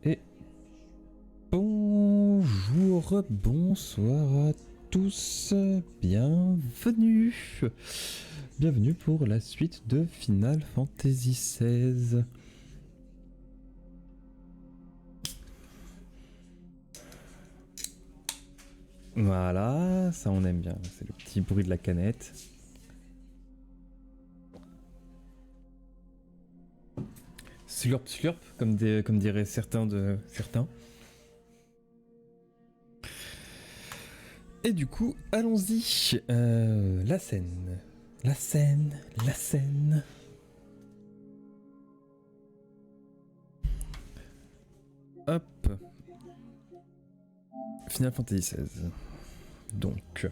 Et bonjour, bonsoir à tous, bienvenue. Bienvenue pour la suite de Final Fantasy XVI. Voilà, ça on aime bien, c'est le petit bruit de la canette. Slurp slurp, comme diraient certains. Et du coup, allons-y. La scène. Hop. Final Fantasy XVI. Donc.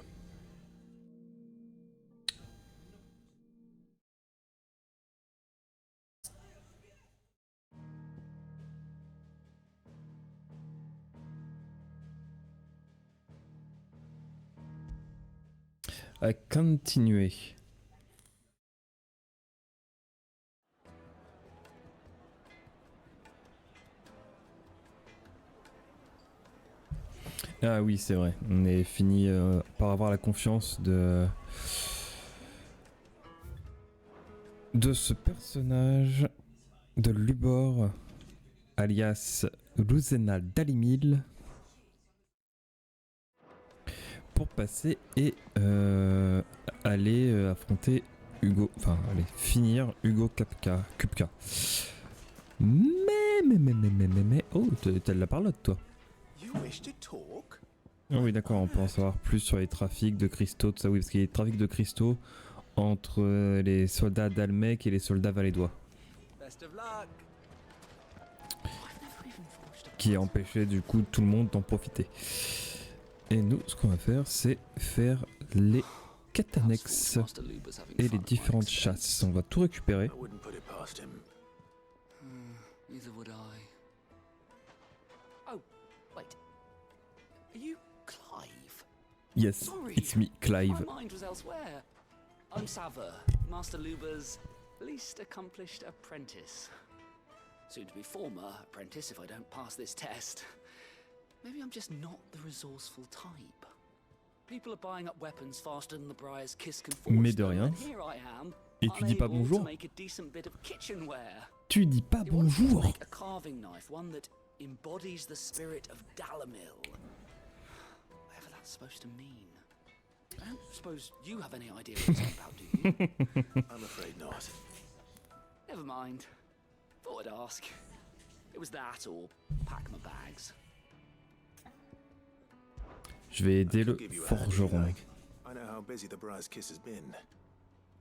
À continuer. Ah oui, c'est vrai. On est fini par avoir la confiance de ce personnage de Lubor, alias Luzena Dalimil, pour passer et aller affronter Hugo, enfin aller finir Hugo Kupka. Mais, oh, t'as de la parlotte toi. Ah oui, d'accord, on peut en savoir plus sur les trafics de cristaux, tout ça, oui, parce qu'il y a des trafics de cristaux entre les soldats d'Almec et les soldats valédois. Qui empêchait du coup tout le monde d'en profiter. Et nous, ce qu'on va faire, c'est faire les quêtes annexes et les différentes chasses. On va tout récupérer. Neither would I. Oh, wait. Are you Clive? Yes, Sorry, it's me, Clive. my mind was elsewhere. I'm Sava, Master Luba's least accomplished apprentice. Soon to be former apprentice if I don't pass this test. Maybe I'm just not the resourceful type. People are buying up weapons faster than the Briar's Kiss can forge. Mais de rien. Et tu dis pas bonjour? Tu dis pas bonjour? Make a carving knife, one that embodies the spirit of Dalamil. Whatever that's supposed to mean. I don't suppose you have any idea what it's about, do you? I'm afraid not. Never mind. Thought I'd ask. It was that or pack my bags. Je vais aider le forgeron. I know how busy the Briar's Kiss has been.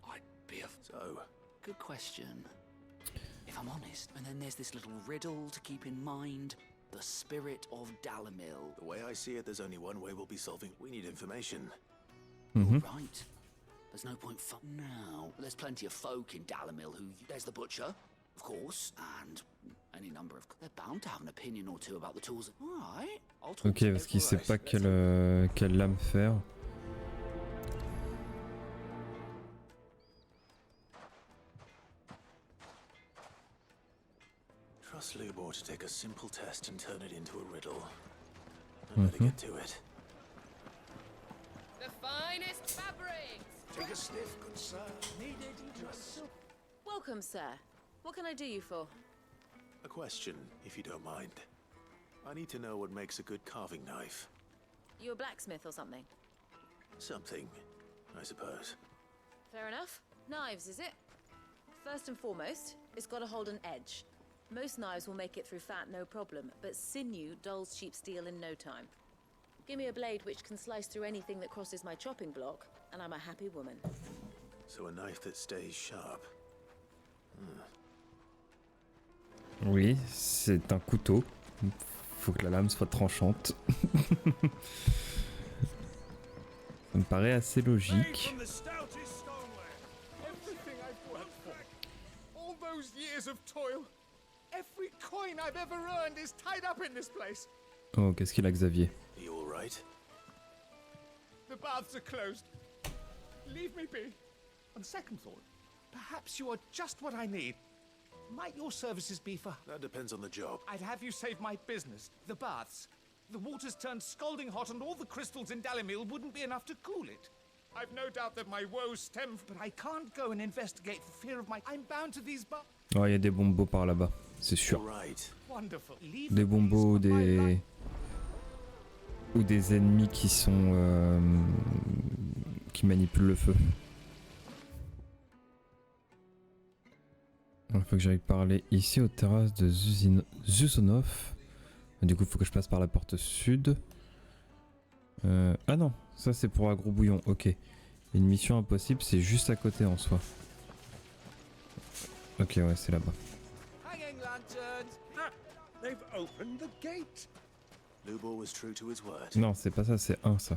I'd be a... So... Good question. If I'm honest, and then there's this little riddle to keep in mind. The spirit of Dalamil. The way I see it, there's only one way we'll be solving. We need information. You're right. There's no point now. There's plenty of folk in Dalamil who... There's the butcher, of course, and any number of... They're bound to have an opinion or two about the tools. Alright, I'll talk Ok, parce qu'il sait pas quelle lame faire. Trust Lubor to take a simple test and turn it into a riddle. I better get to it. The finest fabrics! Take a sniff, good sir. Needed just... Welcome, sir. What can I do you for? A question, if you don't mind. I need to know what makes a good carving knife. You a blacksmith or something? Something, I suppose. Fair enough. Knives, is it? First and foremost, it's got to hold an edge. Most knives will make it through fat, no problem, but sinew dulls cheap steel in no time. Give me a blade which can slice through anything that crosses my chopping block, and I'm a happy woman. So a knife that stays sharp. Oui, c'est un couteau. Faut que la lame soit tranchante. Ça me paraît assez logique. Every coin I've ever earned is tied up in this place. Oh, qu'est-ce qu'il a, Xavier? Are you all right? The baths are closed. Leave me be. On second thought, perhaps you are just what I need. Might your services be for... That depends on the job. I'd have you save my business. The baths. The water's turned scalding hot and all the crystals in Dalimil wouldn't be enough to cool it. I've no doubt that my woes stem... But I can't go and investigate for fear of my... I'm bound to these baths. Oh, il y a des bombos par là-bas, c'est sûr. Right. Wonderful. Leave Des the bombos, peace of my life. ou des ennemis qui sont qui manipulent le feu. Il faut que j'aille parler ici aux terrasses de Zuzonov. Du coup, il faut que je passe par la porte sud. Ah non, ça c'est pour un gros bouillon. Ok. Une mission impossible, c'est juste à côté en soi. Ok, ouais, c'est là-bas. Hanging lanterns. They've opened the gate. Lubor was true to his word. Non, c'est pas ça, c'est un ça.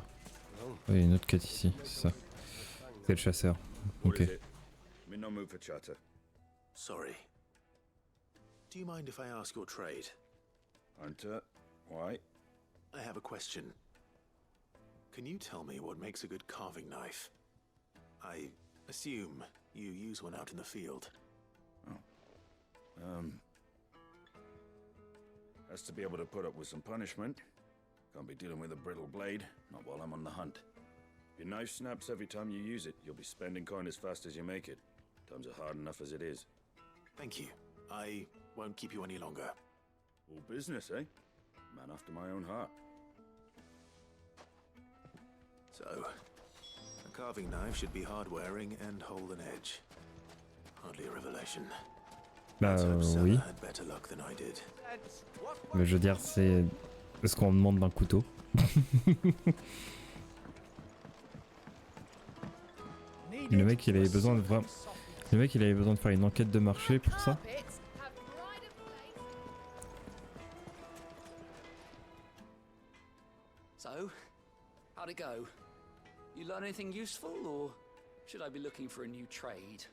Oh, il y a une autre quête ici, c'est ça. C'est le chasseur. What Ok. is it? I'm in no mood for chatter. Sorry. Do you mind if I ask your trade? Hunter, why? I have a question. Can you tell me what makes a good carving knife? I assume you use one out in the field. Has to be able to put up with some punishment. Can't be dealing with a brittle blade, not while I'm on the hunt. If your knife snaps every time you use it, you'll be spending coin as fast as you make it. Times are hard enough as it is. Thank you. I won't keep you any longer. All business, eh? Man after my own heart. So, a carving knife should be hard-wearing and hold an edge. Hardly a revelation. Bah Let's hope Sarah oui. had better luck than I did. That's what... Mais je veux dire, c'est ce qu'on me demande d'un couteau. Le mec, il avait besoin de vraiment. Le mec, il avait besoin de faire une enquête de marché pour ça. Carpets have pride of place. So, how'd it go? You learn anything useful, or should I be looking for a new trade?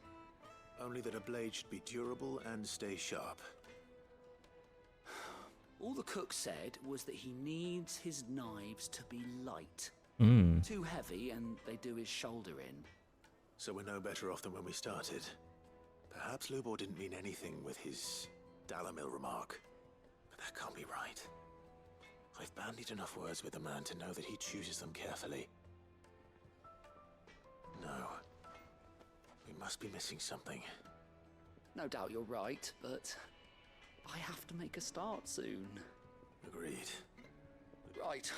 Only that a blade should be durable and stay sharp. All the cook said was that he needs his knives to be light. Hmm. Too heavy and they do his shoulder in. So we're no better off than when we started. Perhaps Lubor didn't mean anything with his Dalimil remark. But that can't be right. I've bandied enough words with the man to know that he chooses them carefully. No. We must be missing something. No doubt you're right, but I have to make a start soon. Agreed. Right.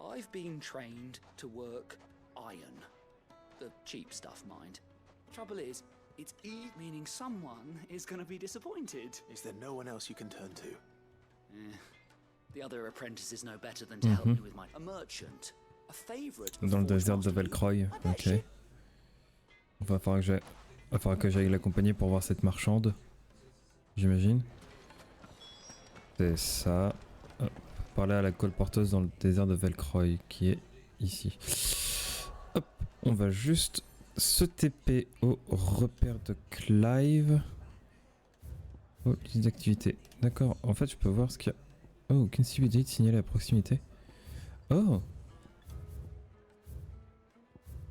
I've been trained to work iron. The cheap stuff, mind. Trouble is, it's meaning someone is gonna be disappointed. Is there no one else you can turn to? The other apprentices know better than to help me with my... A merchant. A favorite. Dans le désert de Velcroy. Ok. Va falloir que j'aille l'accompagner pour voir cette marchande. J'imagine. C'est ça. Hop. Parler à la colporteuse dans le désert de Velcroy qui est ici. Hop. On va juste se TP au repère de Clive. Oh, liste d'activités. D'accord. En fait, je peux voir ce qu'il y a. Oh, aucune civilité signalée à proximité. Oh.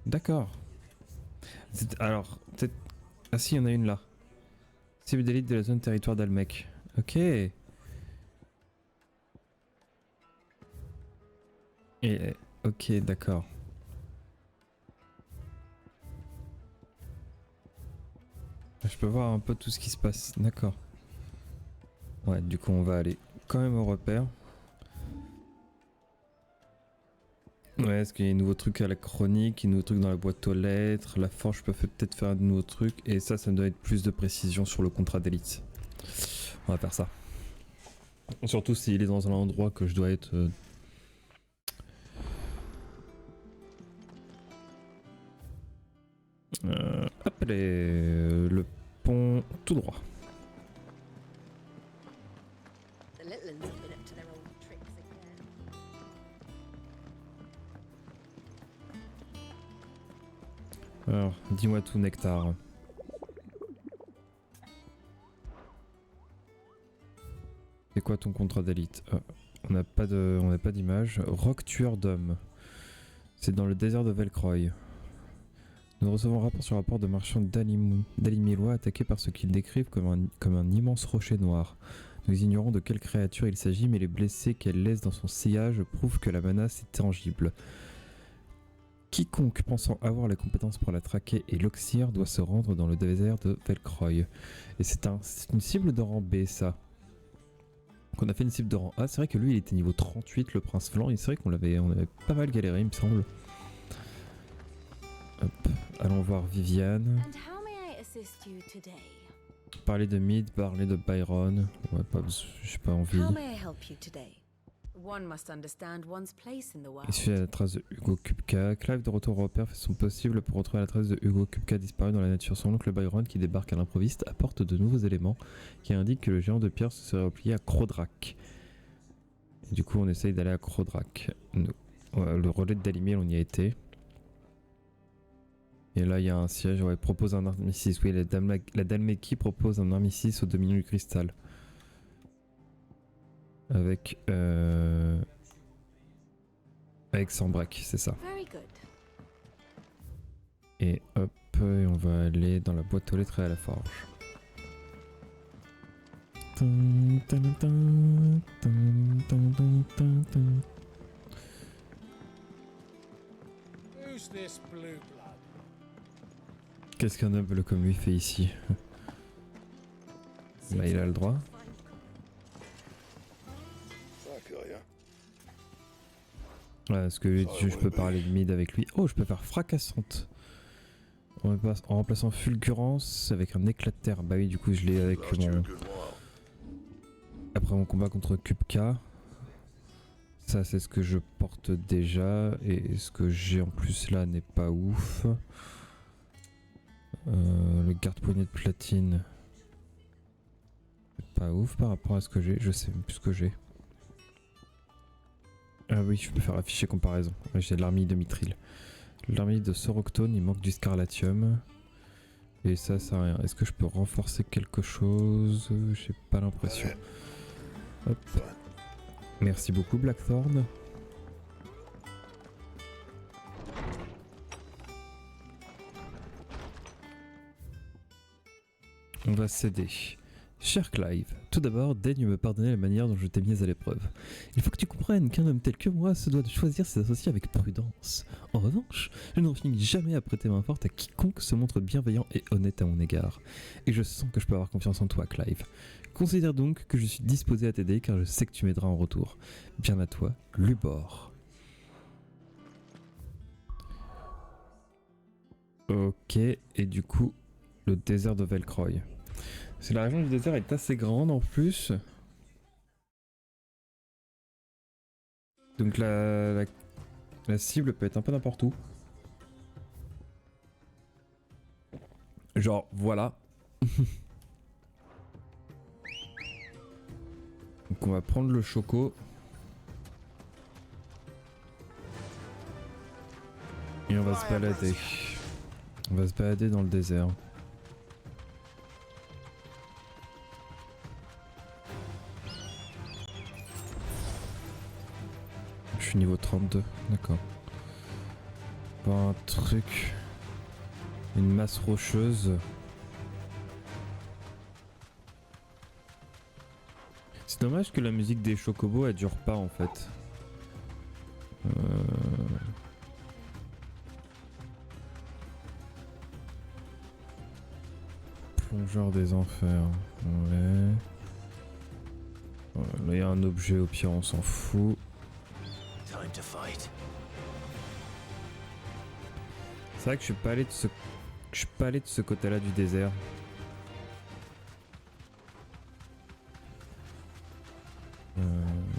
D'accord. Alors, peut-être... Ah si, il y en a une là. Cible d'élite de la zone territoire d'Almec. Ok. Et... Ok, d'accord. Je peux voir un peu tout ce qui se passe. D'accord. Ouais, du coup, on va aller quand même au repère. Ouais, est-ce qu'il y a un nouveau truc à la chronique, un nouveau truc dans la boîte aux lettres, la forge, je peux peut-être faire de nouveaux trucs, et ça me doit être plus de précision sur le contrat d'élite. On va faire ça. Surtout s'il est dans un endroit que je dois être... hop, le pont tout droit. The little ones have been up to their old tricks again. Alors, dis-moi tout, Nectar. C'est quoi ton contrat d'élite? On n'a pas d'image. Rock tueur d'hommes. C'est dans le désert de Velcroy. Nous recevons un rapport sur rapport de marchands d'Alimilois attaqués par ce qu'ils décrivent comme un immense rocher noir. Nous ignorons de quelle créature il s'agit, mais les blessés qu'elle laisse dans son sillage prouvent que la menace est tangible. Quiconque pensant avoir les compétences pour la traquer et l'oxyre doit se rendre dans le désert de Velcroy. Et c'est une cible de rang B, ça. Donc on a fait une cible de rang A. C'est vrai que lui, il était niveau 38, le prince blanc, et c'est vrai qu'on avait pas mal galéré, il me semble. Hop. Allons voir Viviane. And how may I assist you today? Parler de Mead, parler de Byron. Ouais, pas, j'ai pas envie. How may I help you today? One must understand one's place in the world. Il suit la trace de Hugo Kupka. Clive, de retour au repère, fait son possible pour retrouver la trace de Hugo Kupka disparu dans la nature. Son oncle Byron, qui débarque à l'improviste, apporte de nouveaux éléments qui indiquent que le géant de pierre se serait replié à Crodrak. Et du coup, on essaye d'aller à Crodrak. Le relais de Dalimil, on y a été. Et là, il y a un siège. Ouais, propose un armistice. Oui, la Dalmeki propose un armistice au Dominion du Cristal. Avec Sambraque, c'est ça. Et hop, et on va aller dans la boîte aux lettres et à la forge. Qu'est-ce qu'un noble comme lui fait ici? Bah, il a le droit. Ouais, est-ce que je peux parler de mid avec lui? Oh, je peux faire fracassante. En remplaçant fulgurance avec un éclat de terre. Bah oui, du coup, je l'ai avec mon... Après mon combat contre Kupka. Ça, c'est ce que je porte déjà. Et ce que j'ai en plus là n'est pas ouf. Le garde-poignet de platine. C'est pas ouf par rapport à ce que j'ai. Je sais même plus ce que j'ai. Ah oui, je peux faire afficher comparaison. J'ai l'armille de Mithril. L'armille de Soroctone, il manque du Scarlatium. Et ça sert à rien. Est-ce que je peux renforcer quelque chose? J'ai pas l'impression. Hop. Merci beaucoup, Blackthorn. On va céder. Cher Clive, tout d'abord, daigne me pardonner la manière dont je t'ai mise à l'épreuve. Il faut que tu comprennes qu'un homme tel que moi se doit de choisir ses associés avec prudence. En revanche, je n'en finis jamais à prêter main forte à quiconque se montre bienveillant et honnête à mon égard. Et je sens que je peux avoir confiance en toi, Clive. Considère donc que je suis disposé à t'aider car je sais que tu m'aideras en retour. Bien à toi, Lubor. Ok, et du coup, le désert de Velcroy. C'est la région du désert est assez grande en plus. Donc la cible peut être un peu n'importe où. Genre, voilà. Donc on va prendre le choco. Et on va se balader. On va se balader dans le désert. Je suis niveau 32, d'accord. Bon, un truc. Une masse rocheuse. C'est dommage que la musique des chocobos elle dure pas en fait. Plongeur des enfers. Ouais. Là il y a un objet, au pire on s'en fout. C'est vrai que je suis pas allé de ce côté-là du désert.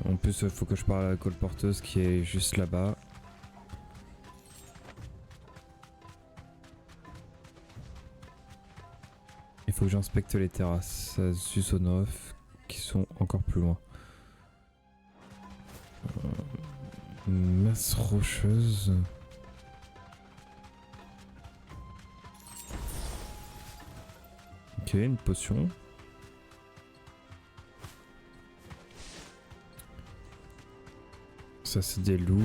En plus, il faut que je parle à la colporteuse qui est juste là-bas. Il faut que j'inspecte les terrasses à Zusonov qui sont encore plus loin. Masse rocheuse. Ok, une potion. Ça c'est des loups.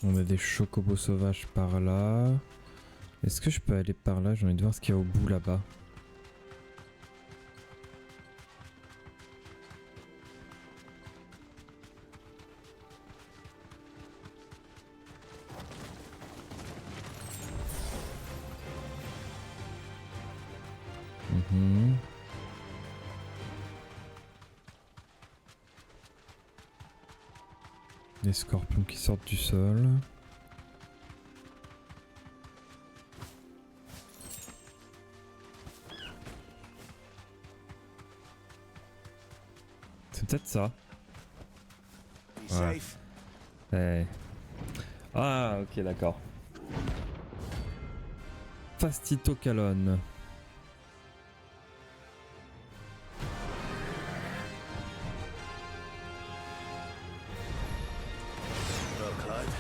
On a des chocobos sauvages par là. Est-ce que je peux aller par là? J'ai envie de voir ce qu'il y a au bout là-bas. Mhm. Des scorpions qui sortent du sol. C'est peut-être ça. Be Ouais. safe. Eh. Ah, ok, d'accord. Fastitocalone. Well, Clive.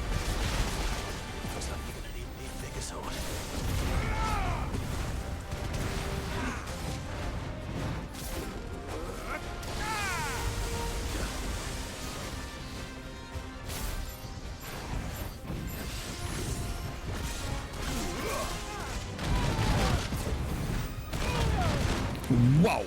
Looks like you're gonna need a bigger sword. Waouh!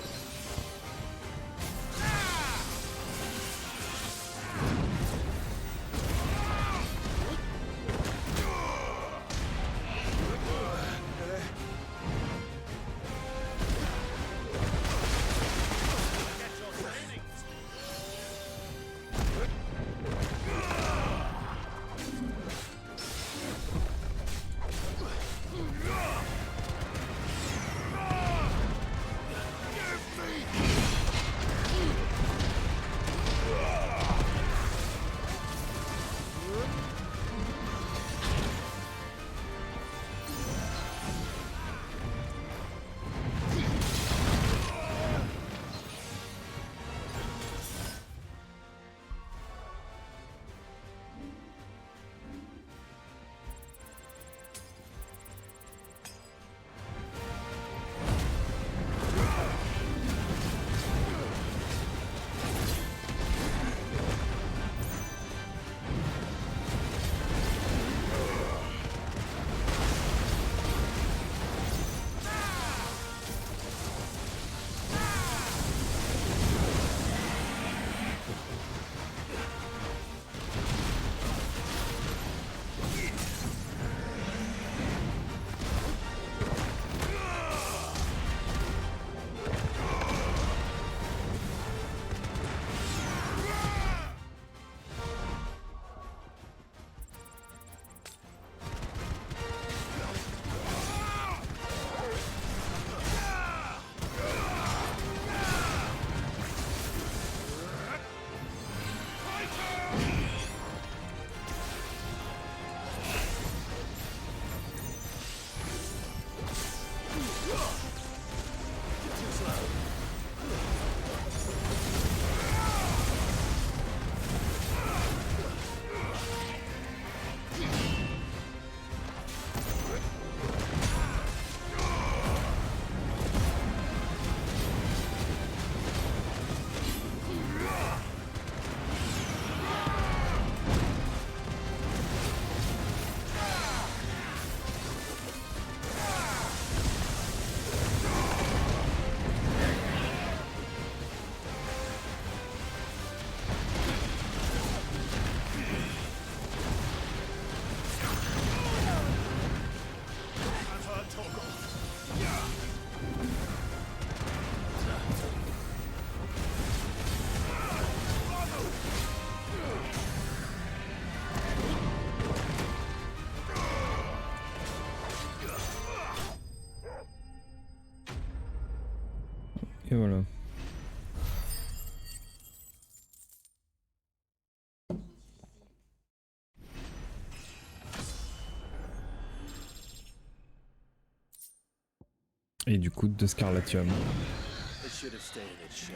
Et voilà. Et du coup, de Scarlatium. It should have stayed in its shell.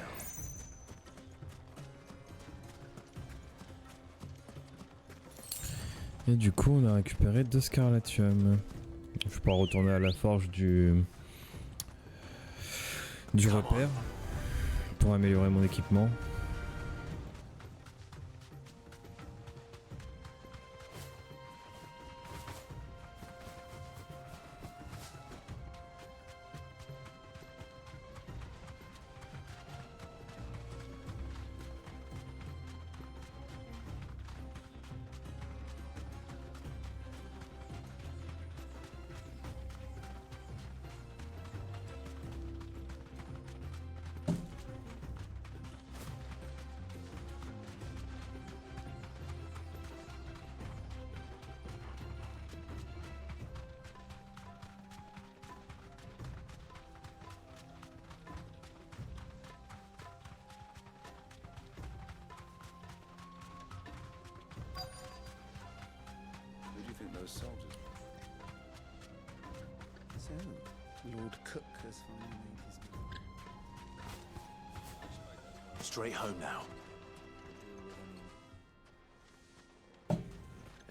Et du coup, on a récupéré 2 Scarlatium. Je vais pouvoir retourner à la forge du repère pour améliorer mon équipement. those soldiers. So, Lord Cook has finally made his mark. Straight home now.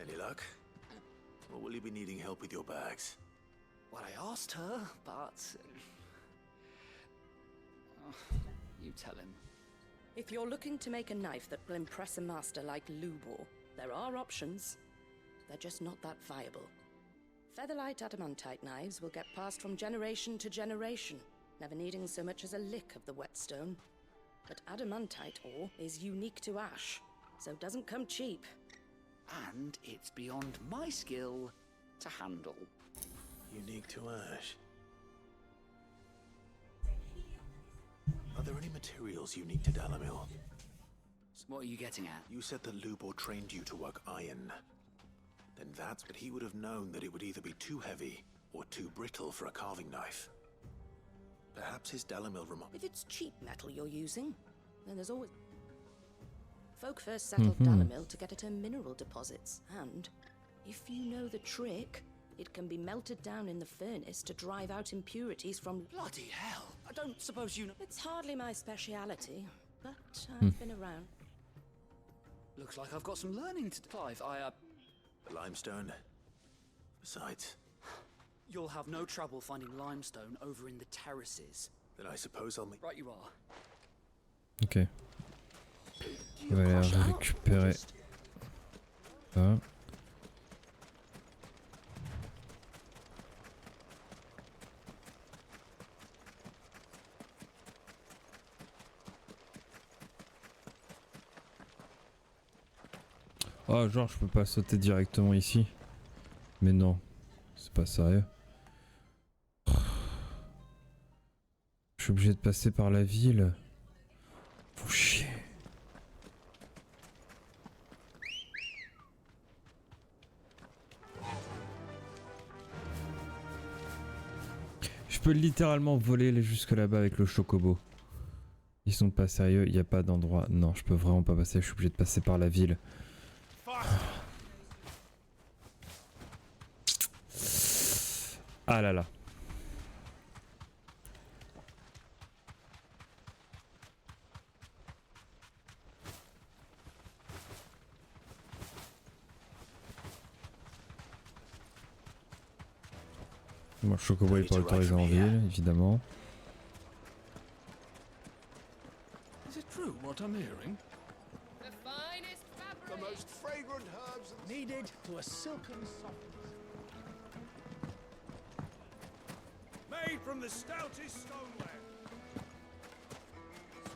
Any luck? Or will you be needing help with your bags? Well, I asked her, but... you tell him. If you're looking to make a knife that will impress a master like Lubor, there are options. They're just not that viable. Featherlight adamantite knives will get passed from generation to generation, never needing so much as a lick of the whetstone. But adamantite ore is unique to ash, so doesn't come cheap. And it's beyond my skill to handle. Unique to ash. Are there any materials unique to Dalamil? So what are you getting at? You said that Lubor trained you to work iron. Then that's what he would have known, that it would either be too heavy or too brittle for a carving knife. Perhaps his Dalamil remark. If it's cheap metal you're using, then there's always... Folk first settled Dalamil to get at her mineral deposits, and if you know the trick, it can be melted down in the furnace to drive out impurities from... Bloody hell! I don't suppose you know... It's hardly my speciality, but I've been around. Looks like I've got some learning to do. Clive, The limestone. Besides, you'll have no trouble finding limestone over in the terraces. then I suppose I'll make... Right you are. Ok. On va aller récupérer ça. Oh genre je peux pas sauter directement ici. Mais non, c'est pas sérieux. Je suis obligé de passer par la ville. Faut chier. Je peux littéralement voler jusque là-bas avec le chocobo. Ils sont pas sérieux, il n'y a pas d'endroit. Non, je peux vraiment pas passer, je suis obligé de passer par la ville. Ah là là. Moi, le chocobo est pas autorisé en ville, évidemment. Is it true what I'm hearing? The finest fabric. The most fragrant herbs needed to a silken softness. Made from the stoutest stoneware.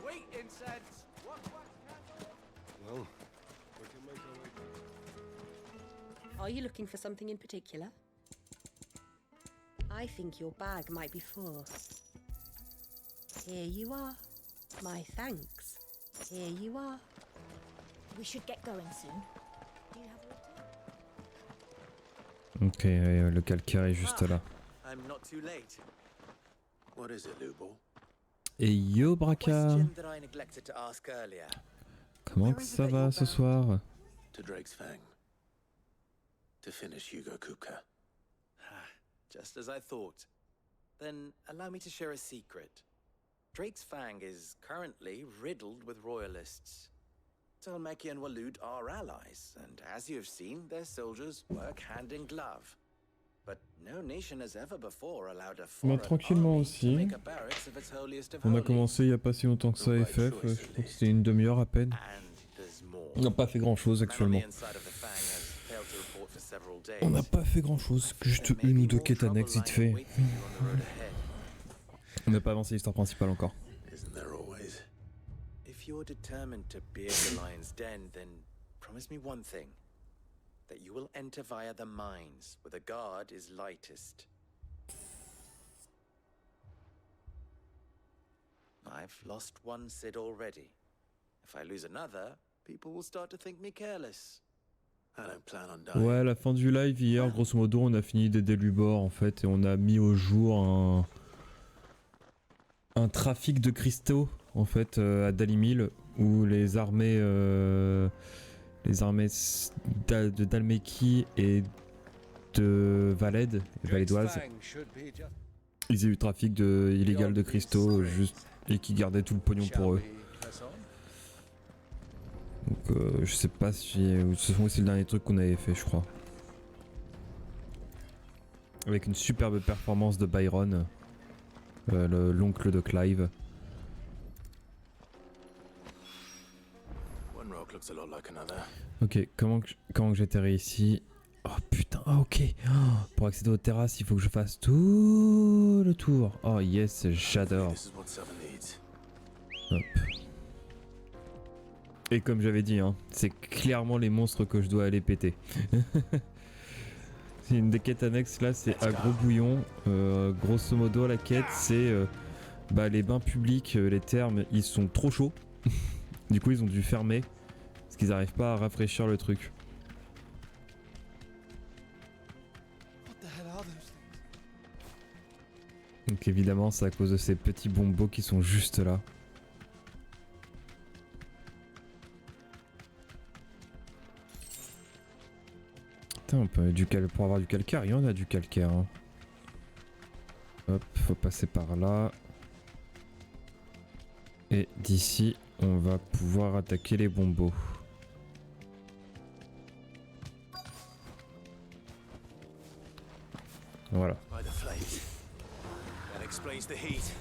Sweet incense. What candle? Well, we can make our way down. Are you looking for something in particular? I think your bag might be full. Here you are. My thanks. Here you are. We should get going soon. Do you have a Ok, le calcaire est juste là. I'm not too late. What is it, Lubor? Et yo Braca! Question that I neglected to ask earlier. Comment que ça va ce soir? To Drake's Fang. To finish Hugo Kupka. Just as I thought. Then allow me to share a secret. Drake's Fang is currently riddled with royalists. Tolmeki and Waloed are allies, and as you have seen, their soldiers work hand in glove. But no nation has ever before allowed a foreign tranquillement army aussi. to make a barracks of its holiest of On a holies. commencé il y a pas si longtemps que ça FF, je crois que c'était une demi-heure à peine. And there's more. On n'a pas fait grand chose Man on actuellement. the inside of the Fang has failed to report for several days. On n'a pas fait grand chose, juste une ou deux quêtes annexes vite fait. On n'a pas avancé l'histoire principale encore. Isn't there always? If you're determined to beard the lion's den, then promise me one thing. That you will enter via the mines, where the guard is lightest. I've lost one Cid already. If I lose another, people will start to think me careless. I don't plan on dying. Ouais, à la fin du live hier, grosso modo, on a fini d'aider Lubor en fait, et on a mis au jour un trafic de cristaux en fait à Dalimil, où les armées de Dalmeki et de Valed, valédoise, Fang should be just. ils aient eu trafic illégal de cristaux juste et qui gardaient tout le pognon pour eux. Press on? Donc je sais pas si... Ce sont aussi le dernier truc qu'on avait fait je crois. Avec une superbe performance de Byron, l'oncle de Clive. One rock looks a lot like another. Ok, comment que j'atterris ici? Oh putain, ah ok. Oh, pour accéder aux terrasses, il faut que je fasse tout le tour. Oh yes, j'adore. This is what Seven needs. Hop. Et comme j'avais dit, hein, c'est clairement les monstres que je dois aller péter. C'est une des quêtes annexes là, c'est à gros bouillon. Grosso modo, la quête c'est les bains publics, les thermes, ils sont trop chauds. Du coup, ils ont dû fermer parce qu'ils n'arrivent pas à rafraîchir le truc. What the hell are those things? Donc évidemment, c'est à cause de ces petits bombos qui sont juste là. Putain, on peut pour avoir du calcaire, il y en a du calcaire. Hein. Hop, faut passer par là. Et d'ici, on va pouvoir attaquer les bombos. Voilà. By the flames. That explains the heat.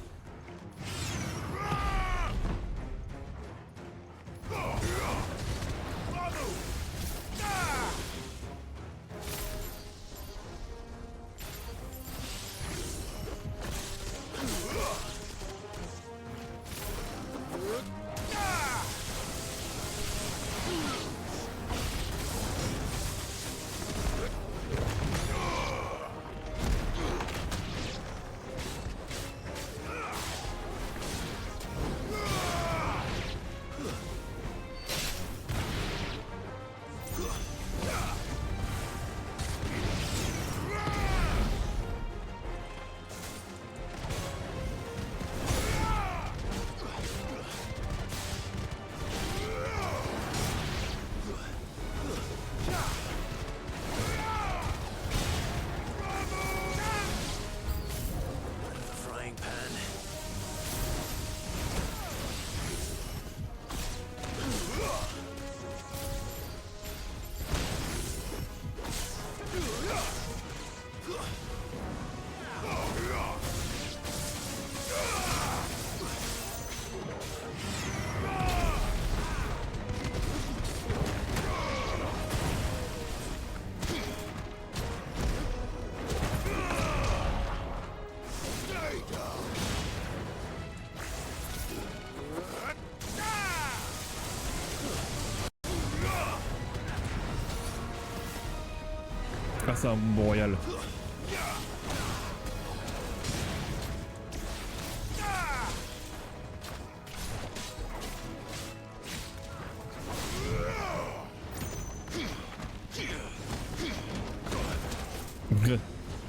Ah, c'est un bon royal.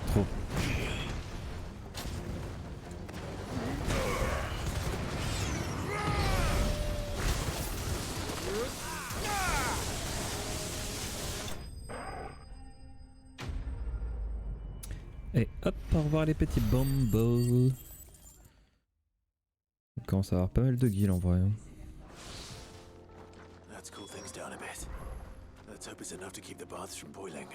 Trop. Et hop, au revoir les petits bombos. On commence à avoir pas mal de guilds en vrai. Let's cool things down a bit. Let's hope it's enough to keep the baths from boiling.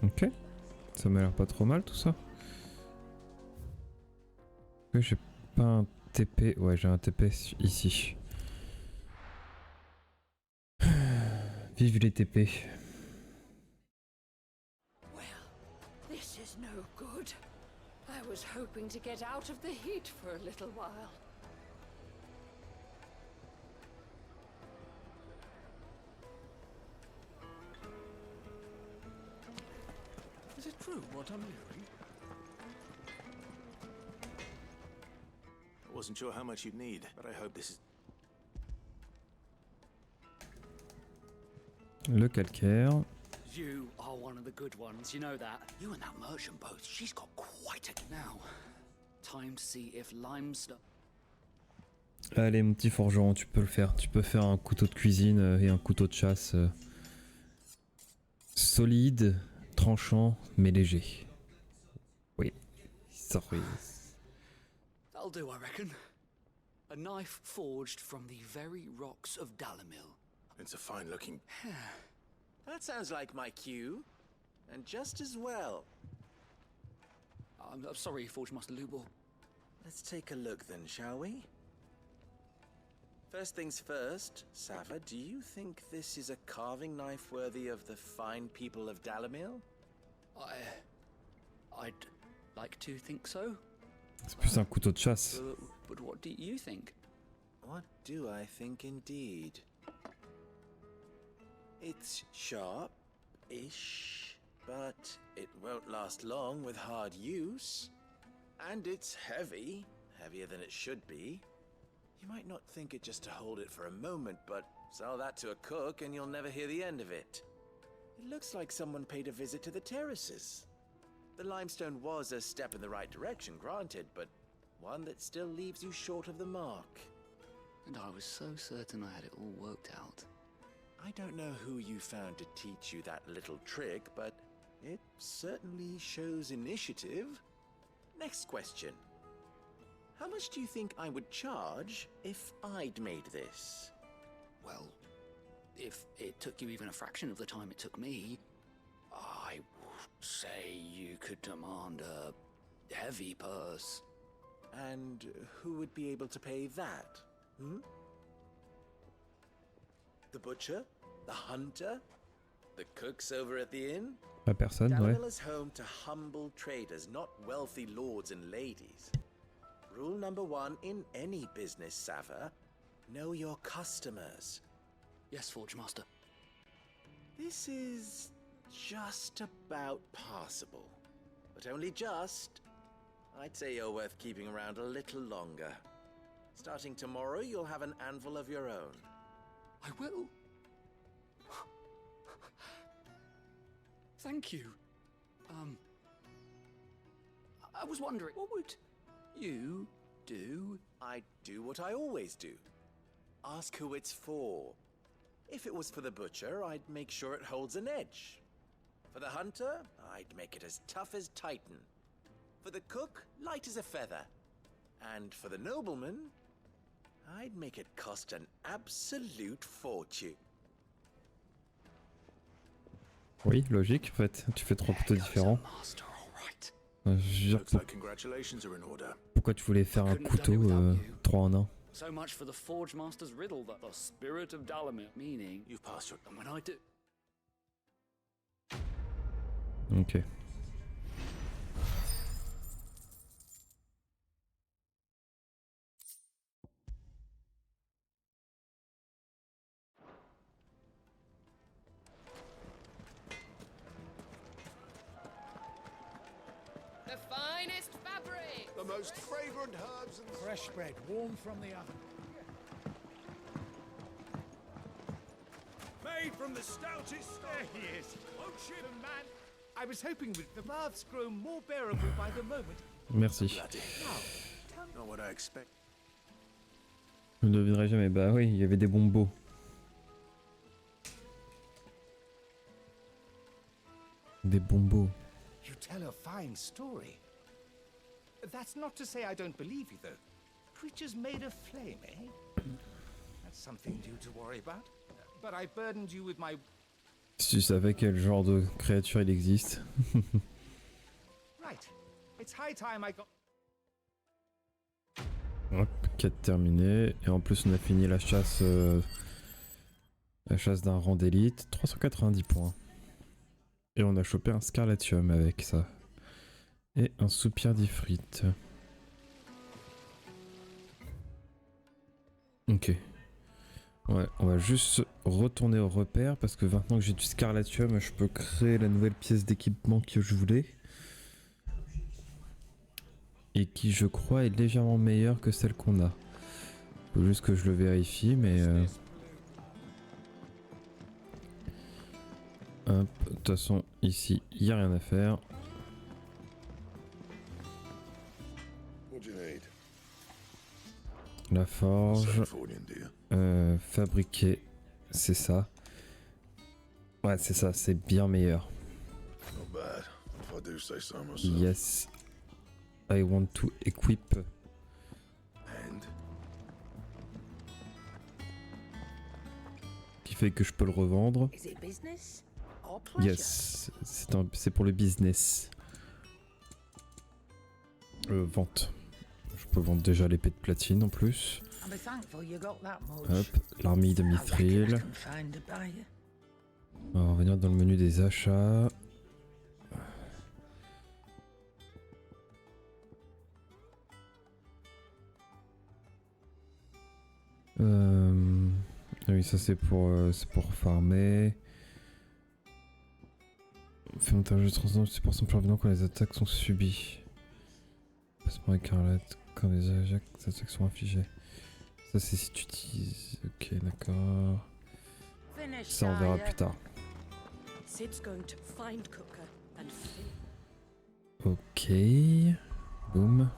Ok, ça m'a l'air pas trop mal tout ça. J'ai pas un TP, ouais j'ai un TP ici. Vive les TP. Well, this is no good. I was hoping to get out of the heat for a little while. true what I'm hearing? I wasn't sure how much you'd need, but I hope this is... Le calcaire. You are one of the good ones, you know that. You and that merchant both, she's got quite a... Now, time to see if limestone... Allez mon petit forgeron, tu peux le faire. Tu peux faire un couteau de cuisine et un couteau de chasse solide, tranchant, mais léger. Oui, sorry. That'll do, I reckon. A knife forged from the very rocks of Dalamil. It's a fine-looking... That sounds like my cue. And just as well. I'm sorry, Forge Master Lubor. Let's take a look then, shall we? First things first, Sava, do you think this is a carving knife worthy of the fine people of Dalamil? I'd like to think so. C'est plus un couteau de chasse. But what do you think? What do I think indeed? It's sharp-ish, but it won't last long with hard use. And it's heavy, heavier than it should be. You might not think it just to hold it for a moment, but sell that to a cook and you'll never hear the end of it. It looks like someone paid a visit to the terraces. The limestone was a step in the right direction, granted, but one that still leaves you short of the mark. And I was so certain I had it all worked out. I don't know who you found to teach you that little trick, but it certainly shows initiative. Next question. How much do you think I would charge if I'd made this? Well, if it took you even a fraction of the time it took me, I would say you could demand a heavy purse. And who would be able to pay that? Hmm? The butcher? The hunter? The cooks over at the inn? La personne, ouais. Dalamil is home to humble traders, not wealthy lords and ladies. Rule number one in any business, Sava, know your customers. Yes, Forge Master. This is just about passable. But only just. I'd say you're worth keeping around a little longer. Starting tomorrow, you'll have an anvil of your own. I will. Thank you. I was wondering, what would you do? I'd do what I always do. Ask who it's for. If it was for the butcher, I'd make sure it holds an edge. For the hunter, I'd make it as tough as Titan. For the cook, light as a feather. And for the nobleman, I'd make it cost an absolute fortune. Oui, logique en fait. Tu fais 3 couteaux différents. Je veux dire, Looks like congratulations are in order. pourquoi tu voulais faire un couteau 3 en 1? So much for the Forge Master's riddle that the spirit of Dalamir, meaning You've passed your... and when I do. Ok. The finest fabric! The most fragrant herbs and fresh bread, warm from the oven. Made from the stoutest. There he is. Oh, shit, man. I was hoping with the baths grow more bearable by the moment. Merci. Not what I expect. Je ne devinerai jamais. Bah oui, il y avait des bombos. Des bombos. You tell a fine story. That's not to say I don't believe you, though. Creatures made of flame, eh? That's something new to worry about. But I burdened you with my... Si tu savais quel genre de créature il existe. Right. It's high time I got... Hop, quête terminée. Et en plus on a fini la chasse d'un rang d'élite. 390 points. Et on a chopé un scarlatium avec ça. Et un soupir d'ifrite. Ok. Ouais, on va juste retourner au repère parce que maintenant que j'ai du scarlatium, je peux créer la nouvelle pièce d'équipement que je voulais. et qui je crois est légèrement meilleure que celle qu'on a. Faut juste que je le vérifie, mais hop, de toute façon ici il n'y a rien à faire. La forge, fabriquer, c'est ça. Ouais, c'est ça, c'est bien meilleur. Yes, I want to equip. Qui fait que je peux le revendre. Yes, c'est pour le business. Vente. Je peux vendre déjà l'épée de platine en plus. Hop, l'armille de mithril. On va revenir dans le menu des achats. Ah oui, ça c'est pour farmer. Fait montage de transcendance, c'est pour son prévenant quand les attaques sont subies. Passement écarlate, quand les attaques sont infligées. Ça c'est si tu utilises. Ok, d'accord. Ça on verra plus tard. Ok. Boum.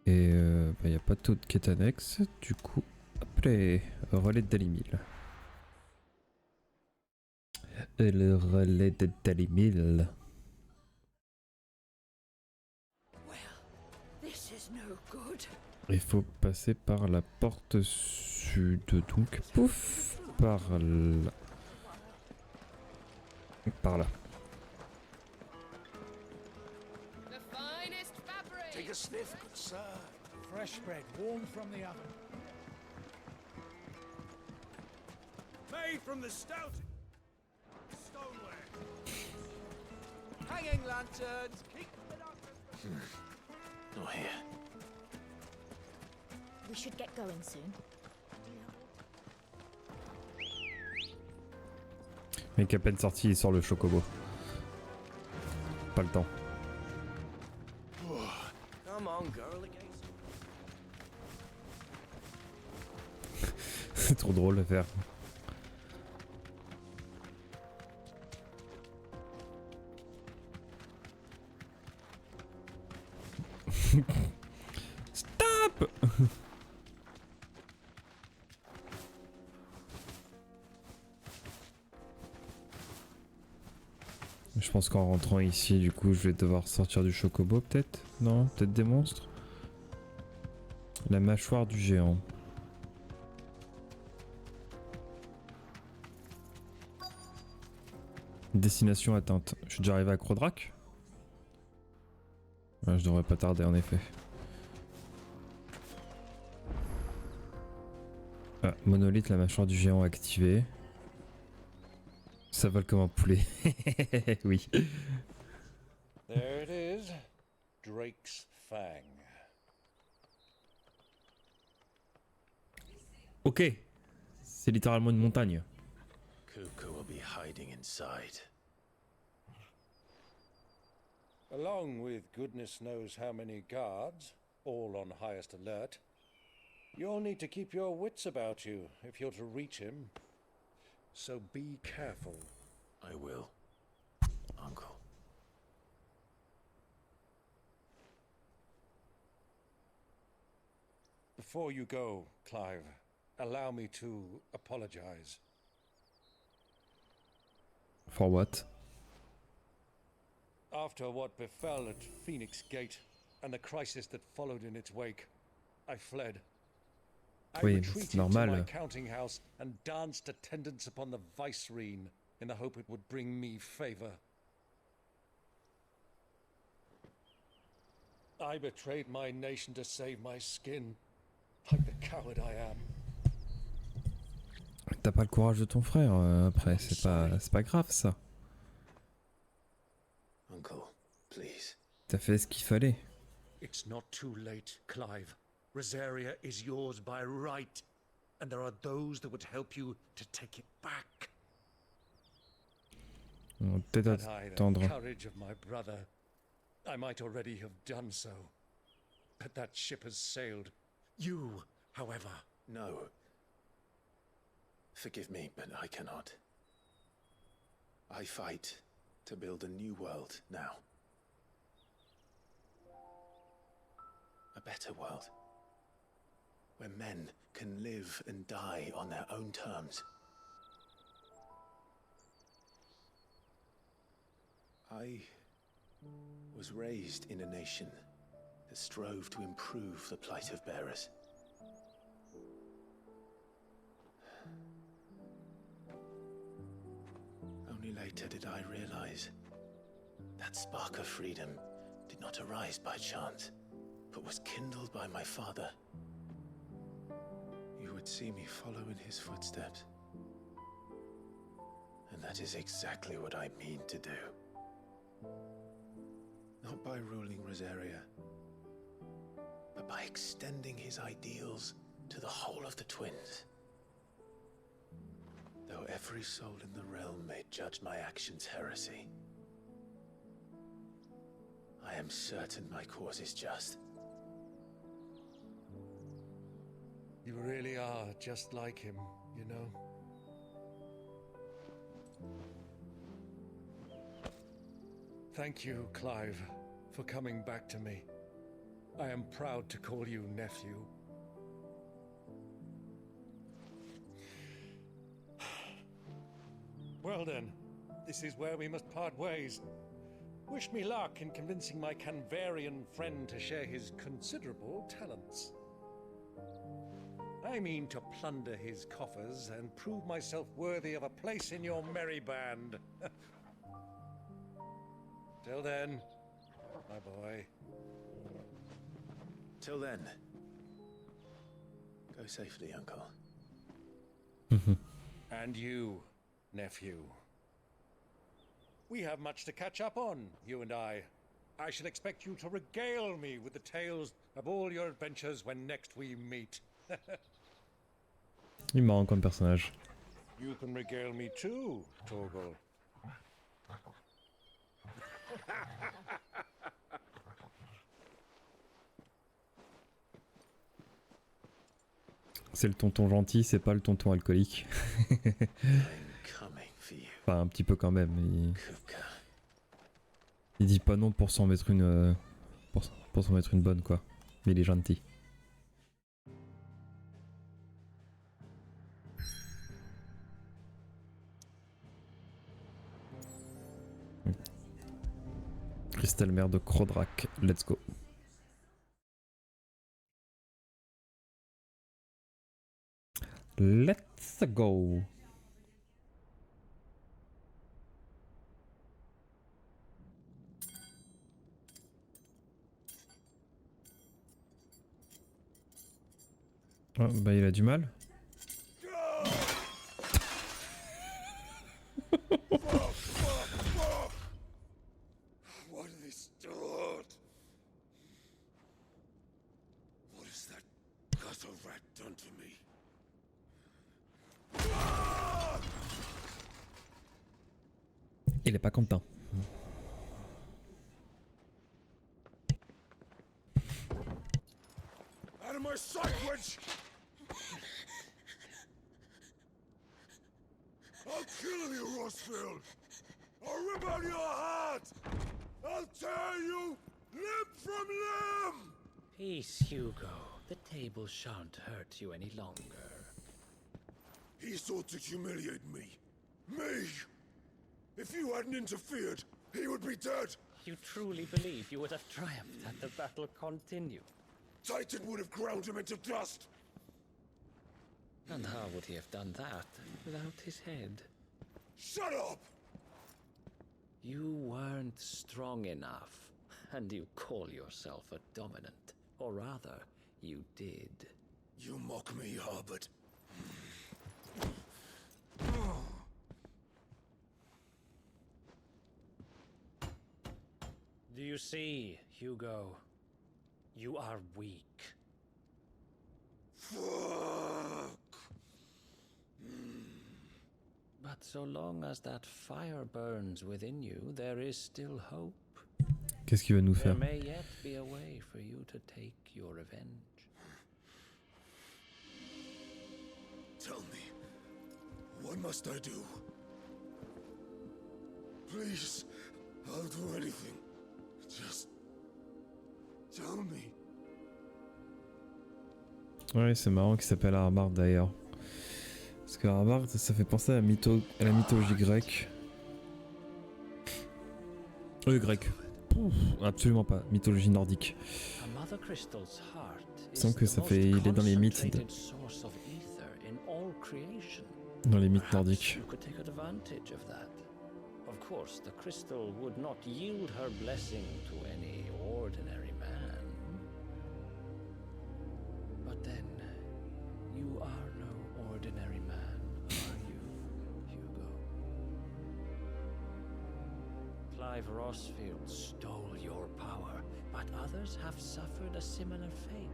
Et il n'y a pas d'autres quêtes annexes. Du coup, après, relais de Dalimil. Et le relais de Dalimil. Il faut passer par la porte sud, donc pouf, par là. Par là. Take a sniff, good sir. Fresh bread, warm from the oven. Made from the stout stoneware. Hanging lanterns, keep the darkness. Oh, here. We should get going soon. Mec à peine sorti, il sort le chocobo. Pas le temps. Come on, girl, again. C'est trop drôle à faire. Stop! Je pense qu'en rentrant ici, du coup, je vais devoir sortir du chocobo, peut-être? Non? Peut-être des monstres? La mâchoire du géant. Destination atteinte. Je suis déjà arrivé à Crodrac? Ouais, je devrais pas tarder en effet. Ah, monolithe, la mâchoire du géant activée. Ça vole comme un poulet. Oui. There it is. Drake's Fang. Ok. C'est littéralement une montagne. Kuko will be hiding inside. Along with goodness knows how many guards, all on highest alert, you'll need to keep your wits about you if you're to reach him. So be careful. I will, Uncle. Before you go, Clive, allow me to apologize. For what? After what befell at Phoenix Gate and the crisis that followed in its wake, I fled. I Oui, retreated c'est to my normal. counting house and danced attendance upon the vicereine in the hope it would bring me favor. I betrayed my nation to save my skin, like the coward I am. T'as pas le courage de ton frère, après, c'est pas grave ça. Uncle, please. T'as fait ce qu'il fallait. It's not too late, Clive. Rosaria is yours by right, and there are those that would help you to take it back. On va peut-être Had I the attendre. courage of my brother, I might already have done so. But that ship has sailed. You, however. No. Forgive me, but I cannot. I fight to build a new world now. A better world. Where men can live and die on their own terms. I was raised in a nation that strove to improve the plight of bearers. Only later did I realize that spark of freedom did not arise by chance, but was kindled by my father. You would see me follow in his footsteps. And that is exactly what I mean to do. Not by ruling Rosaria, but by extending his ideals to the whole of the twins. Though every soul in the realm may judge my actions heresy, I am certain my cause is just. You really are just like him, you know? Thank you, Clive, for coming back to me. I am proud to call you nephew. Well then, this is where we must part ways. Wish me luck in convincing my Canvarian friend to share his considerable talents. I mean to plunder his coffers and prove myself worthy of a place in your merry band. Till then, my boy. Till then, go safely, Uncle. And you, nephew. We have much to catch up on, you and I. I shall expect you to regale me with the tales of all your adventures when next we meet. Il est marrant comme personnage. You can regale me too, Torgal. C'est le tonton gentil, c'est pas le tonton alcoolique. Enfin, un petit peu quand même. Il dit pas non pour s'en mettre une, pour s'en mettre une bonne, quoi. Mais il est gentil. Cristal Mère de Crodrak, let's go. Let's go. Oh, bah il a du mal. What have they start? What has that gutter rat done to me? Il est pas content. Out of my sight, witch! I'll kill you, Rossfield! I'll rip out your heart! I'll tear you limb from limb! Peace, Hugo. The table shan't hurt you any longer. He sought to humiliate me. Me! If you hadn't interfered, he would be dead! You truly believe you would have triumphed had the battle continued? Titan would have ground him into dust! And how would he have done that without his head? Shut up! You weren't strong enough, and you call yourself a dominant. Or rather, you did. You mock me, Harbert. Do you see, Hugo? You are weak. Fuck! But so long as that fire burns within you, there is still hope. Qu'est-ce qu'il va nous There faire? may yet be a way for you to take your revenge. Tell me, what must I do? Please, I'll do anything. Just tell me. Ouais, c'est marrant qu'il s'appelle Arbard d'ailleurs. Parce que Arbard, ça fait penser à la mythologie grecque. Grec. Pouf, absolument pas. Mythologie nordique. A mother crystal's heart Il semble que ça fait. Il est dans les mythes. Dans les mythes nordiques. You could take advantage of that. Of course, the crystal would not yield her blessing to any ordinary man. But then, you are no ordinary man, are you, Hugo? Clive Rossfield stole your power, but others have suffered a similar fate,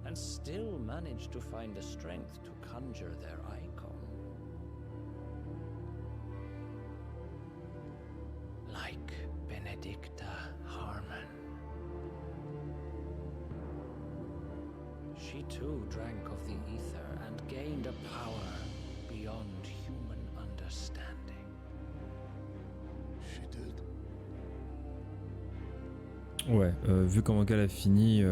and still managed to find the strength to conjure their icon. Like Benedicta Harmon. She too drank of the ether and gained a power beyond human understanding. She did. Ouais, vu comment qu'elle a fini.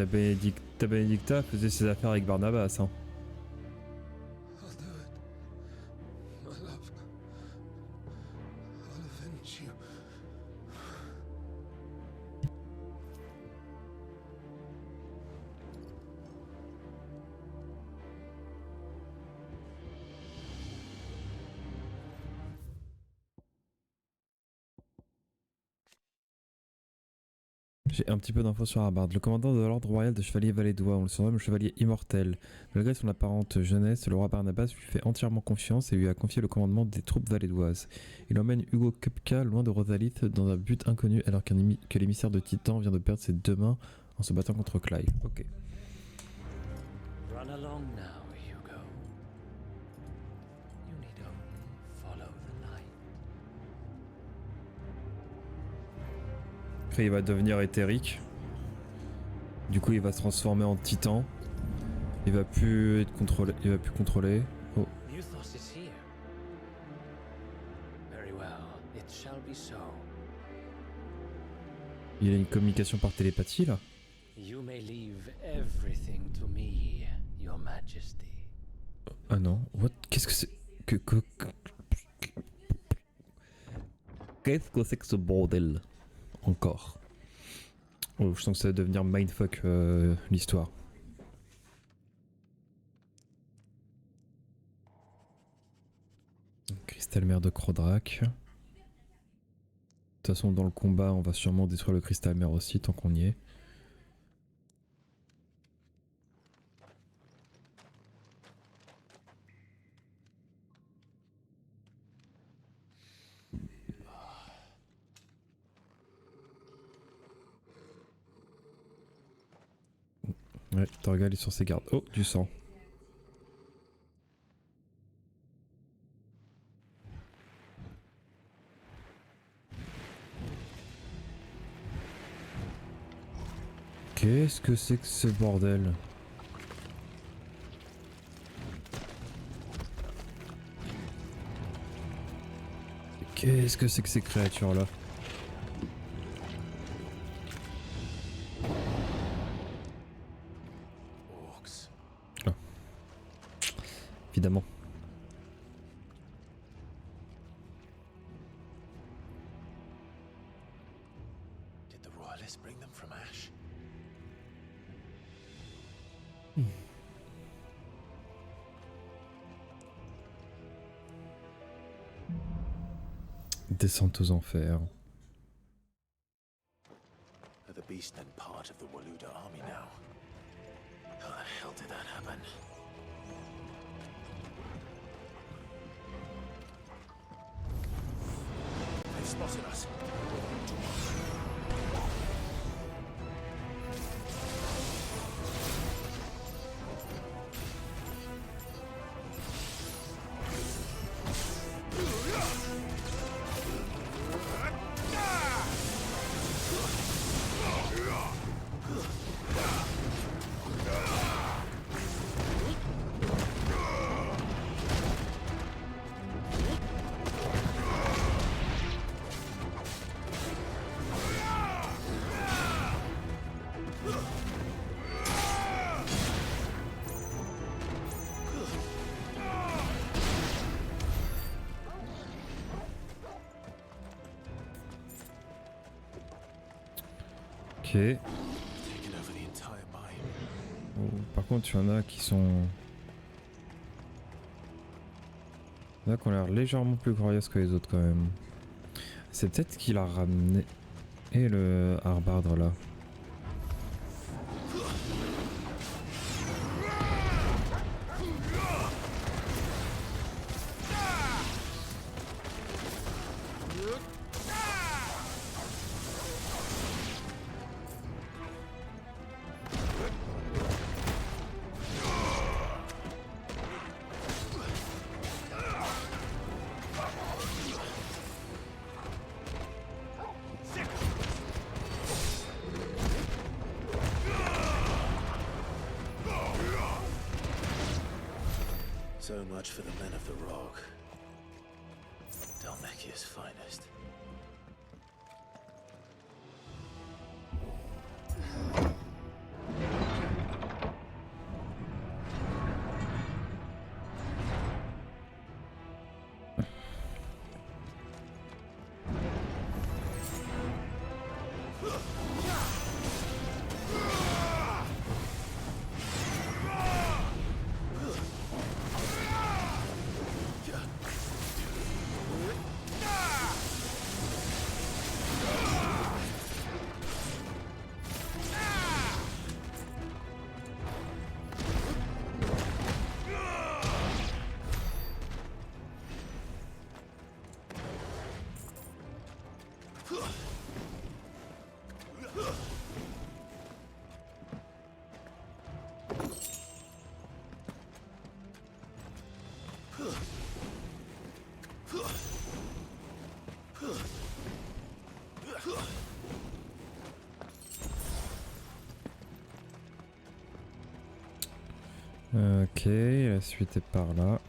Benedict. Ta Benedicta faisait ses affaires avec Barnabas, hein. I'll do it. My love. I'll avenge you. J'ai un petit peu d'infos sur Arbard. Le commandant de l'ordre royal de chevaliers valédois, on le surnomme le chevalier immortel. Malgré son apparente jeunesse, le roi Barnabas lui fait entièrement confiance et lui a confié le commandement des troupes valédoises. Il emmène Hugo Kupka loin de Rosalith dans un but inconnu alors que l'émissaire de Titan vient de perdre ses deux mains en se battant contre Clive. Ok. Run along now, Hugo. You need only follow the light. Après il va devenir éthérique. Du coup il va se transformer en Titan. Il va plus être contrôlé. Il va plus contrôler. Oh. Muthos is here. Very well, it shall be so. Il a une communication par télépathie là. You may leave everything to me, Your Majesty. Ah non, what? Qu'est-ce que c'est Qu'est-ce que c'est que ce bordel? Encore. Oh, je sens que ça va devenir mindfuck l'histoire. Cristal mère de Crodrak. De toute façon, dans le combat, on va sûrement détruire le cristal mère aussi tant qu'on y est. Ouais, Torgal est sur ses gardes. Oh, du sang. Qu'est-ce que c'est que ce bordel? Qu'est-ce que c'est que ces créatures-là? Ah. Évidemment. Did the royalists bring them from Ash? Descente aux enfers. Are the beast then part of the Waluda army now? How the hell did that happen? They've spotted us. Ok. Oh, par contre, il y en a qui sont... Il y en a qui ont l'air légèrement plus coriaces que les autres quand même. C'est peut-être qu'il a ramené... Et le harbarde là. So much for the men of the rock. Dalmekia's finest. Ok, la suite est par là.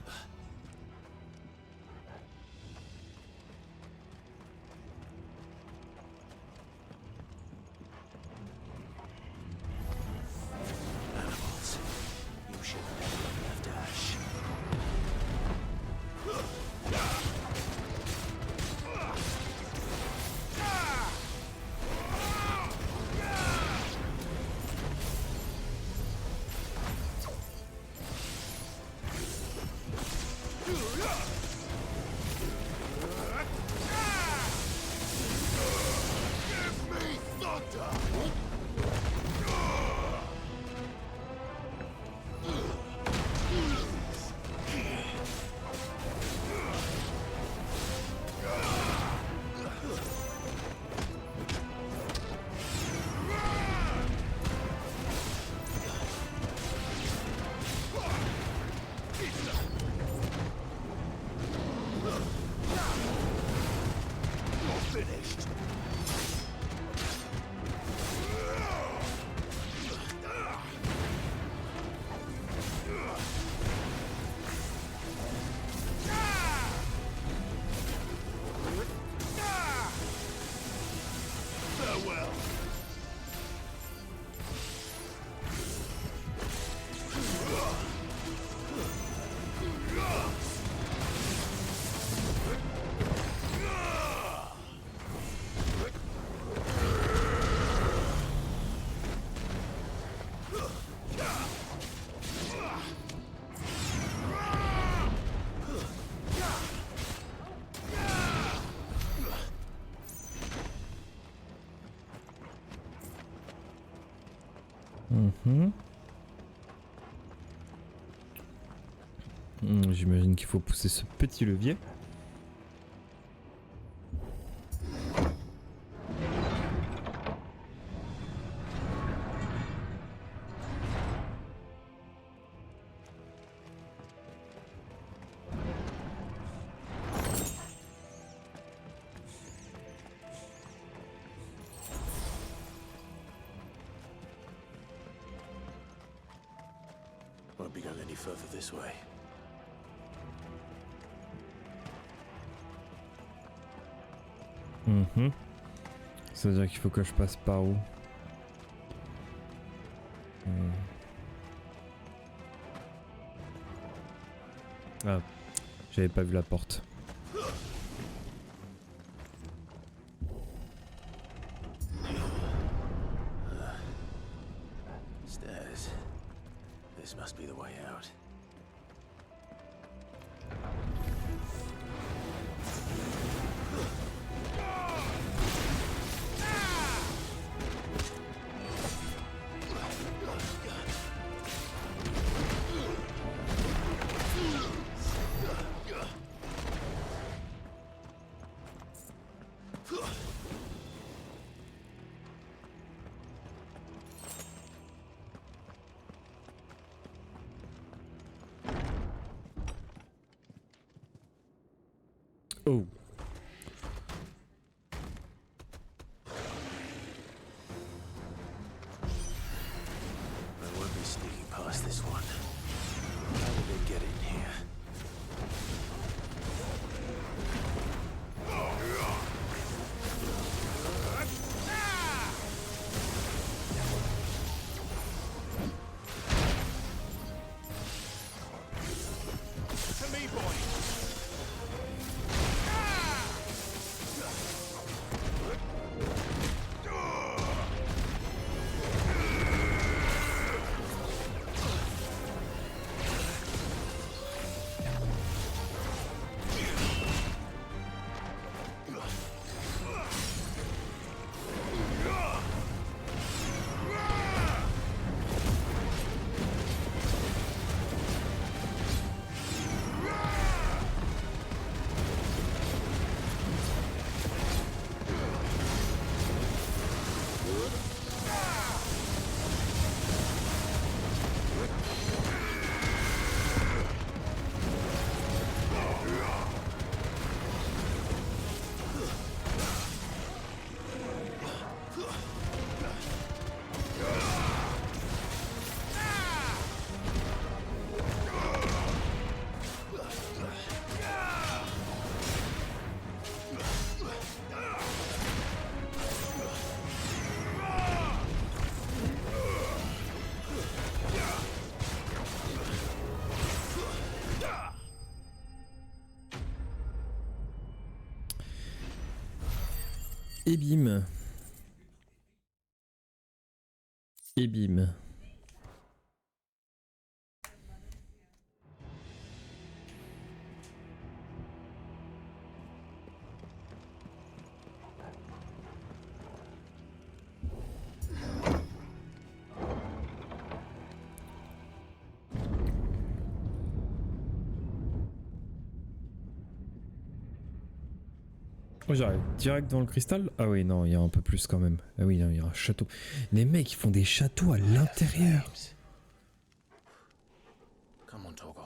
J'imagine qu'il faut pousser ce petit levier. Won't be going any further this way. Ça veut dire qu'il faut que je passe par où? Ah, j'avais pas vu la porte. be the way out. Oh. I won't be sneaking past this one. How did they get in here? To me, boy. Et bim. Et bim. Oh, j'arrive direct dans le cristal. Ah oui, non, il y a un peu plus quand même. Ah oui, non, il y a un château. Les mecs, ils font des châteaux à l'intérieur. Come on, Torgal.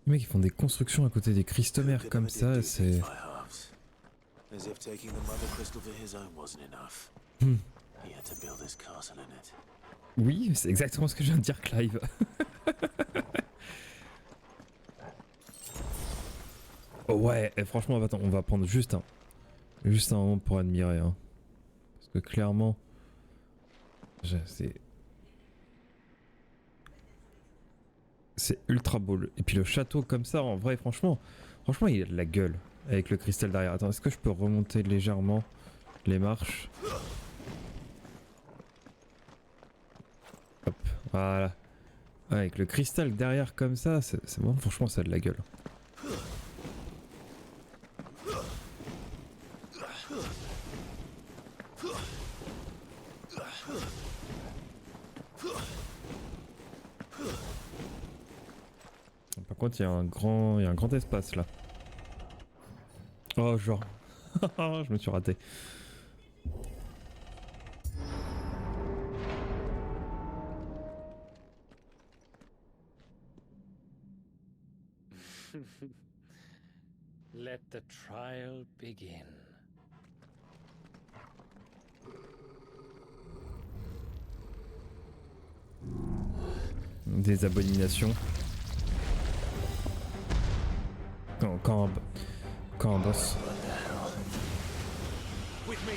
Les mecs, ils font des constructions à côté des cristaux-mères comme ça, c'est... As if taking the mother crystal for his own wasn't enough. Hmm. He had to build his castle in it. Oui, c'est exactement ce que je viens de dire, Clive. Oh ouais, et franchement, attends, on va prendre juste un moment pour admirer. Hein. Parce que clairement, c'est ultra beau. Et puis le château comme ça, en vrai, franchement, il a de la gueule avec le cristal derrière. Attends, est-ce que je peux remonter légèrement les marches? Hop, voilà. Ouais, avec le cristal derrière comme ça, c'est bon, franchement, ça a de la gueule. Par contre, il y a un grand espace là. Oh, genre. Je me suis raté. Let the trial begin. Des abominations. Quand un boss. With me,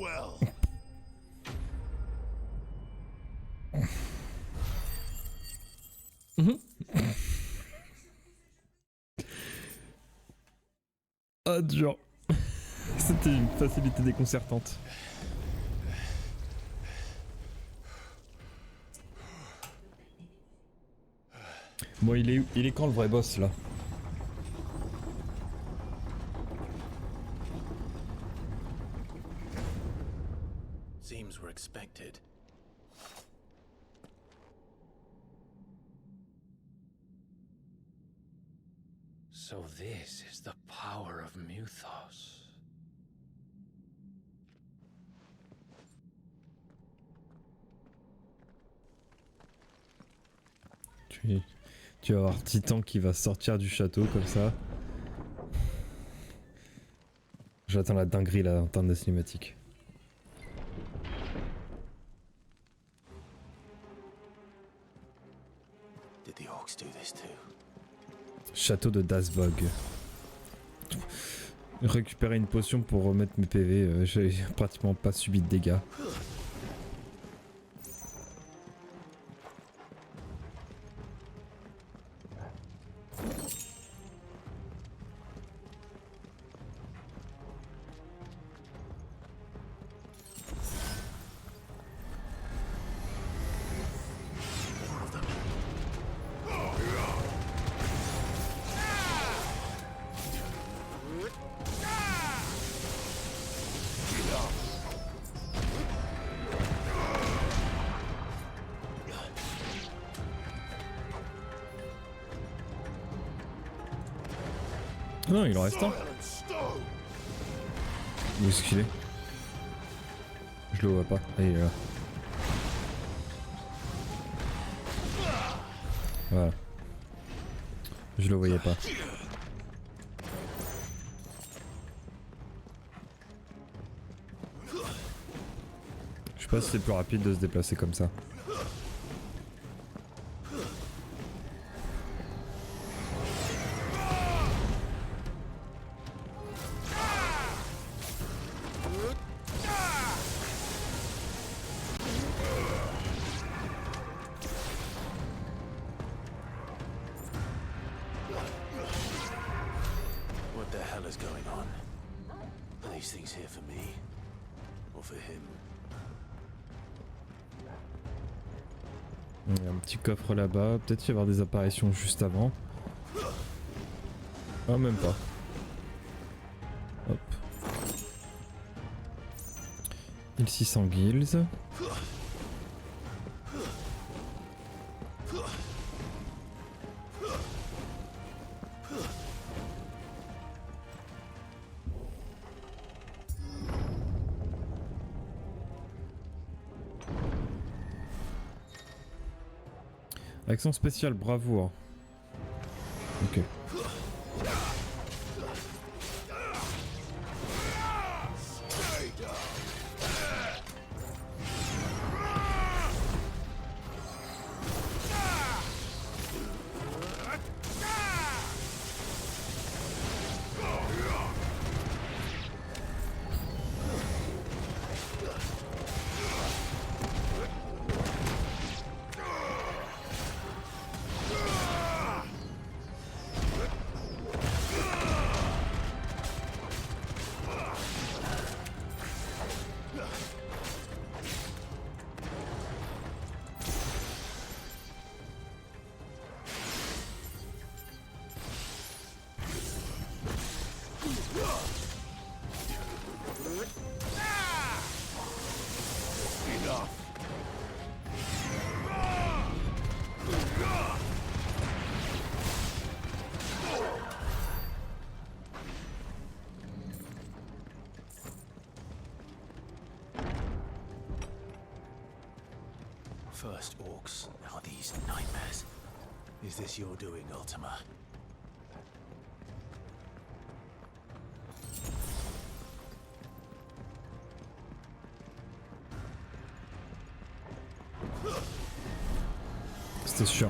well. Ah, dur. C'était une facilité déconcertante. Bon, il est quand le vrai boss là? Seems we're expected. So this is the power of Muthos. Tu vas avoir Titan qui va sortir du château comme ça. J'attends la dinguerie là en termes de cinématique. Did the orcs do this too? Château de Dasbog. Récupérer une potion pour remettre mes PV, j'ai pratiquement pas subi de dégâts. Non, il en reste un. Où est-ce qu'il est? Je le vois pas. Ah, il est là. Voilà. Je le voyais pas. Je sais pas si c'est plus rapide de se déplacer comme ça. What the hell is going on? Are these things here for me? Or for him? Il y a un petit coffre là-bas. Peut-être y avoir des apparitions juste avant. Ah, même pas. Hop. 1600 guilds. Action spéciale, bravoure. Ok. First orcs, now these nightmares. Is this your doing, Ultima? C'était sûr.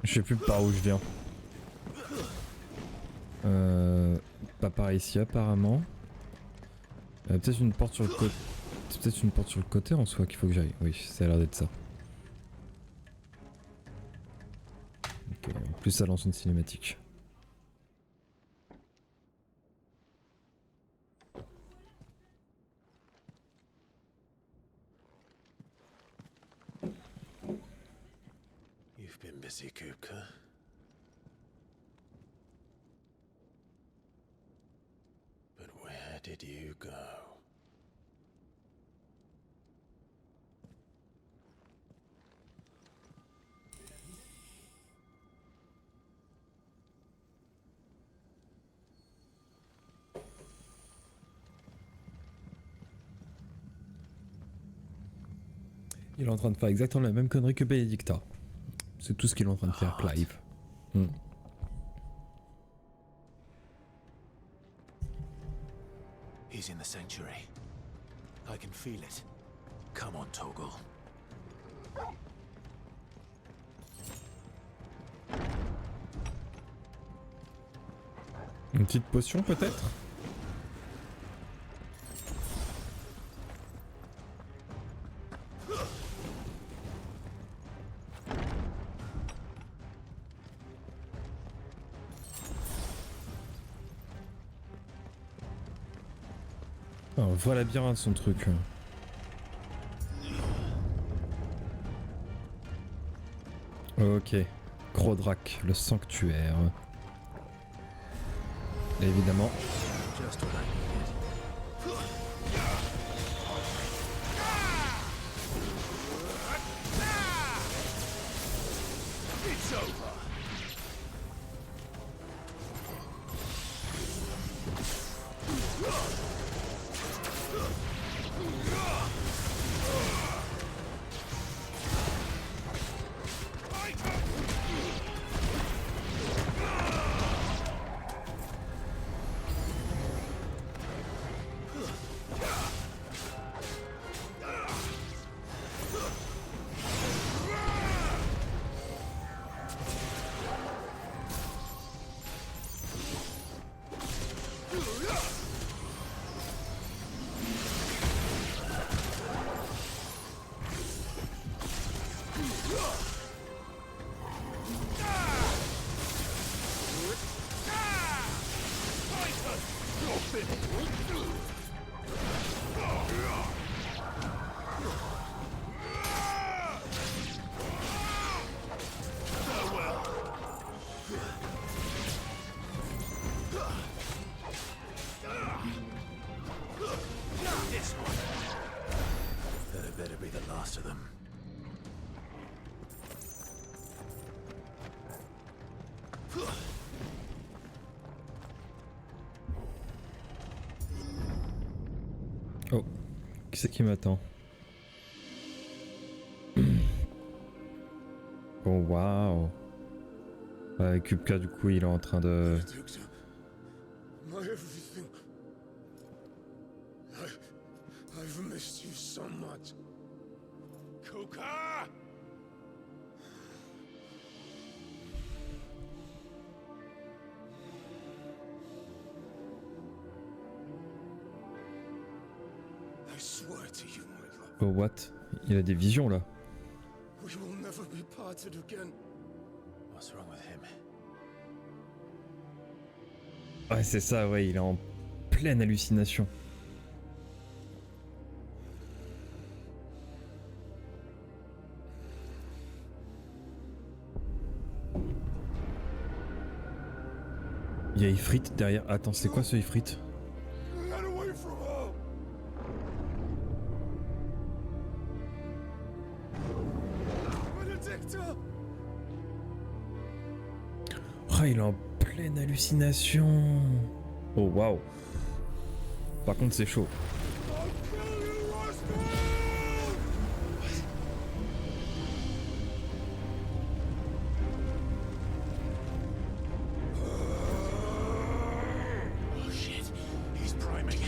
Je sais plus par où je viens. Pas par ici apparemment. Peut-être une porte sur le côté. C'est peut-être une porte sur le côté en soi qu'il faut que j'aille. Oui, ça a l'air d'être ça. Ok, en plus ça lance une cinématique. You've been busy, Kupka. But where did you go? Il est en train de faire exactement la même connerie que Benedicta. C'est tout ce qu'il est en train de faire, Clive. He's in the sanctuary. I can feel it. Come on, Toggle. Une petite potion peut-être? Oh, voilà bien son truc. Ok. Crodrak, le sanctuaire. Et évidemment. Just what I needed. It's over. That better be the last of them. Oh, qui c'est qui m'attend? Oh waouh. Kupka du coup il est en train de... My everything. I've missed you so much. Kuka! I swear to you, my love. Oh what? Il a des visions là. We will never be parted again. What's wrong with him? Ouais c'est ça, ouais, il est en pleine hallucination. Il y a Ifrit derrière. Attends, c'est quoi ce Ifrit? Get away from her! Benedicta! Oh, il est en pleine hallucination. Oh waouh. Par contre c'est chaud. I'll kill you, Roscoe! Oh shit, he's priming.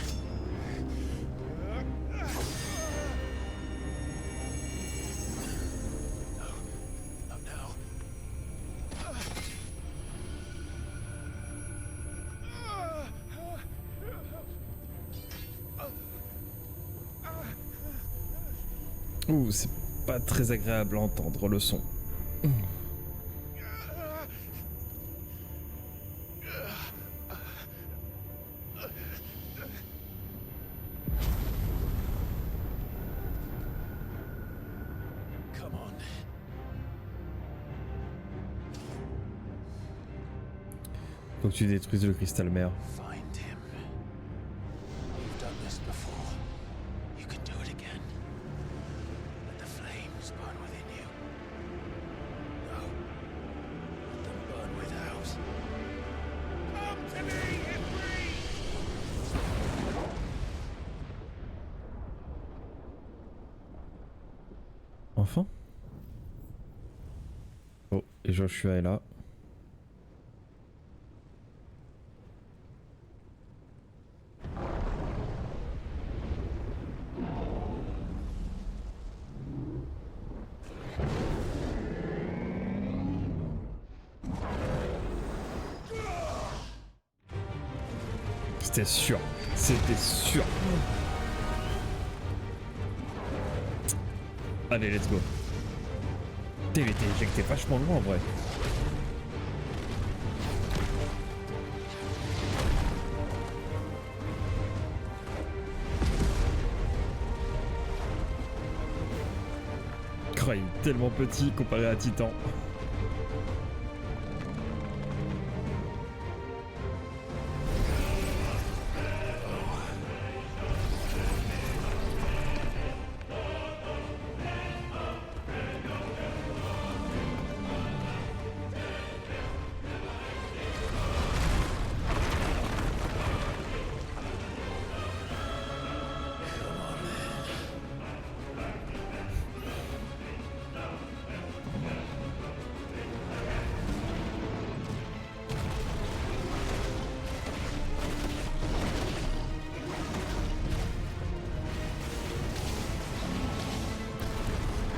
No, not now. Ouh, c'est pas très agréable à entendre le son. Come on. Faut que tu détruises le cristal mère. Find him. You've done this before. You can do it again. Let the flames burn within you. No. Let them burn without. Come to me, Henry! Enfin. Oh, et Joshua est là. C'était sûr. C'était sûr. Allez, let's go. Putain, il était éjecté vachement loin en vrai. Oh, il est tellement petit comparé à Titan.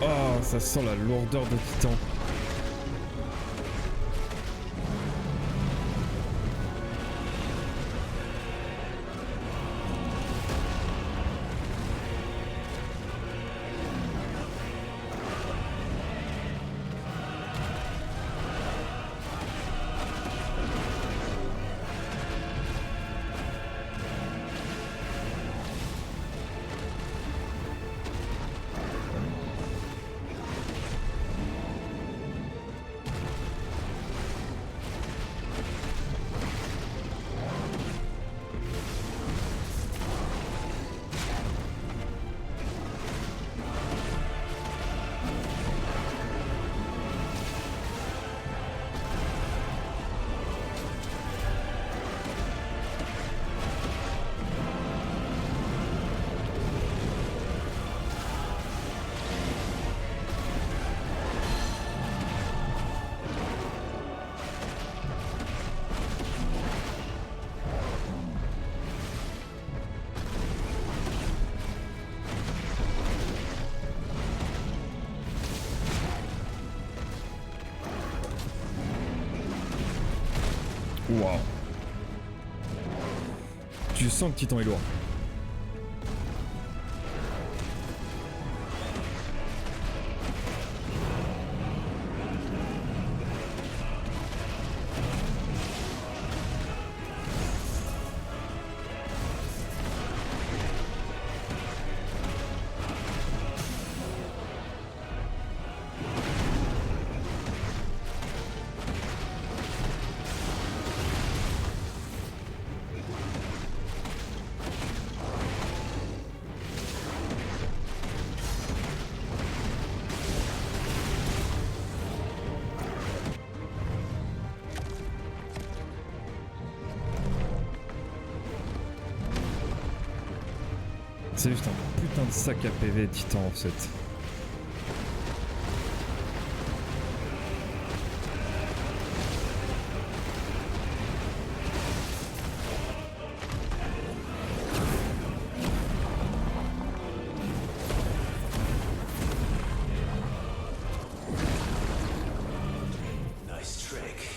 Oh, ça sent la lourdeur de Titan. Waouh. Tu sens que Titan est lourd. C'est juste un putain de sac à PV Titan en fait. Nice trick.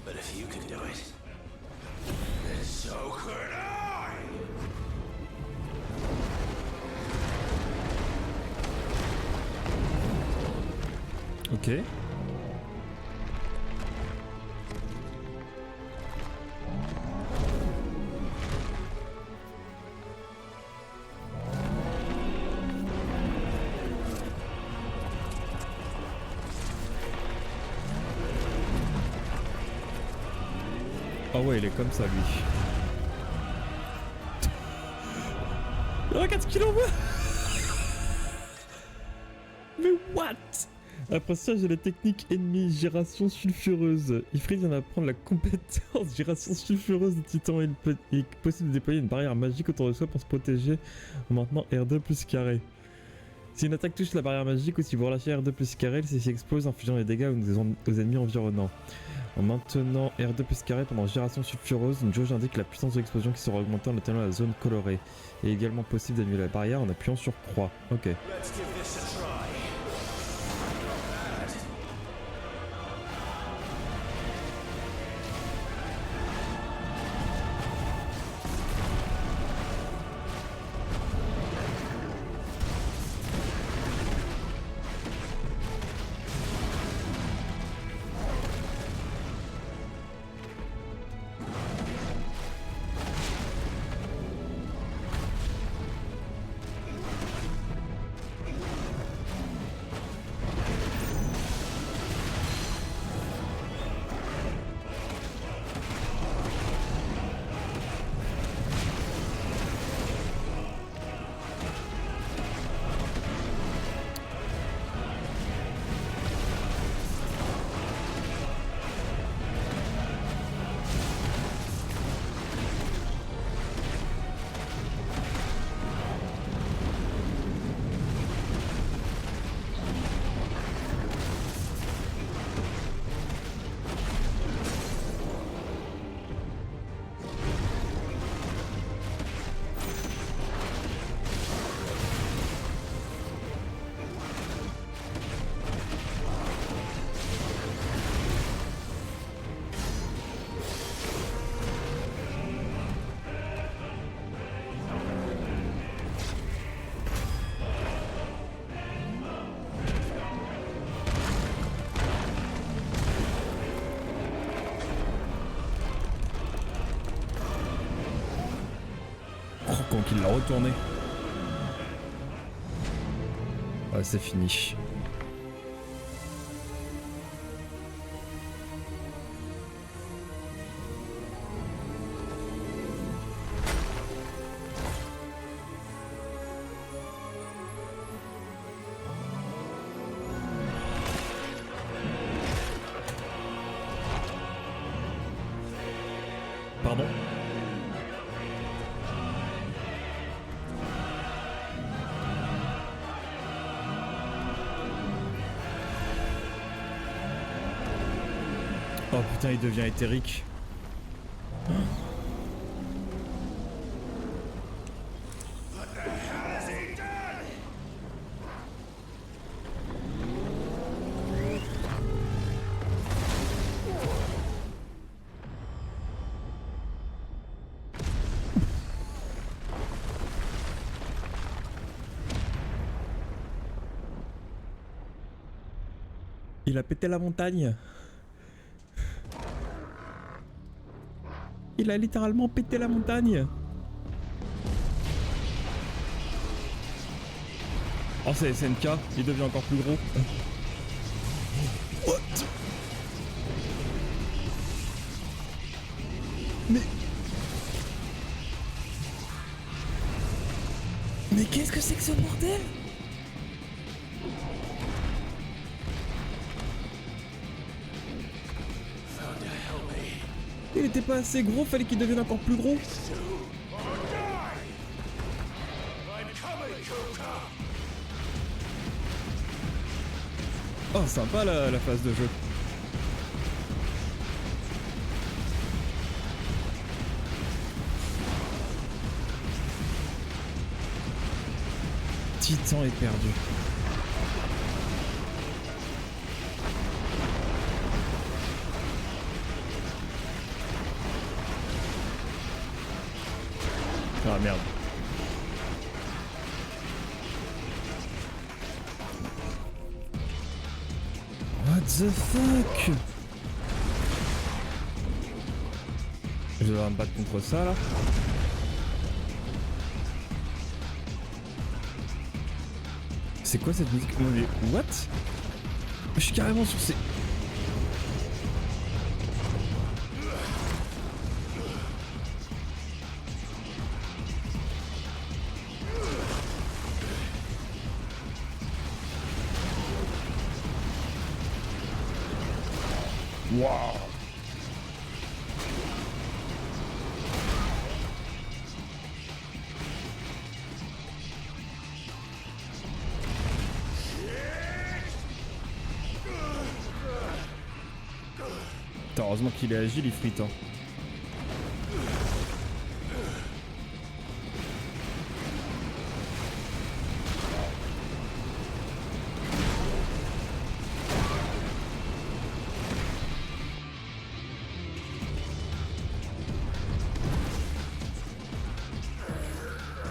But if you can do it, then so could I! Ok. Ah ouais, il est comme ça, lui. Regarde ce qu'il envoie. Mais what? Apprentissage de la technique ennemie, giration sulfureuse. Ifrit vient d'apprendre la compétence giration sulfureuse de Titan. Il est possible de déployer une barrière magique autour de soi pour se protéger en maintenant R2 plus carré. Si une attaque touche la barrière magique ou si vous relâchez R2 plus carré, celle-ci explose, infligeant des dégâts aux ennemis environnants. En maintenant R2 plus carré pendant giration sulfureuse, une jauge indique la puissance de l'explosion qui sera augmentée en atteignant la zone colorée. Il est également possible d'annuler la barrière en appuyant sur croix. Ok. Il l'a retourné. Ah, c'est fini. Pardon? Oh putain, il devient éthérique. Il a pété la montagne. Il a littéralement pété la montagne. Oh, c'est SNK, il devient encore plus gros. What? Mais qu'est-ce que c'est que ce bordel? Il était pas assez gros, fallait qu'il devienne encore plus gros. Oh, sympa la phase de jeu. Titan est perdu. Ah merde. the fuck? Je vais devoir me battre contre ça là. C'est quoi cette musique? What? Je suis carrément sur ces... Wow. Putain, heureusement qu'il est agile, il frite hein.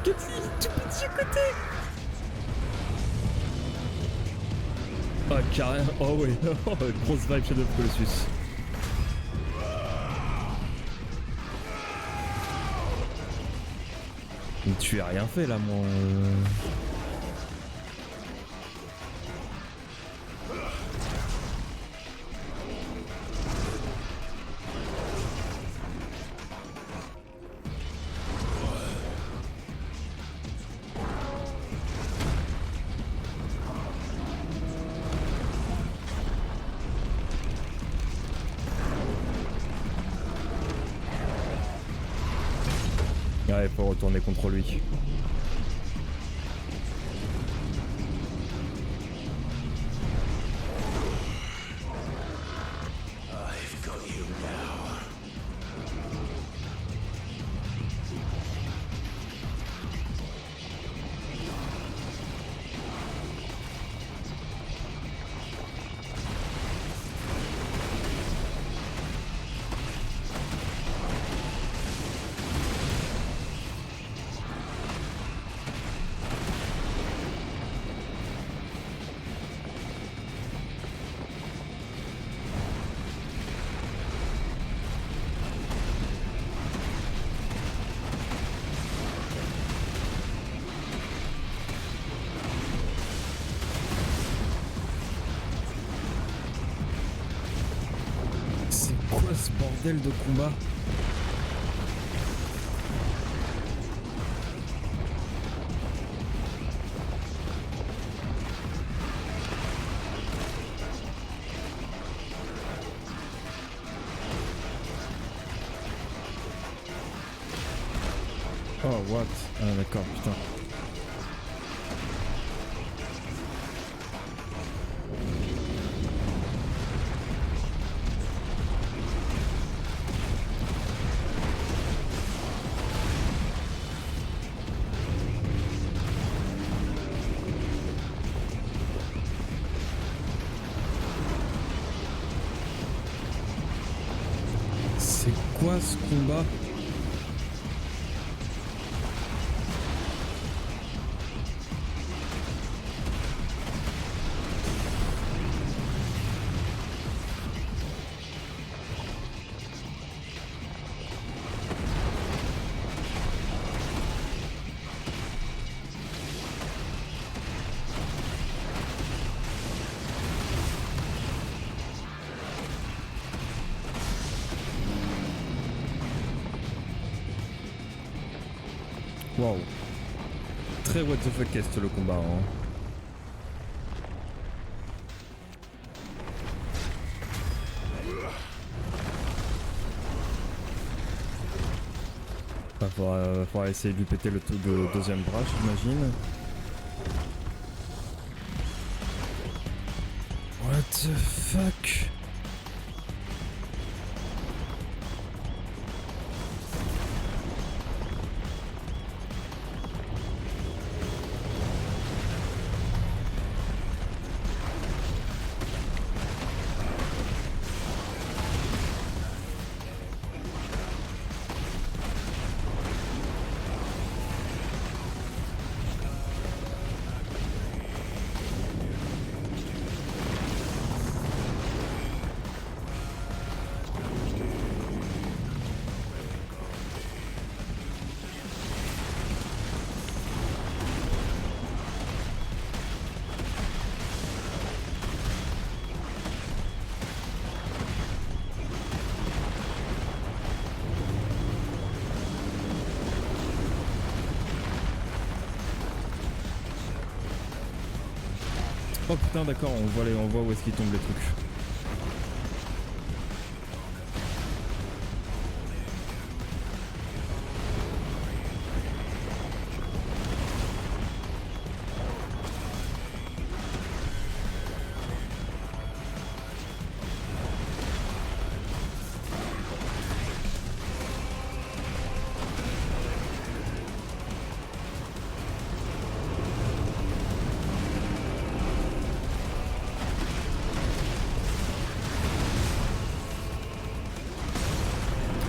Tout petit à côté. Ah carrément, oh oui, grosse vibe Shadow of Colossus. Mais tu as rien fait là mon... Ouais, faut retourner contre lui. I've got you now. C'est quoi ce bordel de combat? Oh what? Ah d'accord, putain. C'est quoi ce combat? Wow. Très what the fuck est le combat hein. Faudra essayer de lui péter le deuxième bras j'imagine. What the fuck? Oh putain d'accord, on voit où est-ce qu'ils tombent les trucs.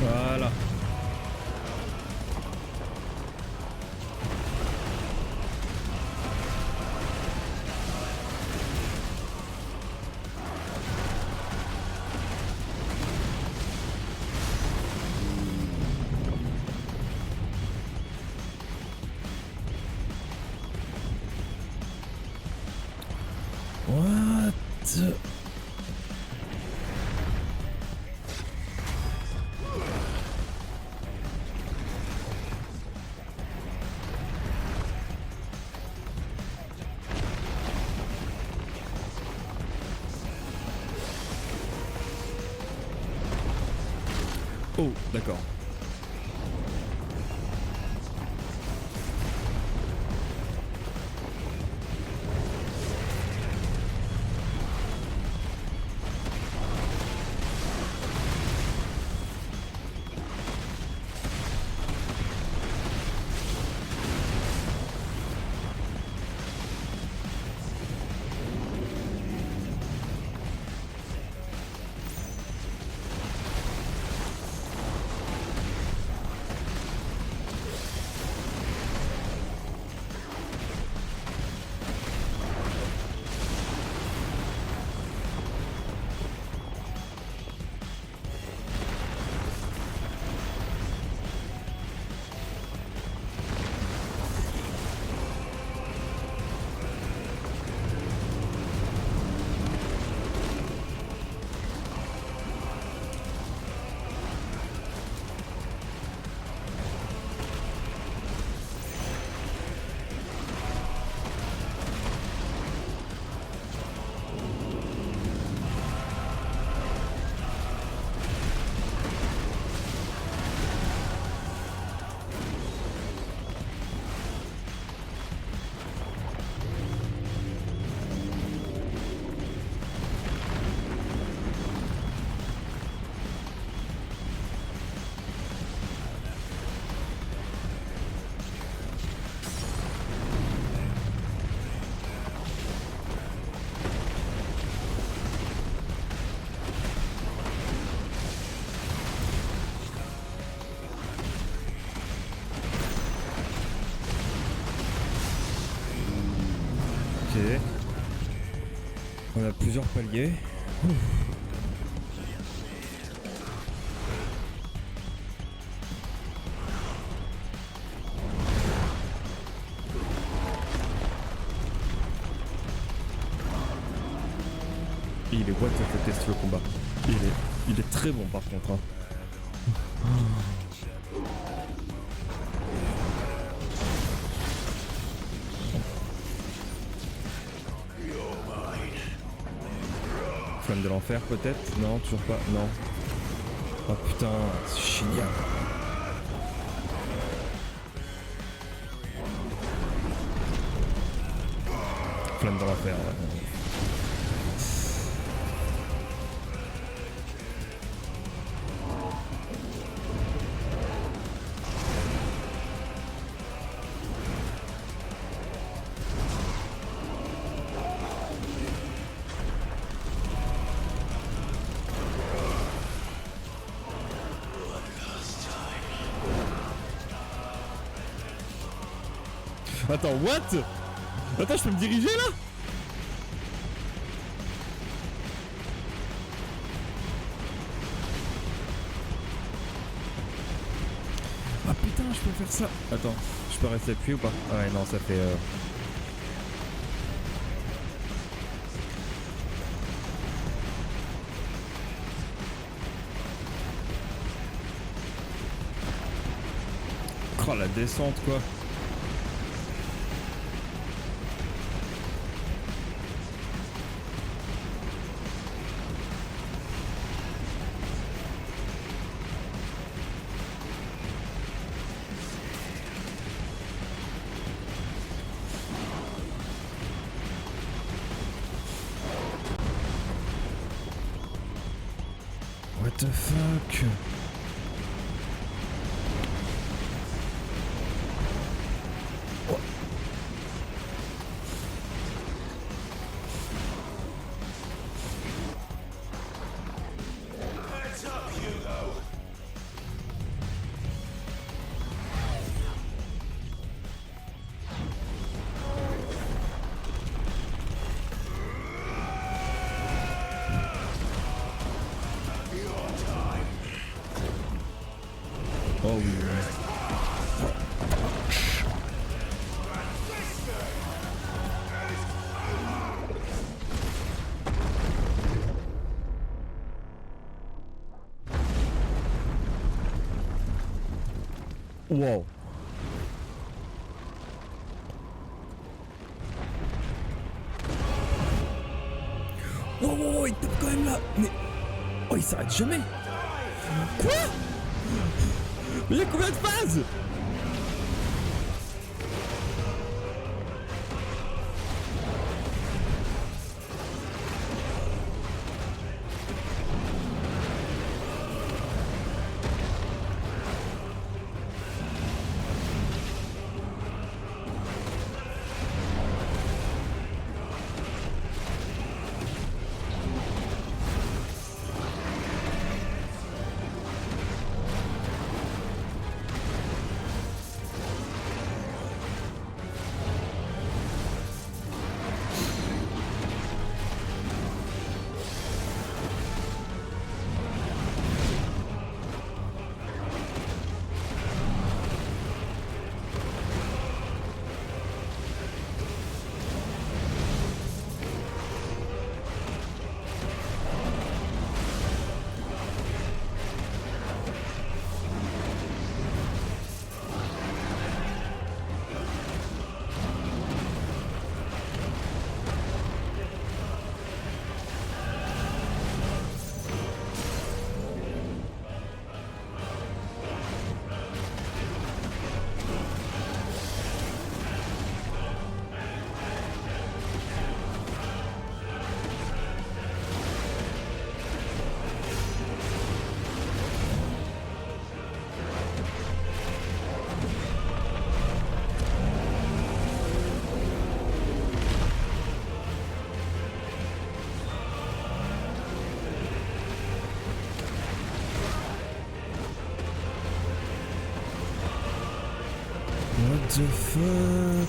Voilà. What? Oh, d'accord. Ok. On a plusieurs paliers. Ouf. Il est what the test le combat. Il est très bon par contre. Hein. Flamme de l'enfer peut-être? Non, toujours pas, non. Oh putain, c'est génial. Flamme de l'enfer, ouais. Attends, what? Attends, je peux me diriger là? Ah putain, je peux faire ça. Attends, je peux rester appuyé ou pas? Ah ouais, non, ça fait... Oh, la descente quoi. What the fuck? Heads up, Hugo! Oh yeah. Wow. Wow, il tape quand même là. Mais... Oh, il s'arrête jamais. Quoi? Mais il y a combien de phases? What the fuck?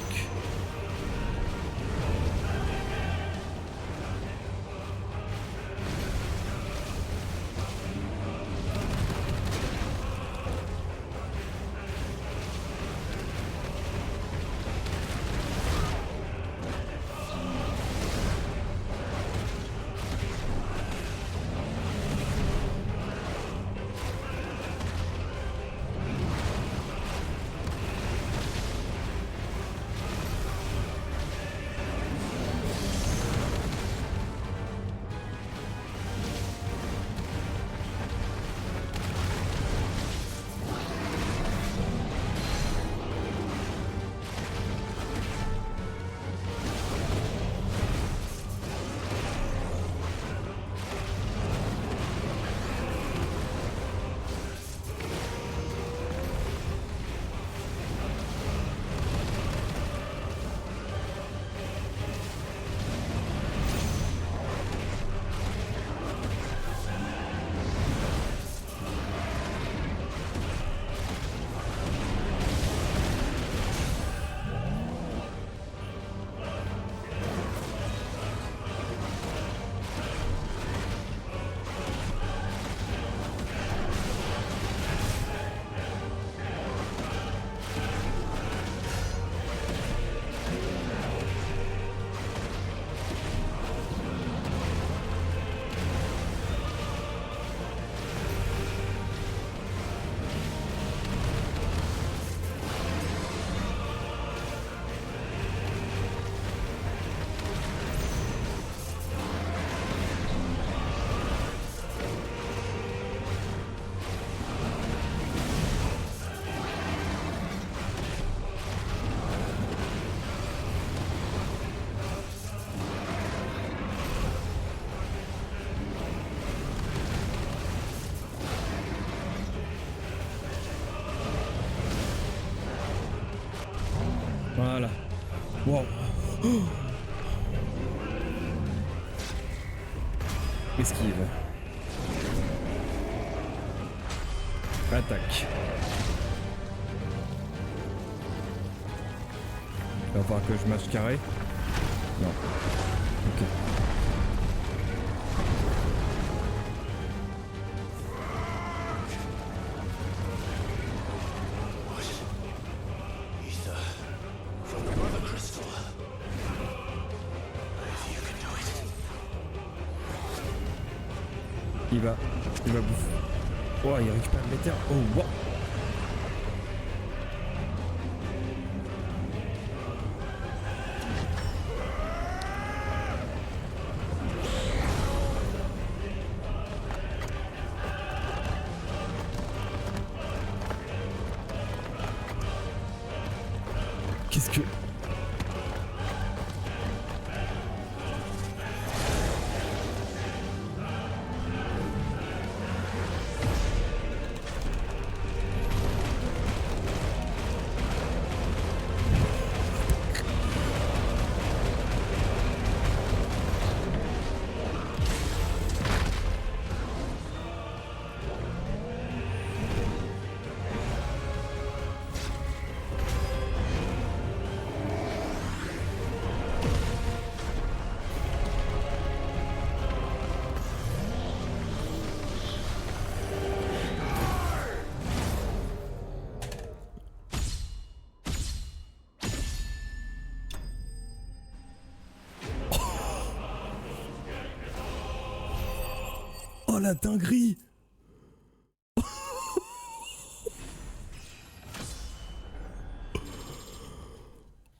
Esquive. Attaque. Il va falloir que je mâche carré. Non. Ok. Il va bouffer. Oh, il récupère le météore. Oh, wow. Qu'est-ce que... Oh la dinguerie!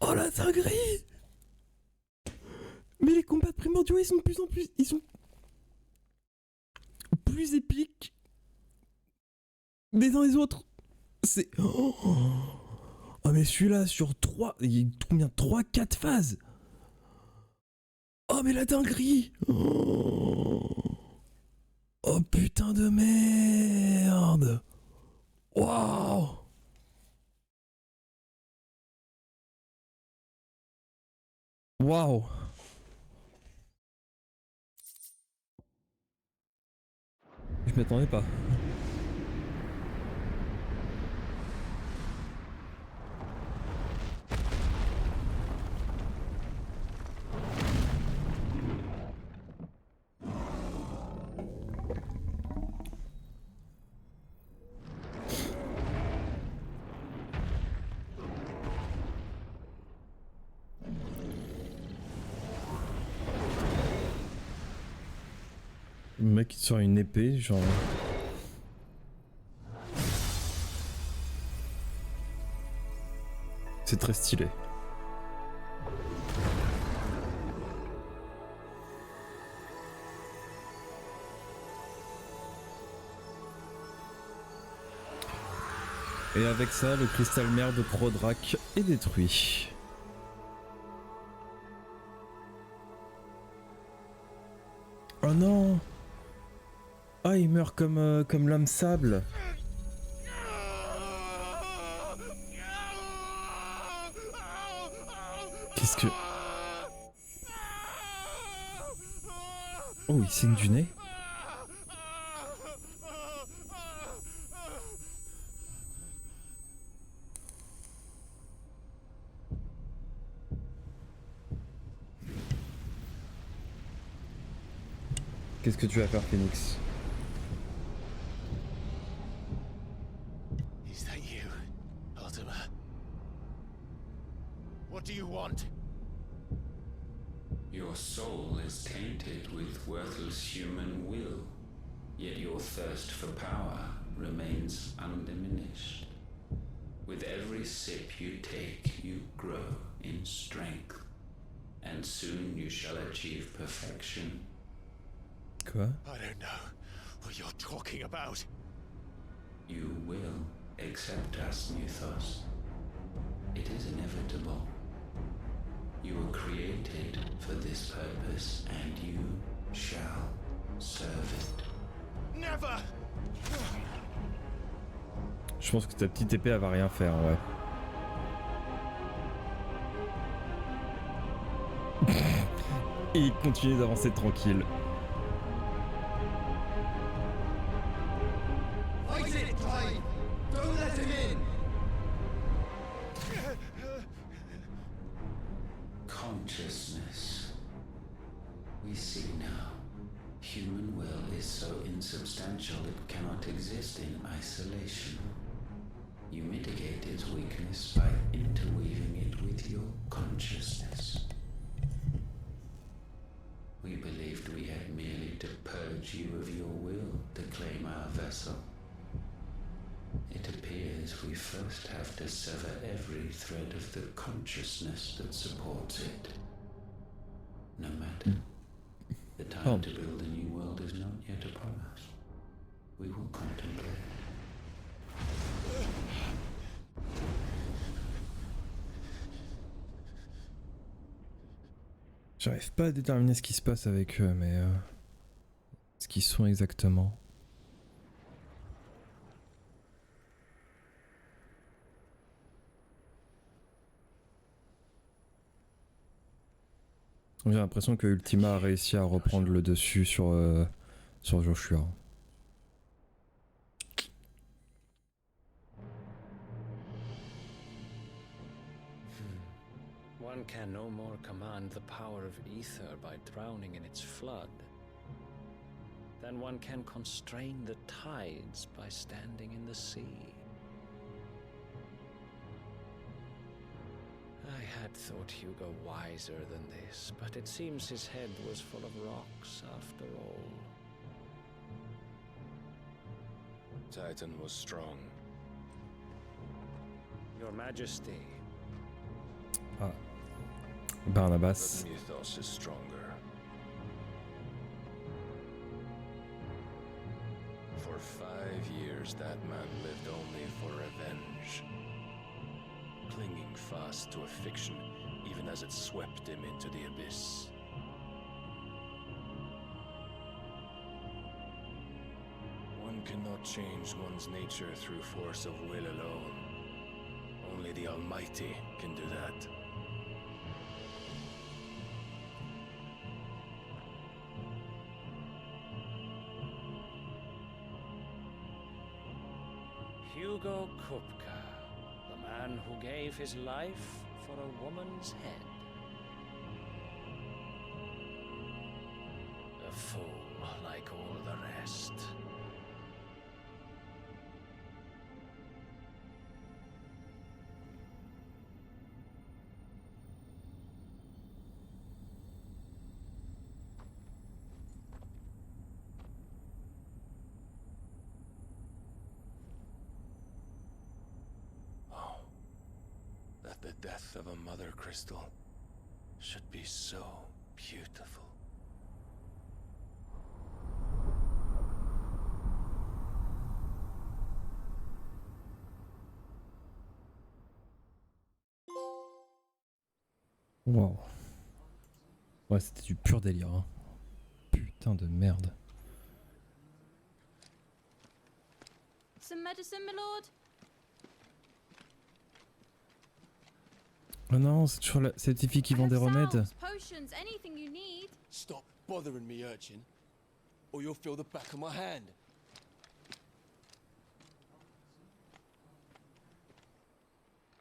Oh la dinguerie! Mais les combats primordiaux ils sont de plus en plus... Ils sont... plus épiques les uns les autres. C'est... Oh mais celui-là sur 3... Il y a combien? 3-4 phases. Oh mais la dinguerie! Oh putain de merde! Waouh! Waouh! Je m'attendais pas. Le mec il sort une épée, genre... C'est très stylé. Et avec ça, le cristal mère de Prodrak est détruit. Oh non! Ah, il meurt comme l'homme sable. Qu'est-ce que... Oh, il saigne du nez. Qu'est-ce que tu vas faire, Phoenix? Is that you, Ultima? What do you want? Your soul is tainted with worthless human will, yet your thirst for power remains undiminished. With every sip you take, you grow in strength, and soon you shall achieve perfection. Quoi? I don't know what you're talking about. You will accept us, Mythos. It is inevitable. You were created for this purpose, and you shall serve it. Never! Je pense que ta petite épée elle va rien faire, ouais. Et il continue d'avancer tranquille. now. Human will is so insubstantial it cannot exist in isolation. You mitigate its weakness by interweaving it with your consciousness. We believed we had merely to purge you of your will to claim our vessel. It appears we first have to sever every thread of the consciousness that supports it. No matter. The time to build a new world is not yet upon us. We will contemplate. J'arrive pas à déterminer ce qui se passe avec eux, mais ce qu'ils sont exactement. J'ai l'impression que Ultima a réussi à reprendre le dessus sur Joshua. One can no more command the power of ether by drowning in its flood than one can constrain the tides by standing in the sea. I had thought Hugo wiser than this, but it seems his head was full of rocks after all. Titan was strong. Your Majesty. Barnabas. The mythos is stronger. For 5 years, that man lived only for revenge. Clinging fast to a fiction, even as it swept him into the abyss. One cannot change one's nature through force of will alone. Only the Almighty can do that. Hugo Kupka, the man who gave his life for a woman's head. A fool like all the rest. The death of a mother crystal should be so beautiful. Wow. Ouais, c'était du pur délire. Hein. Putain de merde. Some medicine, my lord? Oh non, c'est toujours cette fille qui vend des remèdes. Potions, anything you need. Stop bothering me, urchin, or you'll feel the back of my hand.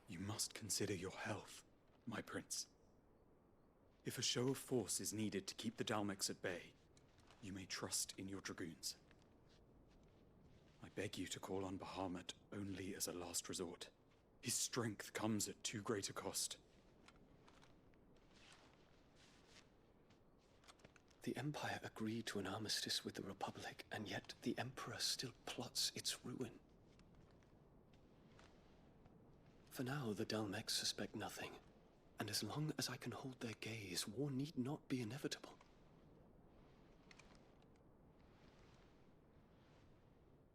You must consider your health, my prince. If a show of force is needed to keep the Dalmex at bay, you may trust in your dragoons. I beg you to call on Bahamut only as a last resort. His strength comes at too great a cost. The Empire agreed to an armistice with the Republic, and yet the Emperor still plots its ruin. For now, the Dalmex suspect nothing, and as long as I can hold their gaze, war need not be inevitable.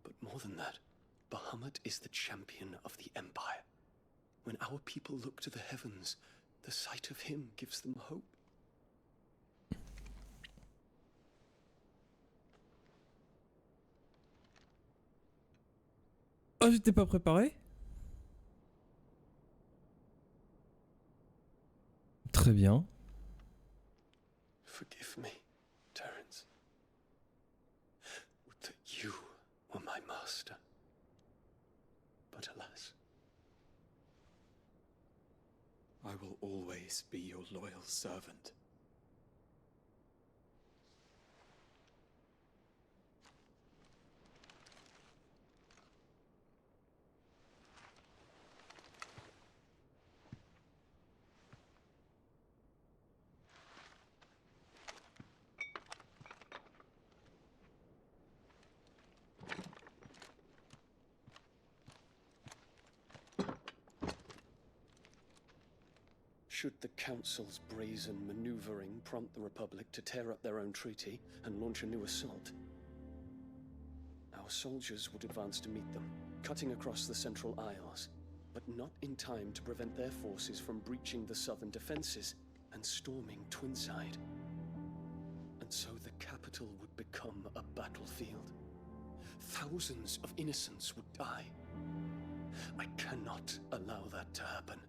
But more than that, Bahamut is the champion of the Empire. When our people look to the heavens, the sight of him gives them hope. Oh, j'étais pas préparé. Très bien. Forgive me, Terence. Would that you were my master. But alas. I will always be your loyal servant. Should the Council's brazen maneuvering prompt the Republic to tear up their own treaty and launch a new assault, our soldiers would advance to meet them, cutting across the Central Isles, but not in time to prevent their forces from breaching the southern defenses and storming Twinside. And so the capital would become a battlefield. Thousands of innocents would die. I cannot allow that to happen.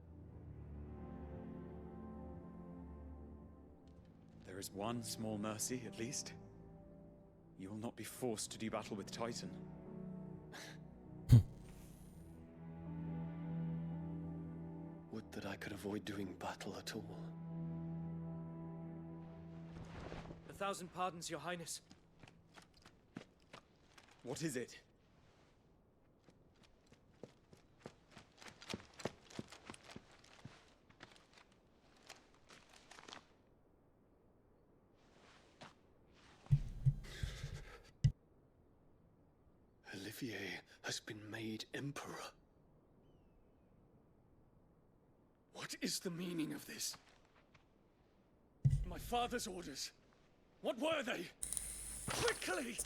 There is one small mercy, at least. You will not be forced to do battle with Titan. Would that I could avoid doing battle at all. 1,000 pardons, Your Highness. What is it? Olivier has been made Emperor. What is the meaning of this? My father's orders. What were they? Quickly!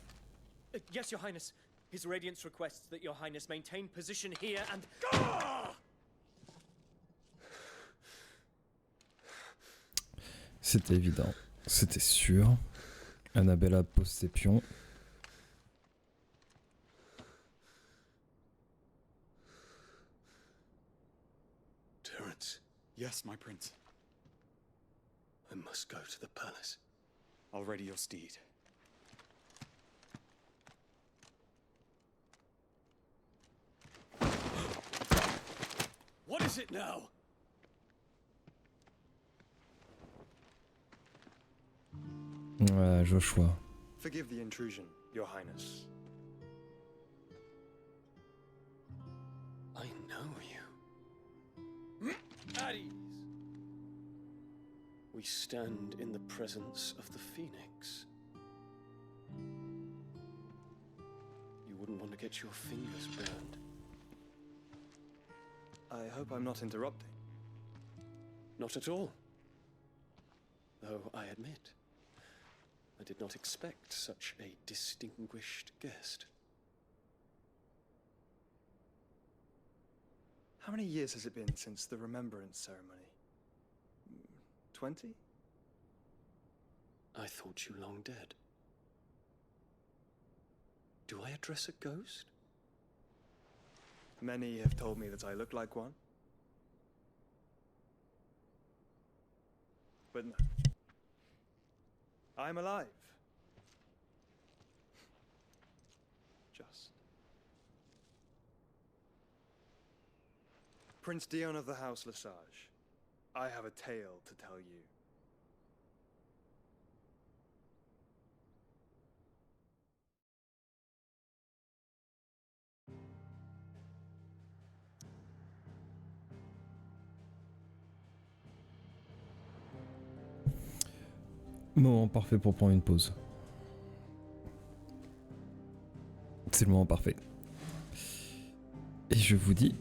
Yes, Your Highness. His Radiance requests that Your Highness maintain position here and... C'était évident, c'était sûr. Annabella pose ses pions. Terence. Yes, my prince. I must go to the palace. I'll ready your steed. What is it now? Joshua. Forgive the intrusion, Your Highness. I know you. At ease. We stand in the presence of the Phoenix. You wouldn't want to get your fingers burned. I hope I'm not interrupting. Not at all. Though I admit, I did not expect such a distinguished guest. How many years has it been since the Remembrance ceremony? 20? I thought you long dead. Do I address a ghost? Many have told me that I look like one. But no. I'm alive. Just. Prince Dion of the House Lesage, I have a tale to tell you. Moment parfait pour prendre une pause. C'est le moment parfait. Et je vous dis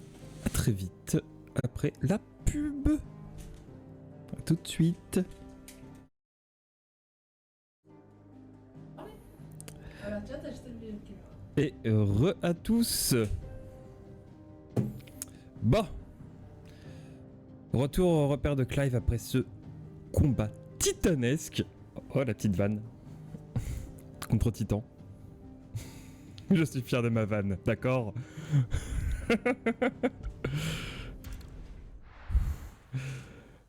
à très vite après la pub. À tout de suite. Et re à tous. Bon. Retour au repère de Clive après ce combat titanesque. Oh la petite vanne. Contre Titan. Je suis fier de ma vanne, d'accord?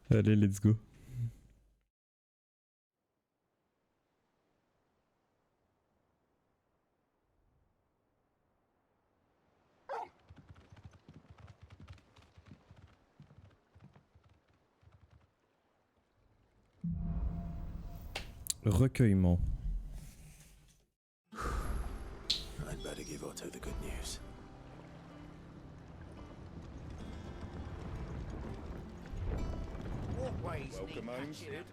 Allez, let's go. Recueillement. I'd better give Otto the good news. Welcome home, Sid.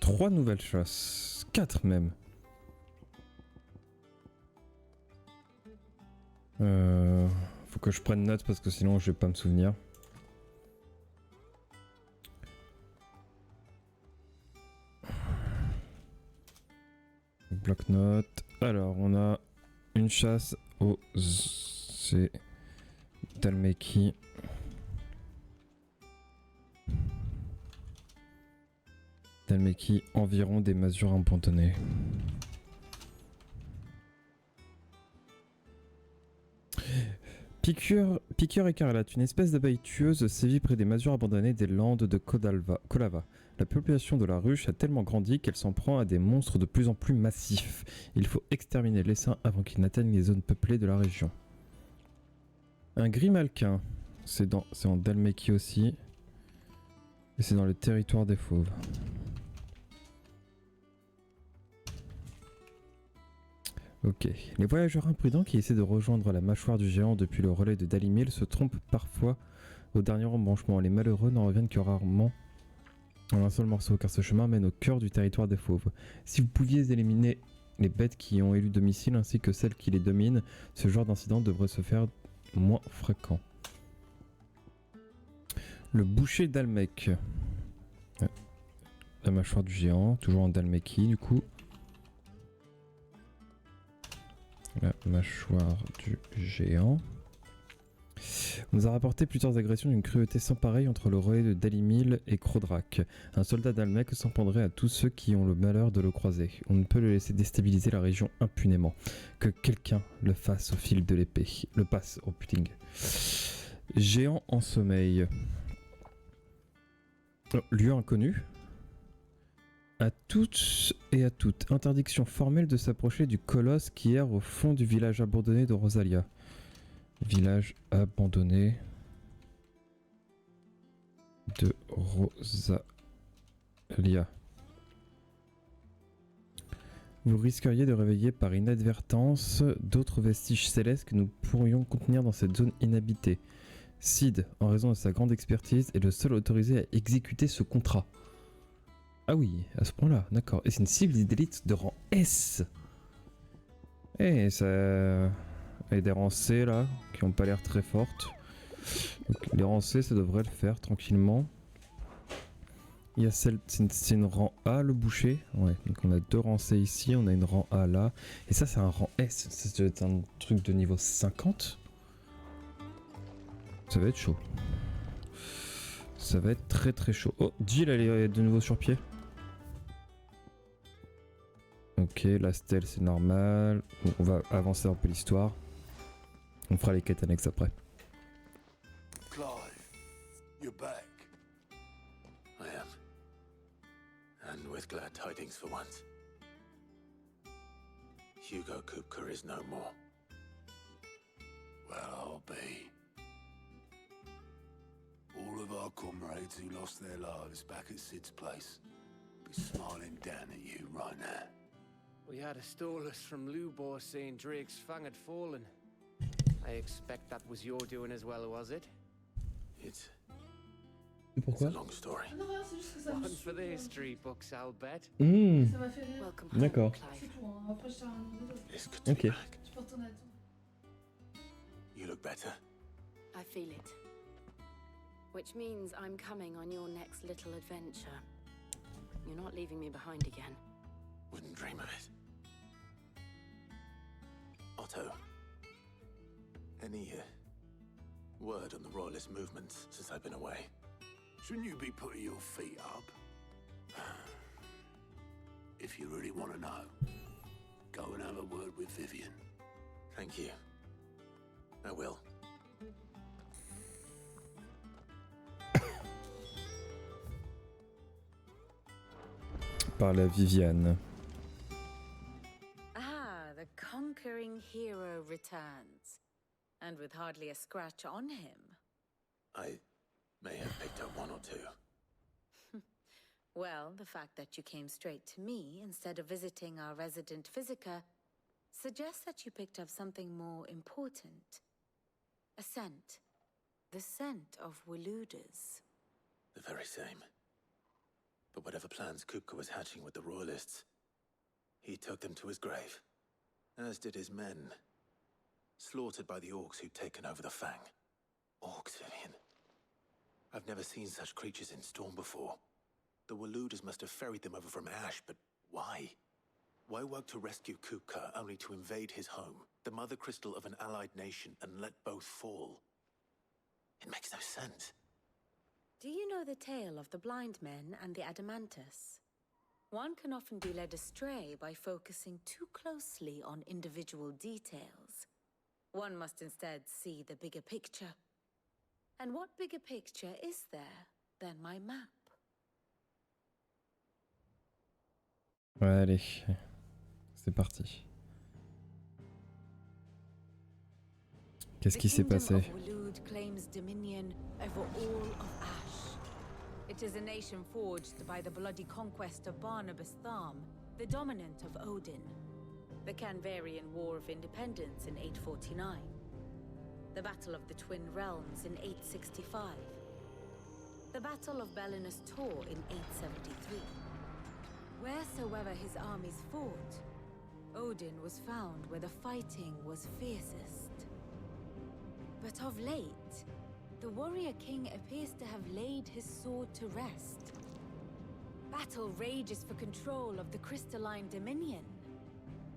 3 nouvelles chasses. 4 même. Faut que je prenne note parce que sinon je vais pas me souvenir. Bloc-notes. Alors, on a une chasse au Dalmeki. Dalmeki, environ des masures abandonnées. Piqûre écarlate, une espèce d'abeille tueuse sévit près des masures abandonnées des landes de Kolava. La population de la ruche a tellement grandi qu'elle s'en prend à des monstres de plus en plus massifs. Il faut exterminer l'essaim avant qu'ils n'atteignent les zones peuplées de la région. Un grimalquin, c'est en Dalmeki aussi. Et c'est dans le territoire des fauves. Ok. Les voyageurs imprudents qui essaient de rejoindre la mâchoire du géant depuis le relais de Dalimil se trompent parfois au dernier embranchement. Les malheureux n'en reviennent que rarement en un seul morceau, car ce chemin mène au cœur du territoire des fauves. Si vous pouviez éliminer les bêtes qui y ont élu domicile ainsi que celles qui les dominent, ce genre d'incident devrait se faire moins fréquent. Le boucher d'Almec. La mâchoire du géant, toujours en Dalmeki du coup. La mâchoire du géant. On nous a rapporté plusieurs agressions d'une cruauté sans pareille entre le relais de Dalimil et Crodrak. Un soldat d'Almec s'en prendrait à tous ceux qui ont le malheur de le croiser. On ne peut le laisser déstabiliser la région impunément. Que quelqu'un le fasse au fil de l'épée. Le passe au pudding. Géant en sommeil. Oh, lieu inconnu. À toutes et à toutes, interdiction formelle de s'approcher du colosse qui erre au fond du village abandonné de Rosalia. Village abandonné de Rosalia. Vous risqueriez de réveiller par inadvertance d'autres vestiges célestes que nous pourrions contenir dans cette zone inhabitée. Sid, en raison de sa grande expertise, est le seul autorisé à exécuter ce contrat. Ah oui, à ce point-là, d'accord. Et c'est une cible d'élite de rang S. Et ça... Et des rangs C là, qui n'ont pas l'air très fortes. Donc, les rangs C, ça devrait le faire tranquillement. Il y a celle... C'est une rang A, le boucher. Ouais, donc on a 2 rangs C ici, on a une rang A là. Et ça, c'est un rang S. Ça doit être un truc de niveau 50. Ça va être chaud. Ça va être très très chaud. Oh, Jill, elle est de nouveau sur pied. Ok, la stèle c'est normal. Bon, on va avancer un peu l'histoire. On fera les quêtes annexes après. Clive, you're back. I am. And with glad tidings for once. Hugo Kupka is no more. Well, I'll be. All of our comrades who lost their lives back at Sid's place be smiling down at you right now. We had a stolus from Lubor saying Drake's fang had fallen. I expect that was your doing as well, was it? It's Pourquoi? a long story. Non, rien, c'est juste que ça me One for saoule, the history books, I'll bet. Ça m'a fait rire. D'accord. C'est tout, hein. Après, je t'ai rien demandé d'autre. Ok. Je peux retourner à toi. You look better. I feel it. Which means I'm coming on your next little adventure. You're not leaving me behind again. Wouldn't dream of it. Otto, any word on the Royalist movement since I've been away? Shouldn't you be putting your feet up? If you really want to know, go and have a word with Vivian. Thank you. I will. Par la Viviane. Ah, the conquering hero returns. And with hardly a scratch on him. I may have picked up one or two. Well, the fact that you came straight to me instead of visiting our resident physiker suggests that you picked up something more important. A scent. The scent of Waludas. The very same. But whatever plans Kupka was hatching with the Royalists, he took them to his grave, as did his men, slaughtered by the orcs who'd taken over the Fang. Orcs, Vivian. I've never seen such creatures in Storm before. The Waluders must have ferried them over from Ash, but why? Why work to rescue Kupka only to invade his home, the mother crystal of an allied nation, and let both fall? It makes no sense. Do you know the tale of the blind men and the Adamantus? One can often be led astray by focusing too closely on individual details. One must instead see the bigger picture. And what bigger picture is there than my map? Allez, c'est parti. Qu'est-ce qui s'est passé? The kingdom of Waloed claims dominion over all of Ash. It is a nation forged by the bloody conquest of Barnabas Tharm, the dominant of Odin. The Canvarian War of Independence in 849. The Battle of the Twin Realms in 865. The Battle of Belinus Tor in 873. Wheresoever his armies fought, Odin was found where the fighting was fiercest. But of late, the warrior king appears to have laid his sword to rest. Battle rages for control of the crystalline dominion.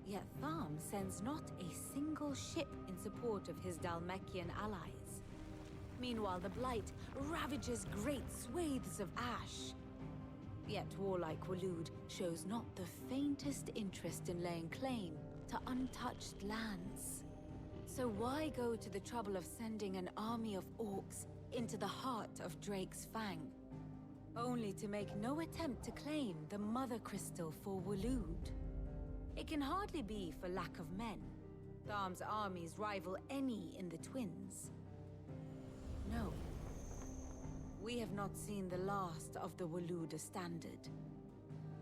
Yet Tharm sends not a single ship in support of his Dhalmekian allies. Meanwhile, the Blight ravages great swathes of Ash. Yet warlike Waloed shows not the faintest interest in laying claim to untouched lands. So why go to the trouble of sending an army of orcs into the heart of Drake's Fang, only to make no attempt to claim the Mother Crystal for Waloed? It can hardly be for lack of men. Tharm's armies rival any in the Twins. No. We have not seen the last of the Walooder standard.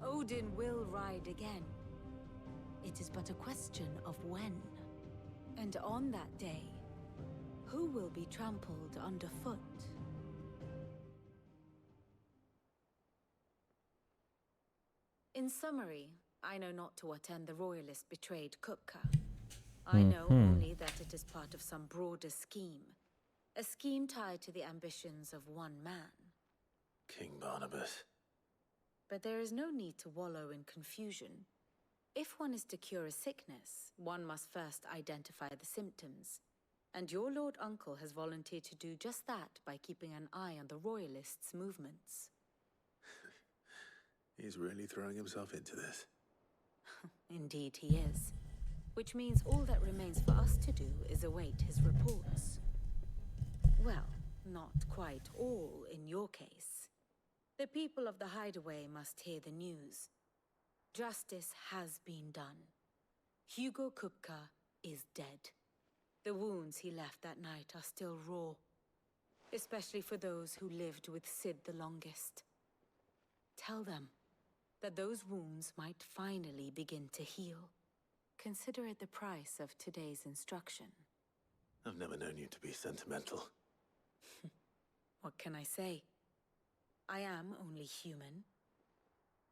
Odin will ride again. It is but a question of when. And on that day, who will be trampled underfoot? In summary, I know not to what end the Royalists betrayed Kupka. I know only that it is part of some broader scheme. A scheme tied to the ambitions of one man. King Barnabas. But there is no need to wallow in confusion. If one is to cure a sickness, one must first identify the symptoms. And your Lord Uncle has volunteered to do just that by keeping an eye on the Royalists' movements. He's really throwing himself into this. Indeed he is. Which means all that remains for us to do is await his reports. Well, not quite all in your case. The people of the Hideaway must hear the news. Justice has been done. Hugo Kupka is dead. The wounds he left that night are still raw, especially for those who lived with Sid the longest. Tell them that those wounds might finally begin to heal. Consider it the price of today's instruction. I've never known you to be sentimental. What can I say? I am only human.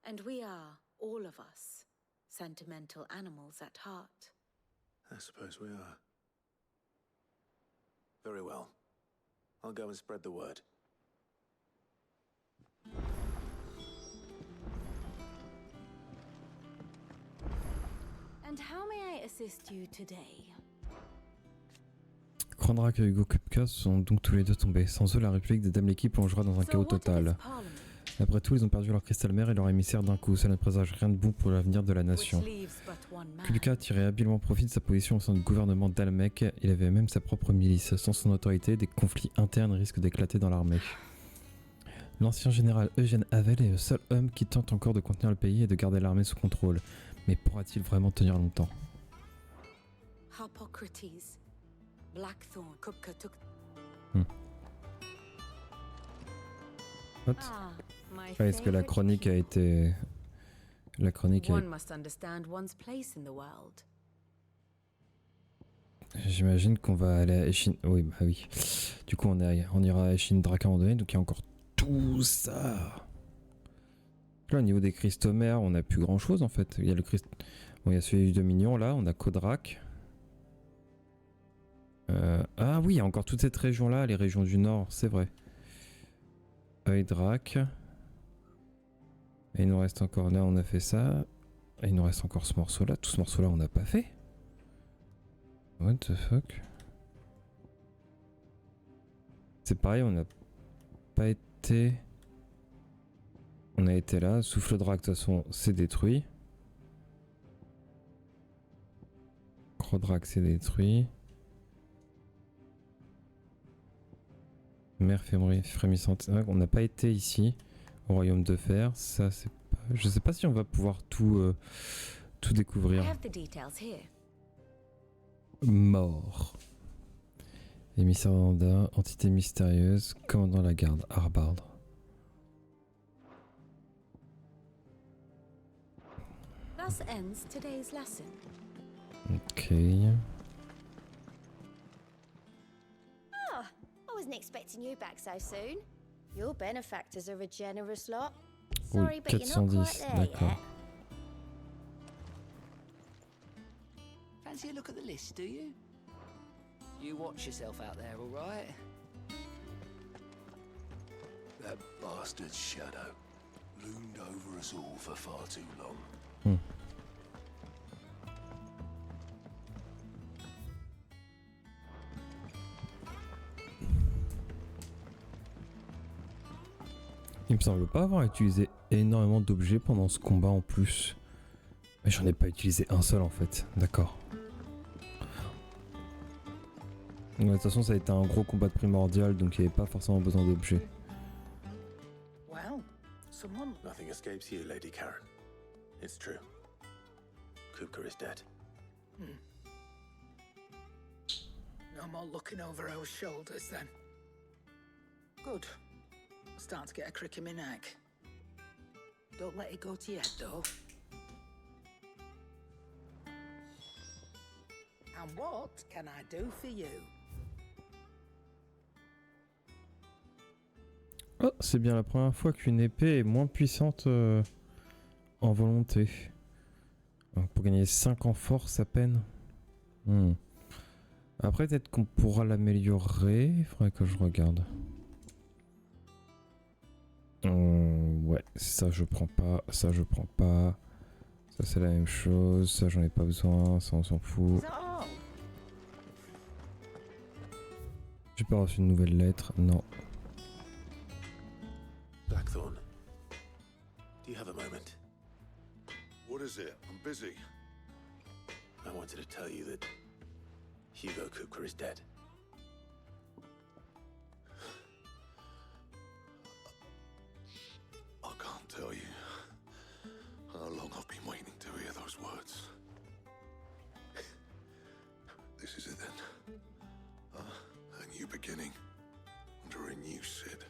And we are, all of us, sentimental animals at heart. I suppose we are. Very well. I'll go and spread the word. And how may I assist you today? Krondrak et Hugo Kupka sont donc tous les deux tombés. Sans eux, la République des Damleki plongera dans un chaos total. Après tout, ils ont perdu leur cristal mère et leur émissaire d'un coup. Ça ne présage rien de bon pour l'avenir de la nation. Kupka a tiré habilement profit de sa position au sein du gouvernement d'Almec. Il avait même sa propre milice. Sans son autorité, des conflits internes risquent d'éclater dans l'armée. L'ancien général Eugène Havel est le seul homme qui tente encore de contenir le pays et de garder l'armée sous contrôle. Mais pourra-t-il vraiment tenir longtemps? Blackthorn, Kupka took... What? Est-ce que la chronique a été... La chronique a... J'imagine qu'on va aller à Eshin... Oui, bah oui. Du coup, on ira à Eshin Draka en donné, donc il y a encore tout ça. Là, au niveau des cristomères, on a plus grand chose en fait. Il y a le bon, il y a celui du Dominion là, on a Kodrak. Ah oui, il y a encore toute cette région là, les régions du nord, c'est vrai. Drac. Et il nous reste encore là, on a fait ça. Et il nous reste encore ce morceau là. Tout ce morceau là, on n'a pas fait. What the fuck? C'est pareil, on n'a pas été. On a été là. Souffle Drac, de toute façon, c'est détruit. Crodrac, c'est détruit. Mère frémissante. On n'a pas été ici, au royaume de fer. Ça, c'est pas... Je sais pas si on va pouvoir tout découvrir. Mort. Émissaire d'Anda, entité mystérieuse, commandant la garde, Arbard. Thus ends today's lesson. Ok. Oh, I wasn't expecting you back so soon. Your benefactors are a generous lot. Sorry, Oui, but you're not 410, quite there d'accord. yet. Fancy a look at the list, do you? You watch yourself out there, all right? That bastard shadow loomed over us all for far too long. Il me semble pas avoir utilisé énormément d'objets pendant ce combat en plus. Mais j'en ai pas utilisé un seul en fait, d'accord. De toute façon ça a été un gros combat primordial donc il n'y avait pas forcément besoin d'objets. Well, someone... Nothing escapes you, Lady Karen. It's true. Kupka is dead. No more looking over our shoulders, then. Good. Starting to get a crick in my neck. Don't let it go to your head, though. And what can I do for you? Oh, c'est bien la première fois qu'une épée est moins puissante en volonté. Pour gagner 5 en force à peine. Après peut-être qu'on pourra l'améliorer. Il faudrait que je regarde. Ouais, ça je prends pas. Ça je prends pas. Ça c'est la même chose. Ça j'en ai pas besoin. Ça on s'en fout. J'ai pas reçu une nouvelle lettre. Non. Blackthorn, do you have a moment? What is it? I'm busy. I wanted to tell you that Hugo Kupka is dead. I can't tell you how long I've been waiting to hear those words. This is it then. A new beginning under a new Sid.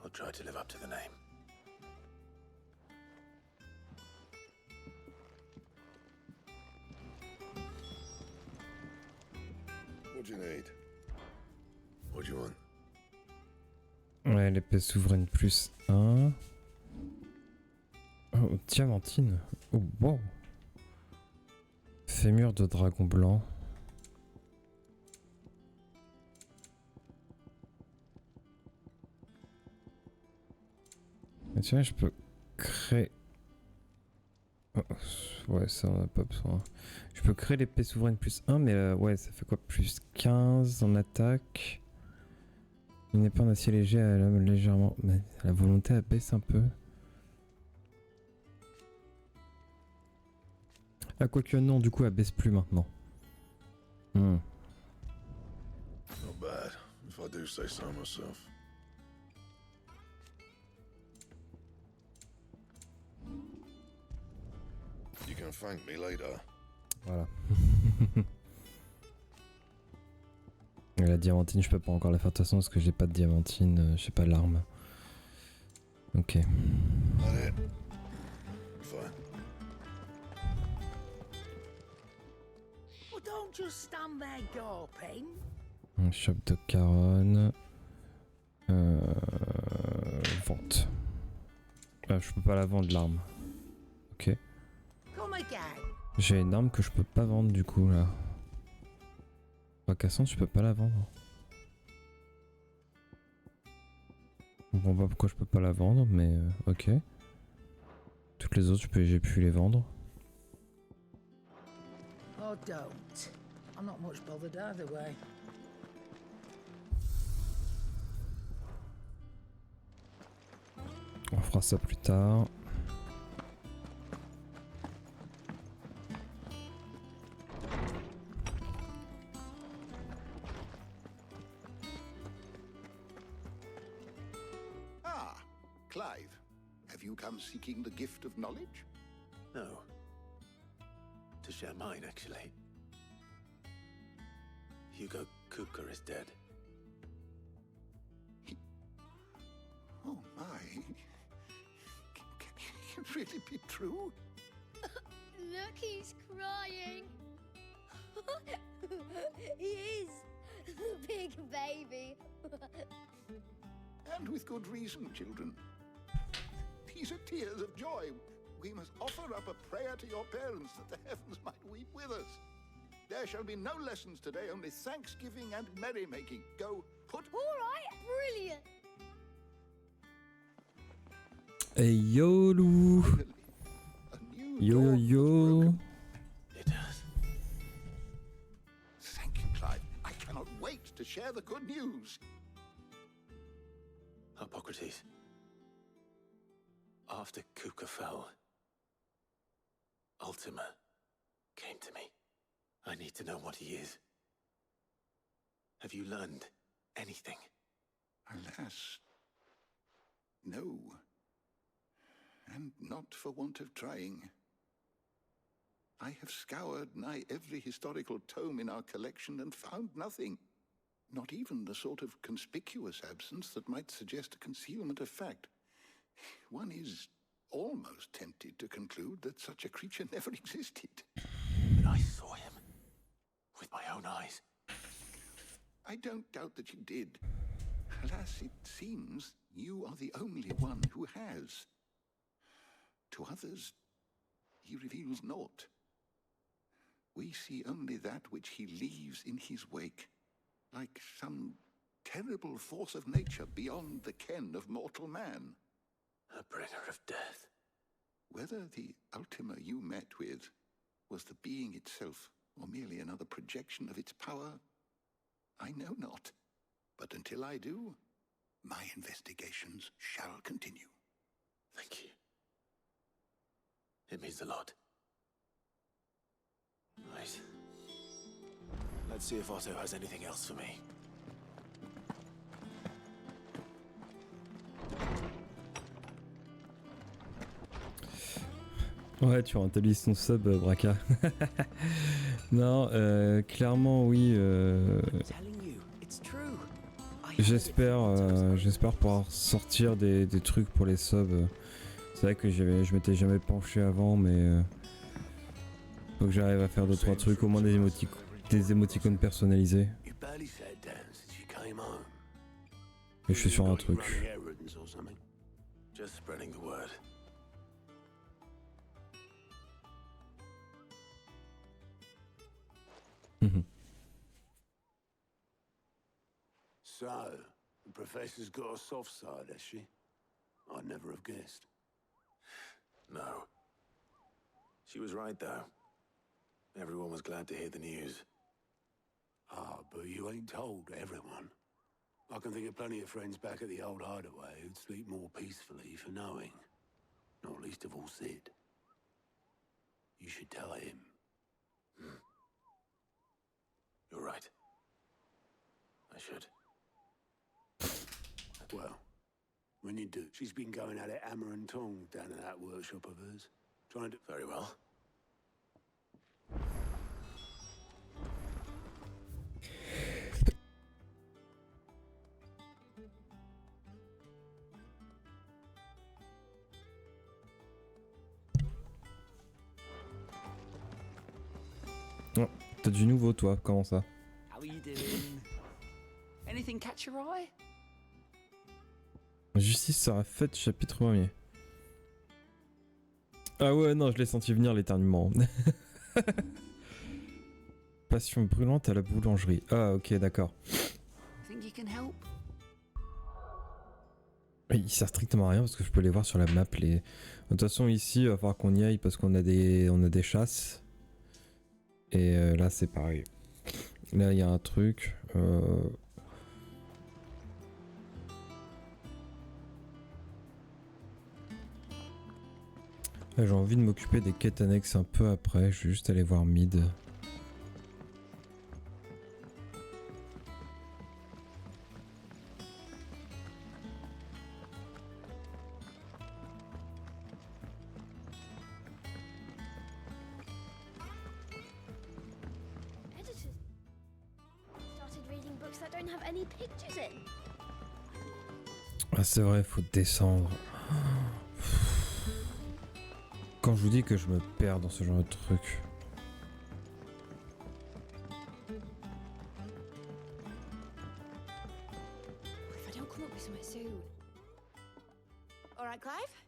I'll try to live up to the name. What do you need? What do you want? Ouais, l'épée souveraine plus 1. Oh, diamantine. Oh, wow. Fémur de dragon blanc. Et tiens, je peux créer... Oh, ouais, ça on a pas besoin. Je peux créer l'épée souveraine plus 1, mais ouais, ça fait quoi? Plus 15 en attaque. Une épée en acier léger, elle a légèrement... Mais la volonté, elle baisse un peu. Ah, quoique non, du coup, elle baisse plus maintenant. Not bad, if I do say so myself. You can thank me later. Voilà. Et la diamantine, je peux pas encore la faire de toute façon parce que j'ai pas de diamantine, j'ai pas l'arme. Ok. Allez. Fine. Well, don't just stand there gawping. Un shop de Caronne. Vente. Je peux pas la vendre l'arme. Ok. J'ai une arme que je peux pas vendre du coup là. Cassante, je peux pas la vendre. Je comprends pas pourquoi je peux pas la vendre, mais ok. Toutes les autres, j'ai pu les vendre. Oh, don't. I'm not much bothered either way. On fera ça plus tard. Ah, Clive. Have you come seeking the gift of knowledge? No. To share mine, actually. Hugo Kuka is dead. Oh my. Can it really be true? Look, he's crying. He is. The big baby. And with good reason, children. These are tears of joy. We must offer up a prayer to your parents that the heavens might weep with us. There shall be no lessons today, only thanksgiving and merrymaking. Go, put... All right, brilliant. Hey yo Lou. Yo yo yo. It does. Thank you, Clive. I cannot wait to share the good news. Hippocrates. After Kuka fell, Ultima came to me. I need to know what he is. Have you learned anything? Alas, no. And not for want of trying. I have scoured nigh every historical tome in our collection and found nothing. Not even the sort of conspicuous absence that might suggest a concealment of fact. One is almost tempted to conclude that such a creature never existed. But I saw him. With my own eyes. I don't doubt that you did. Alas, it seems you are the only one who has. To others, he reveals naught. We see only that which he leaves in his wake, like some terrible force of nature beyond the ken of mortal man. A bringer of death. Whether the Ultima you met with was the being itself, or merely another projection of its power, I know not. But until I do, my investigations shall continue. Thank you. It means a lot. Right. Let's see if Otto has anything else for me. Ouais, tu rentabilises ton sub, Braca. Non, clairement oui. J'espère pouvoir sortir des trucs pour les subs. C'est vrai que je m'étais jamais penché avant, mais faut que j'arrive à faire 2-3 trucs, au moins des émoticônes personnalisés. Et je suis sur un truc. Just spreading the word. So, the Professor's got a soft side, has she? I'd never have guessed. No. She was right, though. Everyone was glad to hear the news. Ah, but you ain't told everyone. I can think of plenty of friends back at the old hideaway who'd sleep more peacefully for knowing. Not least of all Sid. You should tell him. You're right. I should. Well, when you do, she's been going at it hammer and tongs down in that workshop of hers. Trying to... Very well. Oh, t'as du nouveau toi, comment ça? How are you doing? Anything catch your eye? Justice sera faite, chapitre 1er. Ah ouais, non, je l'ai senti venir l'éternuement. Passion brûlante à la boulangerie. Ah ok, d'accord. Think you can help? Il sert strictement à rien parce que je peux les voir sur la map. De toute façon ici, il va falloir qu'on y aille parce qu'on a des chasses. Et là c'est pareil. Là il y a un truc. Là, j'ai envie de m'occuper des quêtes annexes un peu après. Je vais juste aller voir Mid. Ah c'est vrai, faut descendre. Quand je vous dis que je me perds dans ce genre de truc. If I don't come up with something soon. All right, Clive?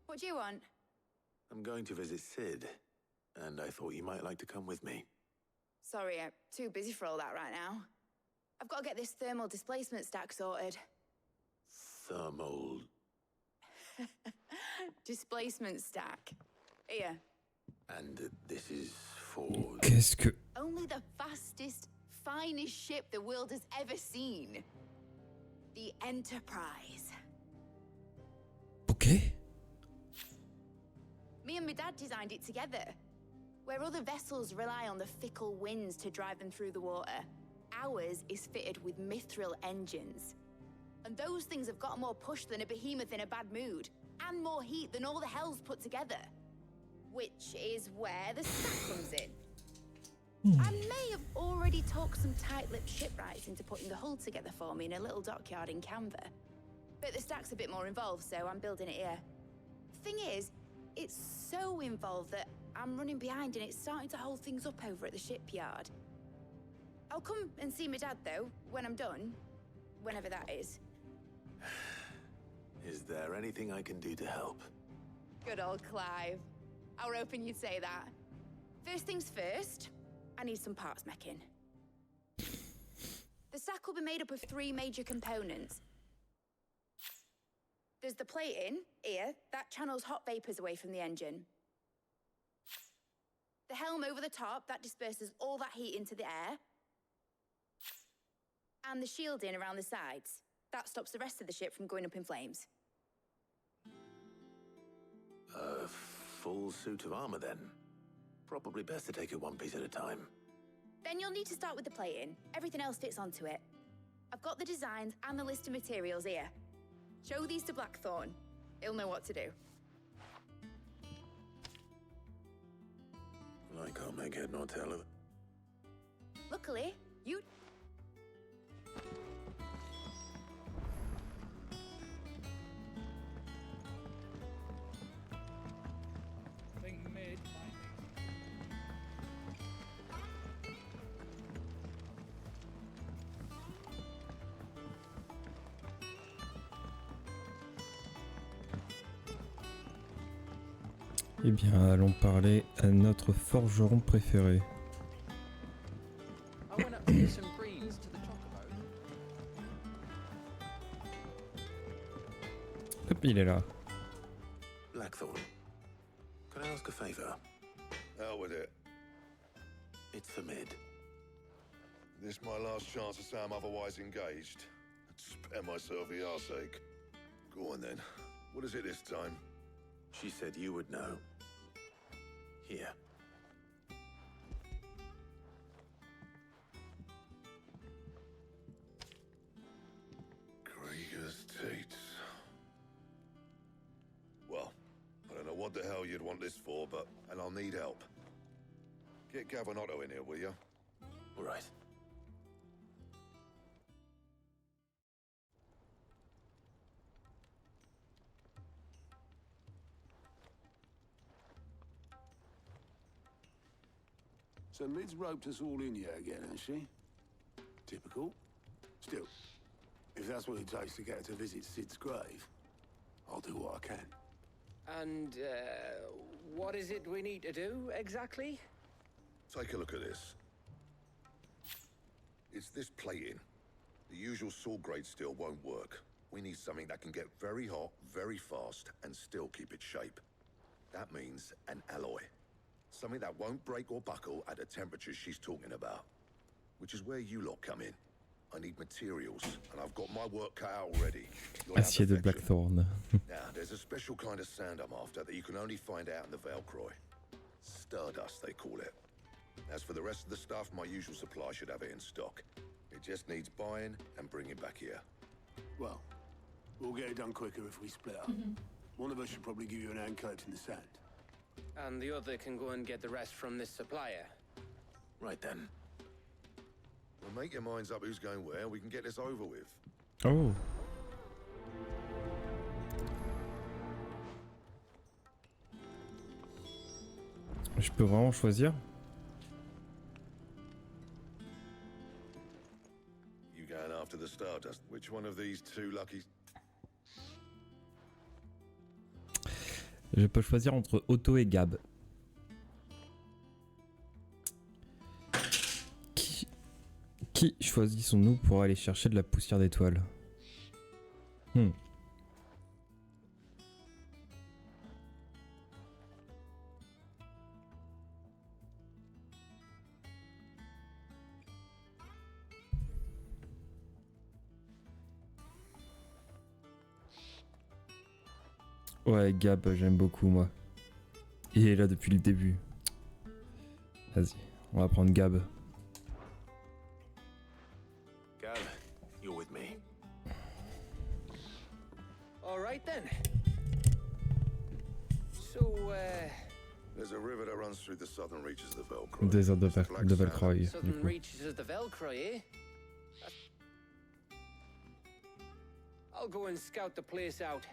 What do you want? I'm going to visit Sid, and I thought you might like to come with me. Sorry, I'm too busy for all that right now. I've got to get this thermal displacement stack sorted. Thermal... Displacement stack. Here. And this is for... Qu'est-ce que... Only the fastest, finest ship the world has ever seen. The Enterprise. Okay. Me and my dad designed it together. Where other vessels rely on the fickle winds to drive them through the water, ours is fitted with mithril engines. And those things have got more push than a behemoth in a bad mood, and more heat than all the hells put together. Which is where the stack comes in. I may have already talked some tight-lipped shipwrights into putting the hull together for me in a little dockyard in Canva. But the stack's a bit more involved, so I'm building it here. Thing is, it's so involved that I'm running behind and it's starting to hold things up over at the shipyard. I'll come and see my dad, though, when I'm done. Whenever that is. Is there anything I can do to help? Good old Clive. I were hoping you'd say that. First things first, I need some parts meching. The stack will be made up of 3 major components. There's the plating, here, that channels hot vapors away from the engine. The helm over the top, that disperses all that heat into the air. And the shielding around the sides. That stops the rest of the ship from going up in flames. A full suit of armor, then. Probably best to take it one piece at a time. Then you'll need to start with the plating. Everything else fits onto it. I've got the designs and the list of materials here. Show these to Blackthorn. He'll know what to do. I can't make head nor tail of it. Luckily, you... Eh bien, allons parler à notre forgeron préféré. Hop, il est là. Blackthorn, can I ask a favor? Out with it. It's for Mid. This my last chance to say I'm otherwise engaged. Spare myself the arseache. Go on then. What is it this time? She said you would know. Here. Krieger's teats. Well, I don't know what the hell you'd want this for, and I'll need help. Get Gavin Otto in here, will you? All right. So Mid's roped us all in here again, has she? Typical. Still, If that's what it takes to get her to visit Sid's grave, I'll do what I can. And, what is it we need to do, exactly? Take a look at this. It's this plating. The usual sword grade steel won't work. We need something that can get very hot, very fast, and still keep its shape. That means an alloy. Something that won't break or buckle at the temperatures she's talking about. Which is where you lot come in. I need materials, and I've got my work cut out already. You'll have Acier de perfection. Blackthorn. Now, there's a special kind of sand I'm after that you can only find out in the Velcroy. Stardust, they call it. As for the rest of the stuff, my usual supply should have it in stock. It just needs buying and bringing back here. Well, we'll get it done quicker if we split up. One of us should probably give you an hand coat in the sand. And the other can go and get the rest from this supplier. Right then. Well, make your minds up who's going where, and we can get this over with. Oh. Je peux vraiment choisir? You going after the Stardust? Which one of these two lucky... Je peux choisir entre Otto et Gab. Qui choisissons-nous pour aller chercher de la poussière d'étoiles? Ouais, Gab, j'aime beaucoup, moi. Il est là depuis le début. Vas-y, on va prendre Gab. Gab, you're with me. All right then. So, There's a river that runs through the southern reaches of the Velcroy. Désert de Velcroy, du southern coup. reaches of the Velcroy, eh? I'll go and scout the place out.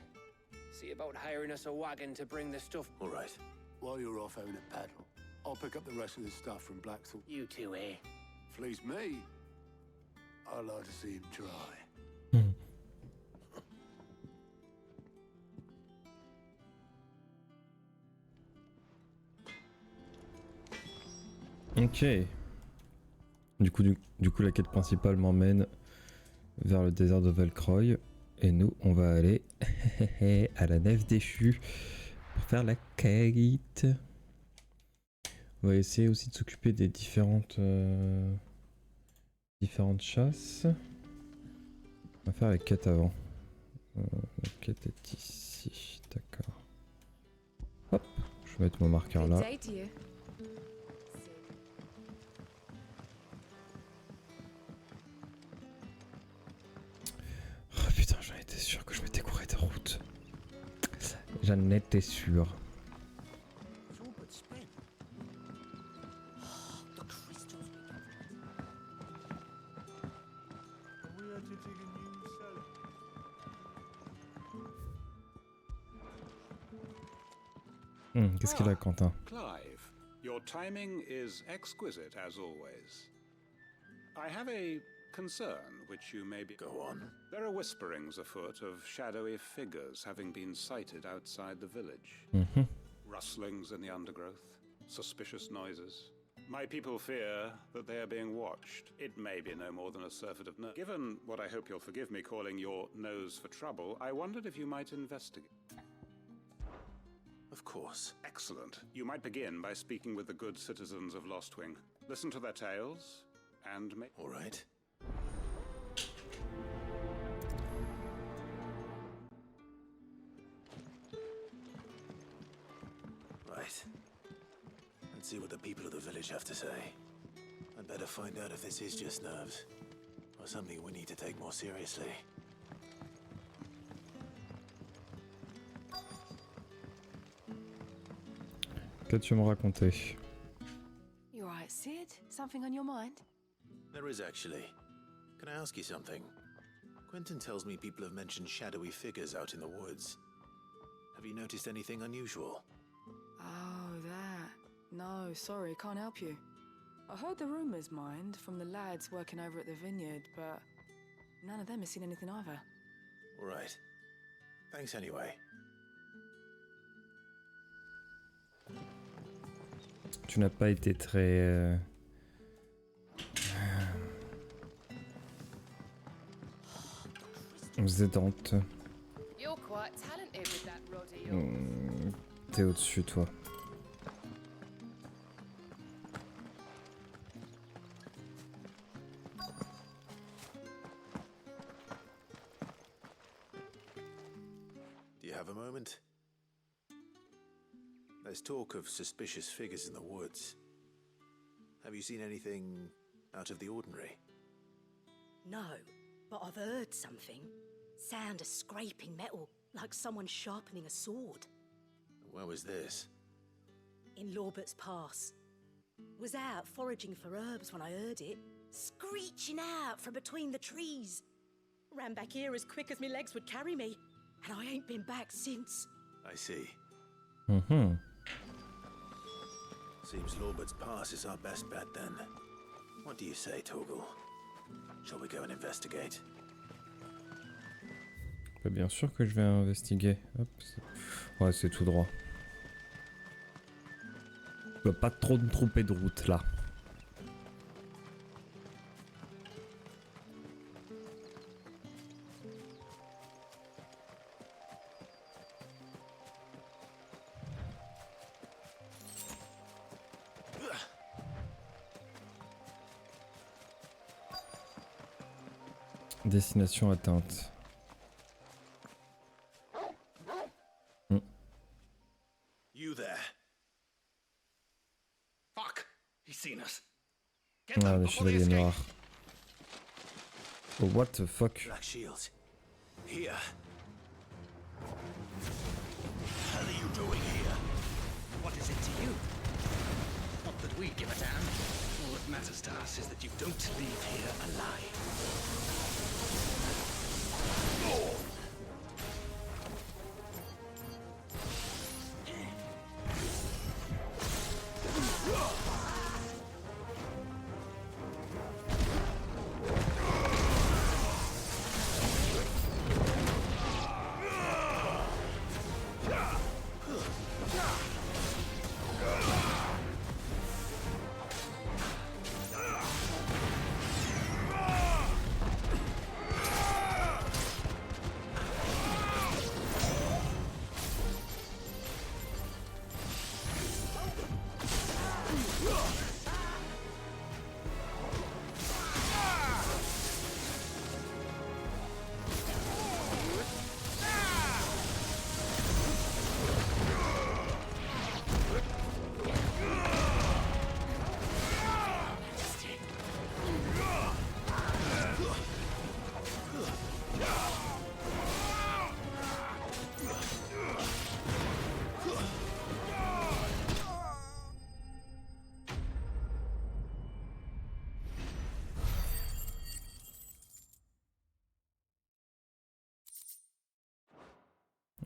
See about hiring us a wagon to bring the stuff. All right. While you're off having a paddle, I'll pick up the rest of the stuff from Blackthorn. You two, eh? Fleece me. I'd like to see him try. Ok. Du coup, la quête principale m'emmène vers le désert de Velcroy. Et nous, on va aller à la nef déchue pour faire la quête. On va essayer aussi de s'occuper des différentes chasses. On va faire la quête avant. La quête est ici, d'accord. Hop, je vais mettre mon marqueur là. Oh putain, j'en étais sûr que je m'étais couré de route. J'en étais sûr. Qu'est-ce qu'il a, Quentin? Clive, your timing is exquisite as always. I have a concern which you may be... Go on. There are whisperings afoot of shadowy figures having been sighted outside the village. Rustlings in the undergrowth, suspicious noises. My people fear that they are being watched. It may be no more than a surfeit of nerve. Given what I hope you'll forgive me calling your nose for trouble, I wondered if you might investigate. Of course. Excellent. You might begin by speaking with the good citizens of Lostwing. Listen to their tales, and make... All right. Right. Let's see what the people of the village have to say. I'd better find out if this is just nerves, or something we need to take more seriously. Qu'as-tu à me raconter? You alright, Sid? Something on your mind? There is actually. Can I ask you something? Quentin tells me people have mentioned shadowy figures out in the woods. Have you noticed anything unusual? Oh, that. No, sorry, can't help you. I heard the rumours, mind, from the lads working over at the vineyard, but None of them have seen anything either. All right. Thanks anyway. Tu n'as pas été très... Zédante. You're quite talented with that rod of yours. T'es au-dessus, toi. Do you have a moment? There's talk of suspicious figures in the woods. Have you seen anything out of the ordinary? No, but I've heard something. Sound of scraping metal, like someone sharpening a sword. Where was this? In Lorbert's Pass. Was out foraging for herbs when I heard it, screeching out from between the trees. Ran back here as quick as my legs would carry me, and I ain't been back since. I see. Mm-hmm. Seems Lorbert's Pass is our best bet then. What do you say, Torgal? Shall we go and investigate? Bah, bien sûr que je vais investiguer. Hop, ouais, c'est tout droit. Je dois pas trop me tromper de route là. Destination atteinte. You there? Fuck! He's seen us. Ah, les chevaliers noirs. Oh, what the fuck? Black shields. Here. What the hell are you doing here? What is it to you? Not that we give a damn. All that matters to us is that you don't leave here alive.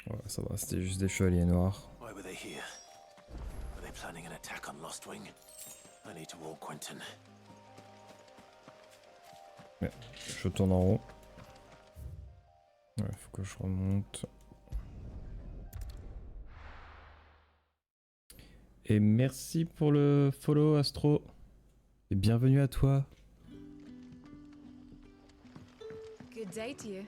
Ouais, ça va, c'était juste des chevaliers noirs. Why were they here? Were they planning an attack on Lostwing? I need to warn Quentin. Ouais, je tourne en haut. Ouais, faut que je remonte. Et merci pour le follow, Astro. Et bienvenue à toi. Good day to you.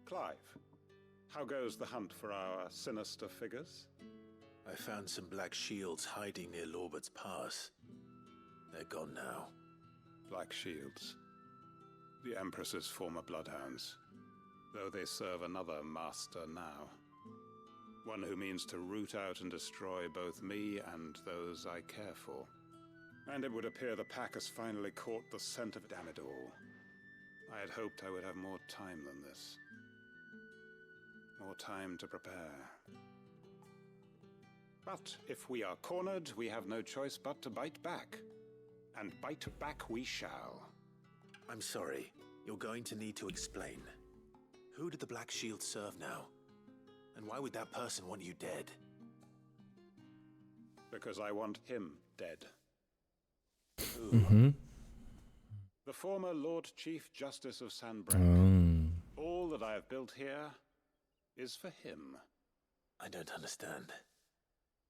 Clive, how goes the hunt for our sinister figures? I found some black shields hiding near Lorbert's Pass. They're gone now. Black shields. The Empress's former bloodhounds. Though they serve another master now. One who means to root out and destroy both me and those I care for. And it would appear the pack has finally caught the scent of damn it all. I had hoped I would have more time than this. More time to prepare. But if we are cornered, we have no choice but to bite back. And bite back we shall. I'm sorry. You're going to need to explain. Who did the Black Shield serve now? And why would that person want you dead? Because I want him dead. Mhm. The former Lord Chief Justice of Sanbreque. All that I have built here is for him. I don't understand.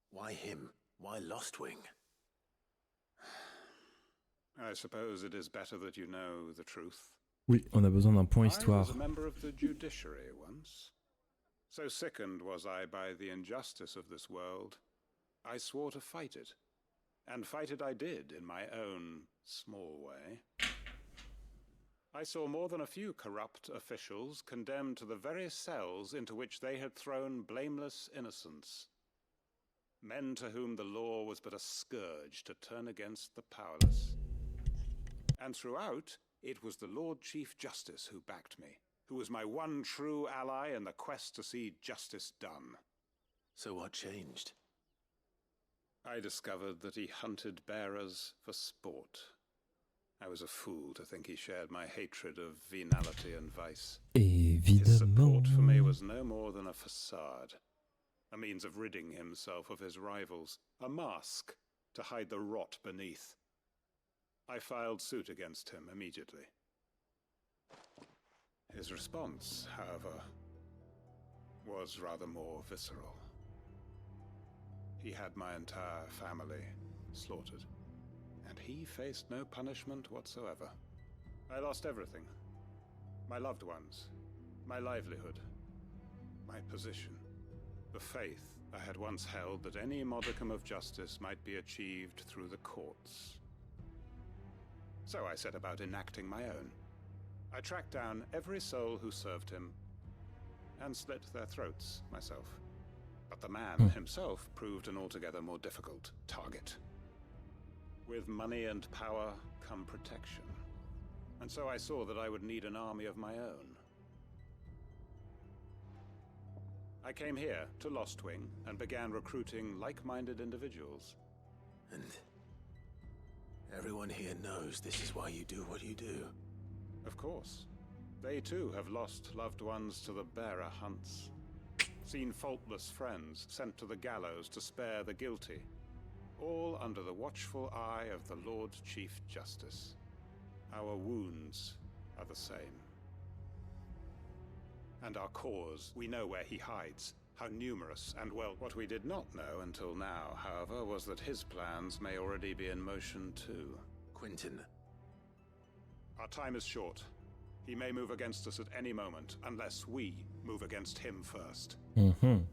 Why him? Why Lostwing? I suppose it is better that you know the truth. Oui, on a besoin d'un point I histoire. was a member of the judiciary once. So sickened was I by the injustice of this world, I swore to fight it. And fight it I did in my own small way. I saw more than a few corrupt officials condemned to the very cells into which they had thrown blameless innocents. Men to whom the law was but a scourge to turn against the powerless. And throughout, it was the Lord Chief Justice who backed me, who was my one true ally in the quest to see justice done. So what changed? I discovered that he hunted bearers for sport. I was a fool to think he shared my hatred of venality and vice. His support for me was no more than a facade, a means of ridding himself of his rivals, a mask to hide the rot beneath. I filed suit against him immediately. His response, however, was rather more visceral. He had my entire family slaughtered, and he faced no punishment whatsoever. I lost everything. My loved ones, my livelihood, my position, the faith I had once held that any modicum of justice might be achieved through the courts. So I set about enacting my own. I tracked down every soul who served him, and slit their throats myself. But the man himself proved an altogether more difficult target. With money and power come protection. And so I saw that I would need an army of my own. I came here to Lostwing and began recruiting like-minded individuals. And everyone here knows this is why you do what you do. Of course. They too have lost loved ones to the bearer hunts. Seen faultless friends sent to the gallows to spare the guilty. All under the watchful eye of the Lord Chief Justice. Our wounds are the same. And our cause, we know where he hides, how numerous and well. What we did not know until now, however, was that his plans may already be in motion too. Quentin. Our time is short. He may move against us at any moment, unless we move against him first. Mm-hmm.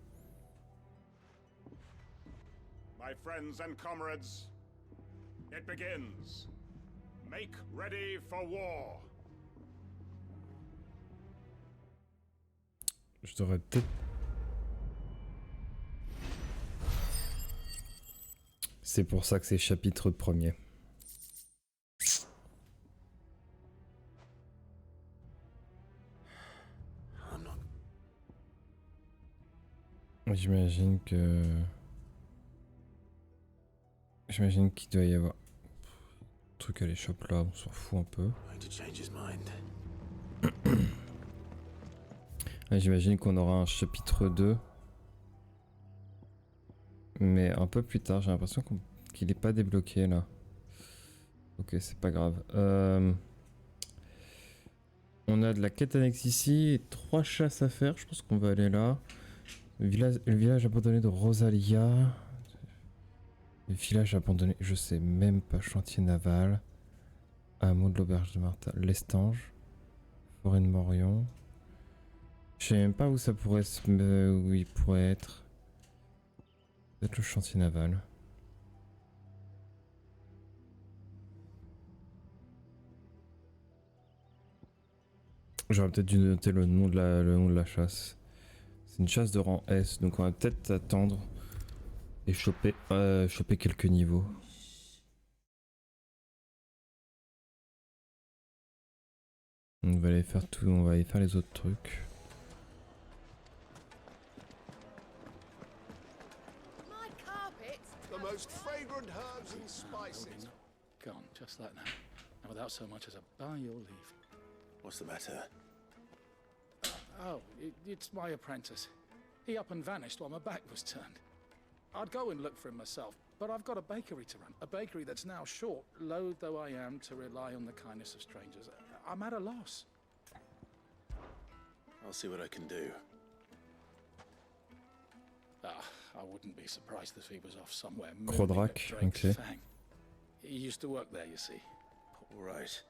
My friends and comrades, it begins. Make ready for war. Je devrais peut-être... C'est pour ça que c'est chapitre premier. J'imagine que... J'imagine qu'il doit y avoir... Un truc à l'échoppe là, on s'en fout un peu. J'imagine qu'on aura un chapitre 2. Mais un peu plus tard, j'ai l'impression qu'il n'est pas débloqué là. Ok, c'est pas grave. On a de la quête annexe ici et 3 chasses à faire. Je pense qu'on va aller là. Le village abandonné de Rosalia. Le village abandonné, je sais même pas. Chantier naval. Hameau de l'auberge de Martha. L'Estange. Forêt de Morion. Je sais même pas où ça pourrait où il pourrait être. Peut-être le chantier naval. J'aurais peut-être dû noter le nom de la chasse. C'est une chasse de rang S, donc on va peut-être attendre et choper quelques niveaux. On va aller faire tout, on va aller faire les autres trucs. The most fragrant herbs and spices. Gone, just like that. And without so much as a by your leave. What's the matter? Oh, it's my apprentice. He up and vanished while my back was turned. I'd go and look for him myself, but I've got a bakery to run. A bakery that's now short, loath though I am to rely on the kindness of strangers. I'm at a loss. I'll see what I can do. I wouldn't be surprised if he was off somewhere. Crodrak, okay. He used to work there, you see. All right.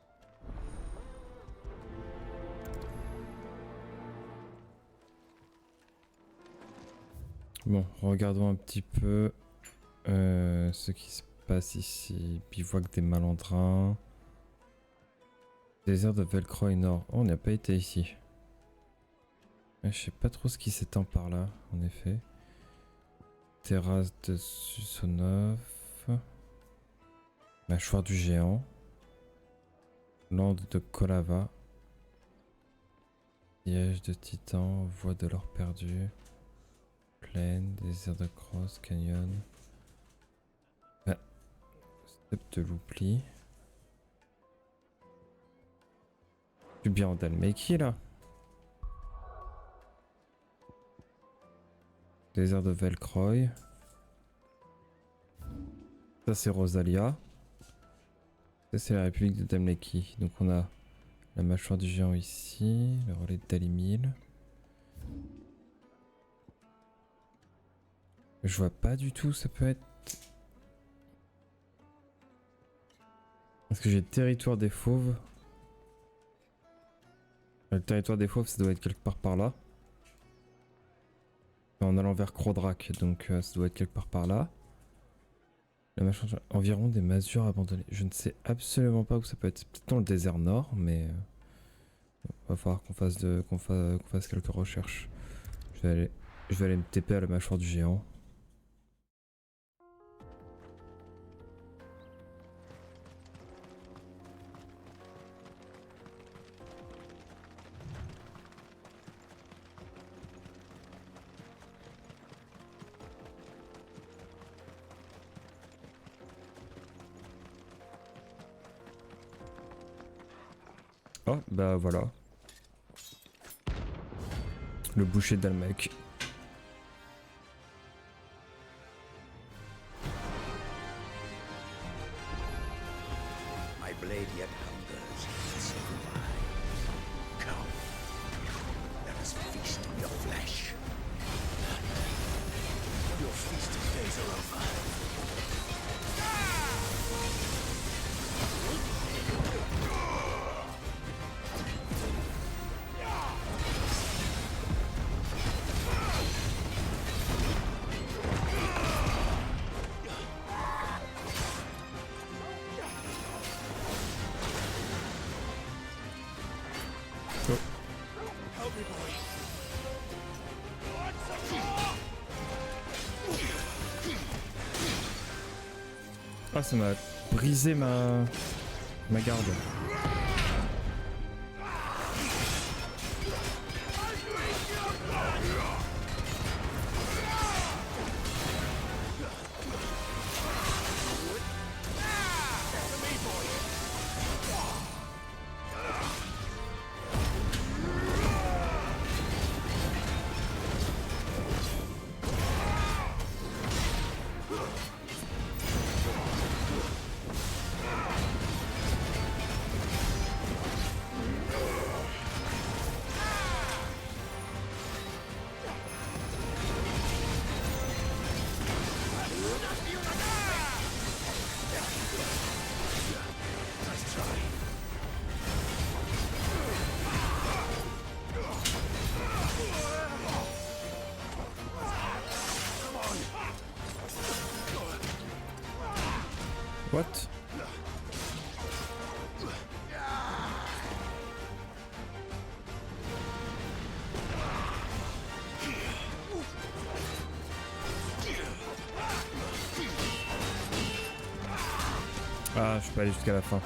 Bon, regardons un petit peu ce qui se passe ici. Bivouac des malandrins. Désert de Velcroix Nord. Oh, on n'a pas été ici. Je sais pas trop ce qui s'étend par là, en effet. Terrasse de Susonov. Mâchoire du géant. Lande de Kolava. Siège de Titan. Voie de l'or perdu. Plaine. Désert de Cross. Canyon. Steppe de l'oubli. Je suis bien en Dalmeki là. Désert de Velcroix. Ça c'est Rosalia. Ça c'est la République de Dalmeki. Donc on a la mâchoire du géant ici. Le relais de Dalimil. Je vois pas du tout, ça peut être... Est-ce que j'ai le territoire des fauves? Le territoire des fauves, ça doit être quelque part par là. En allant vers Crodrak, donc ça doit être quelque part par là. La mâchoire... Environ des masures abandonnées. Je ne sais absolument pas où ça peut être. C'est peut-être dans le désert nord, mais... va falloir qu'on fasse, qu'on fasse quelques recherches. Je vais aller me TP à la mâchoire du géant. Oh, bah voilà. Le boucher d'Almec. My blade yet hungers. Come. Let us feast on your flesh. Your feasting days are over. Ah, ça m'a brisé ma garde. What? Ah, je suis pas allé jusqu'à la fin.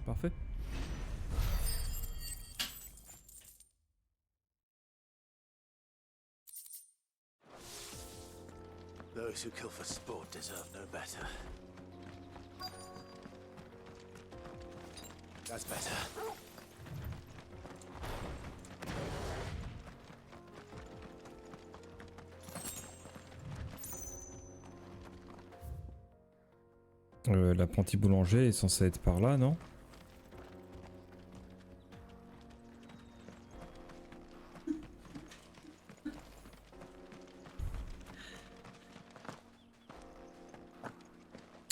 Parfait. Those who kill for sport deserve no better. That's better. L'apprenti boulanger est censé être par là, non?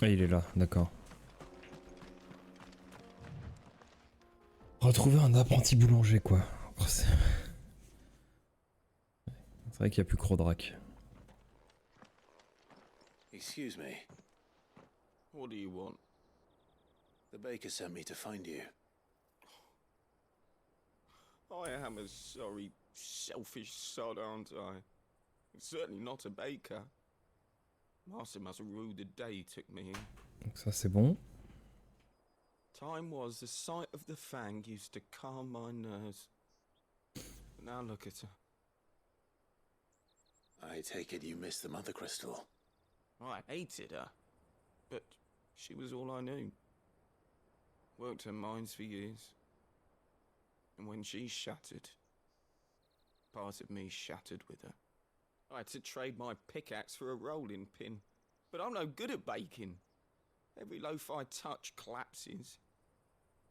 Ah, il est là, d'accord. Retrouver un apprenti boulanger, quoi. Oh, c'est vrai qu'il n'y a plus Crodrac. Excuse me. What do you want? The baker sent me to find you. I am a sorry, selfish sod, aren't I? Certainly not a baker. Master must rue the day he took me in. Donc ça c'est bon. Time was the sight of the fang used to calm my nerves. But now look at her. I take it you missed the mother crystal. I hated her, but she was all I knew. Worked her mines for years. And when she shattered, part of me shattered with her. I had to trade my pickaxe for a rolling pin, but I'm no good at baking. Every loaf I touch collapses.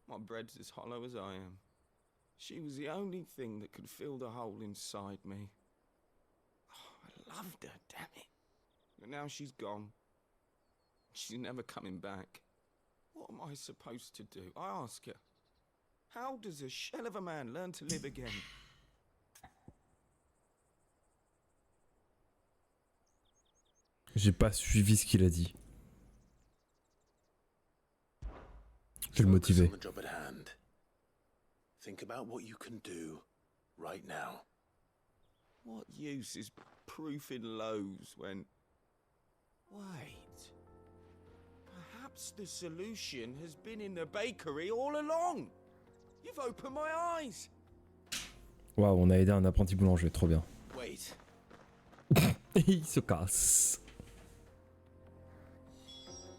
My bread's as hollow as I am. She was the only thing that could fill the hole inside me. Oh, I loved her, damn it. But now she's gone. She's never coming back. What am I supposed to do? I ask her. How does a shell of a man learn to live again? J'ai pas suivi ce qu'il a dit. Je vais le motiver. Focus on the job at hand. Think about what you can do right now. What use is proofing loaves when... Wait. Perhaps the solution has been in the bakery all along. You've opened my eyes. Waouh, on a aidé un apprenti boulanger, trop bien. Wait. Il se casse.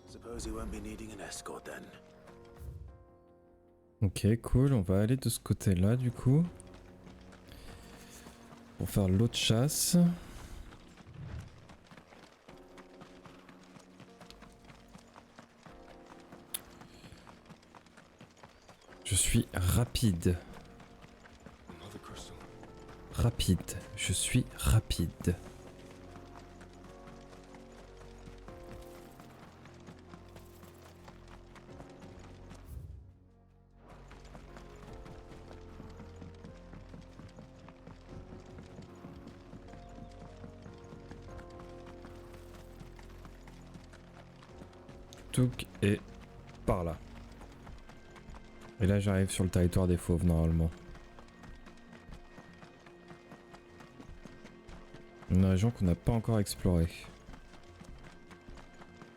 Suppose you won't be needing an escort then. Ok, cool, on va aller de ce côté-là du coup. Pour faire l'autre chasse. Je suis rapide. Rapide, je suis rapide. Touk est par là. Et là j'arrive sur le territoire des fauves normalement. Une région qu'on n'a pas encore explorée.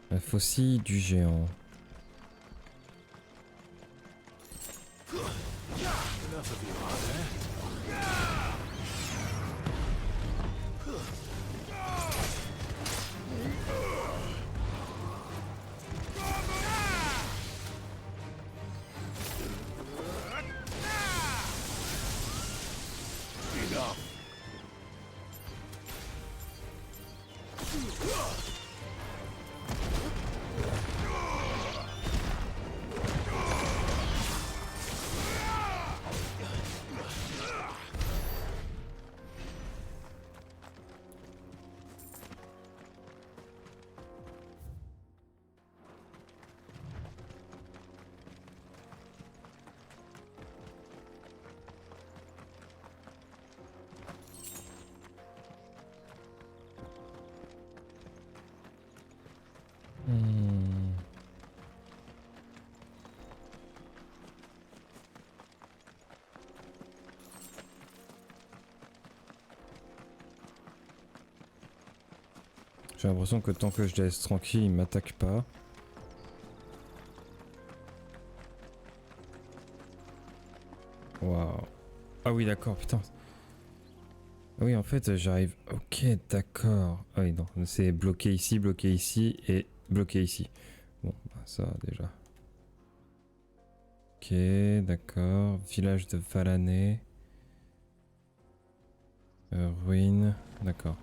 La faucille du géant. Enough of you, are there? J'ai l'impression que tant que je laisse tranquille, il m'attaque pas. Waouh. Ah oui, d'accord, putain. Ah oui, en fait, j'arrive... Ok, d'accord. Ah oui, non, c'est bloqué ici et bloqué ici. Bon, bah, ça, déjà. Ok, d'accord. Village de Valané. Ruine. D'accord.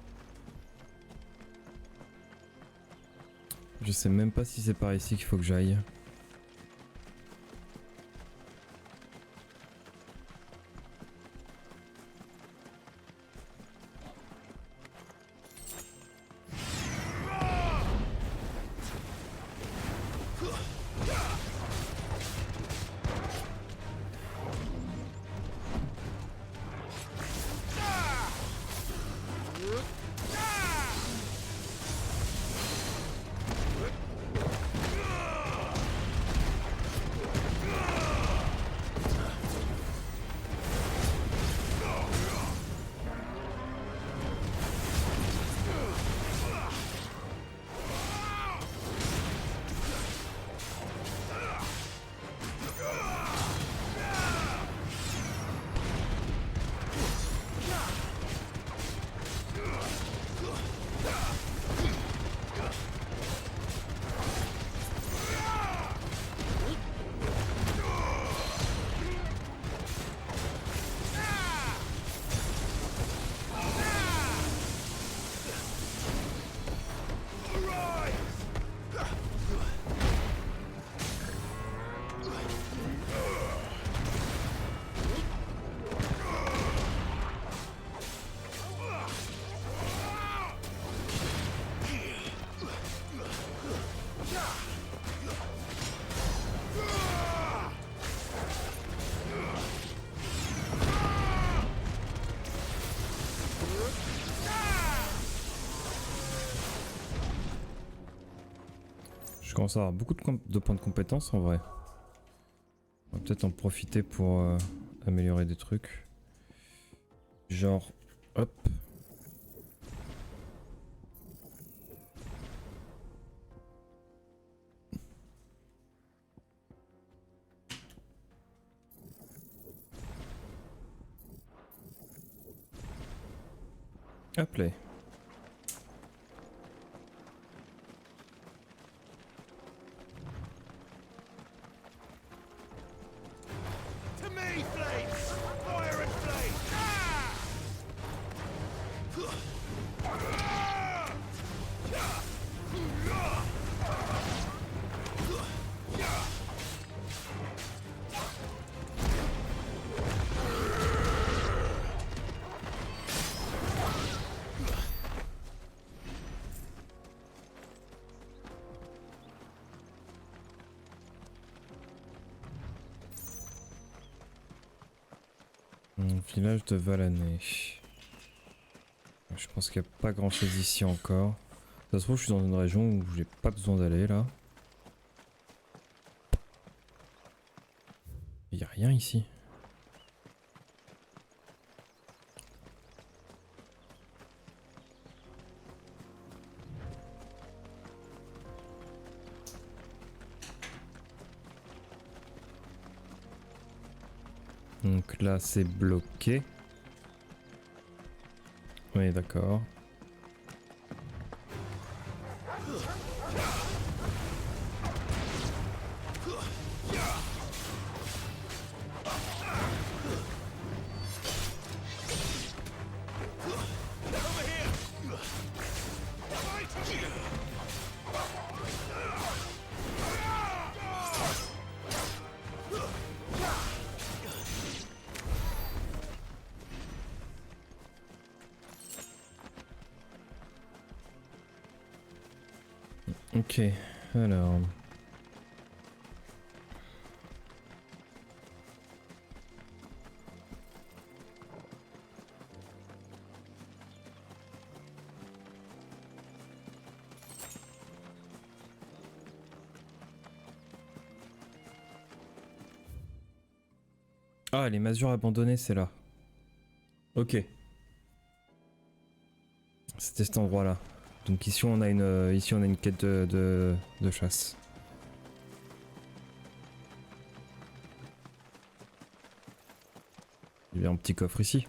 Je sais même pas si c'est par ici qu'il faut que j'aille. Je commence à avoir beaucoup de points de compétence en vrai. On va peut-être en profiter pour améliorer des trucs. Genre, hop. Hop là. To me, flames! Fire and flame! Ah! Village de Valané. Je pense qu'il n'y a pas grand chose ici encore. Ça se trouve, je suis dans une région où j'ai pas besoin d'aller là. Il n'y a rien ici. Donc là c'est bloqué. Oui d'accord. Ok, alors... Ah, les masures abandonnées, c'est là. Ok. C'était cet endroit-là. Donc ici on a une quête de chasse. Il y a un petit coffre ici.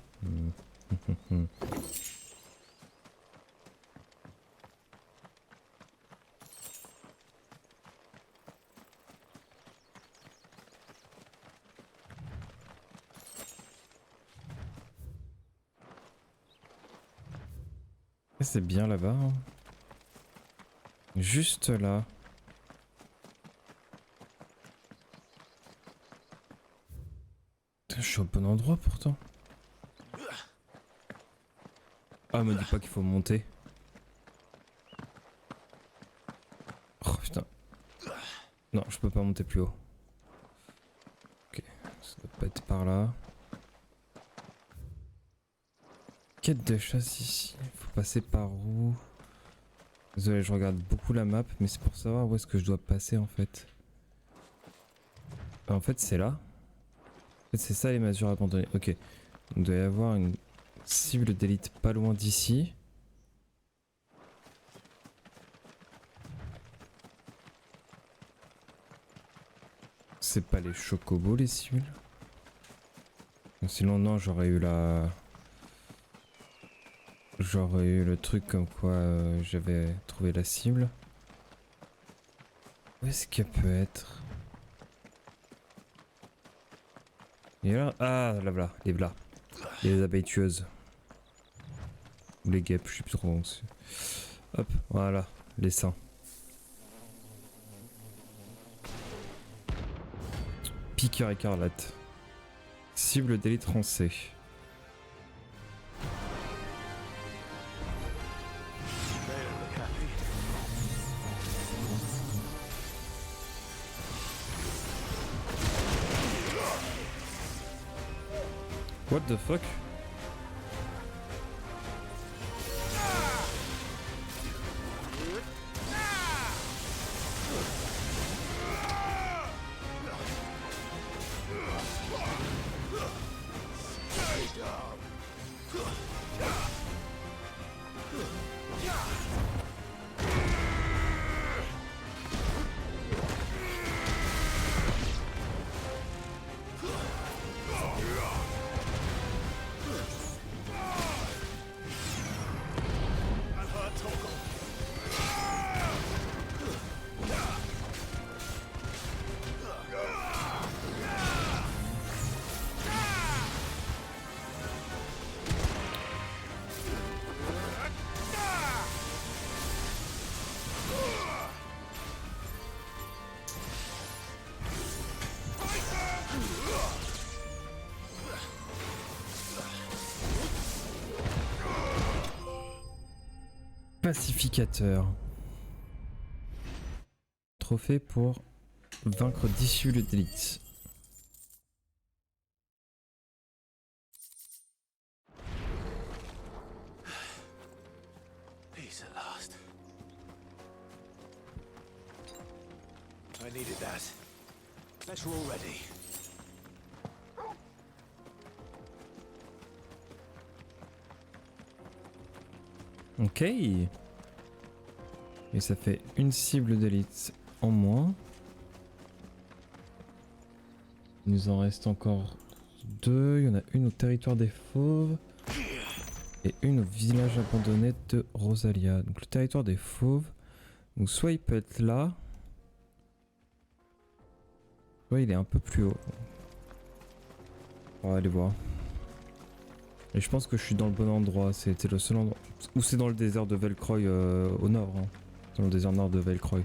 C'est bien là-bas. Hein. Juste là. Putain, je suis au bon endroit pourtant. Ah, me dis pas qu'il faut monter. Oh putain. Non, je peux pas monter plus haut. Ok, ça doit pas être par là. Quête de chasse ici. Faut passer par où? Désolé, je regarde beaucoup la map, mais c'est pour savoir où est-ce que je dois passer en fait. En fait, c'est là. En fait, c'est ça les masures abandonnées. Ok. Il doit y avoir une cible d'élite pas loin d'ici. C'est pas les chocobos les cibles. Sinon non, j'aurais eu la... J'aurais eu le truc comme quoi j'avais trouvé la cible. Où est-ce qu'elle peut être? Et là, ah là là, les blas. Les abeilles tueuses. Ou les guêpes, je sais plus trop. Hop, voilà, les seins. Piqueur écarlate. Cible d'élite français. What the fuck? Pacificateur. Trophée pour vaincre 10 cibles d'élite. Peace at last. I needed that. Better already. Ok. Et ça fait une cible d'élite en moins. Il nous en reste encore deux. Il y en a une au territoire des fauves. Et une au village abandonné de Rosalia. Donc le territoire des fauves. Donc soit il peut être là. Soit il est un peu plus haut. On va aller voir. Et je pense que je suis dans le bon endroit, c'était le seul endroit. Ou c'est dans le désert de Velcroy au nord. Hein. Dans le désert nord de Velcroy.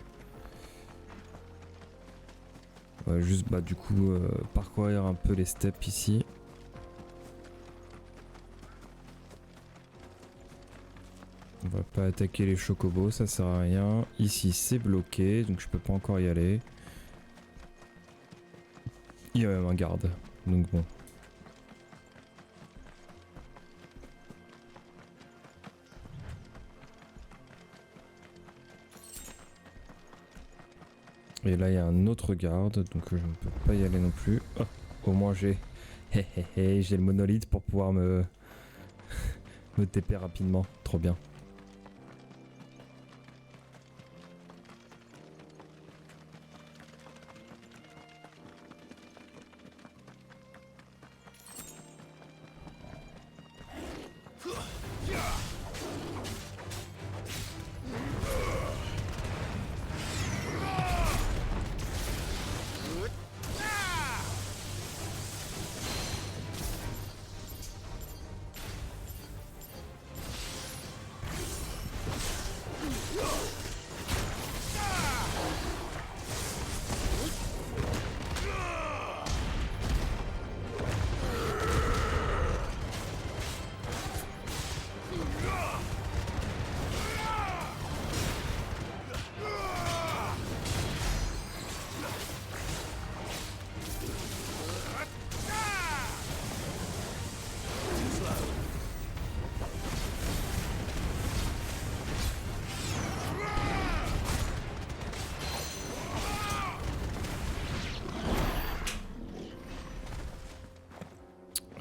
Ouais, juste bah du coup parcourir un peu les steppes ici. On va pas attaquer les chocobos, ça sert à rien. Ici c'est bloqué, donc je peux pas encore y aller. Il y a même un garde, donc bon. Et là il y a un autre garde, donc je ne peux pas y aller non plus. Oh, au moins j'ai j'ai le monolithe pour pouvoir me TP rapidement, trop bien.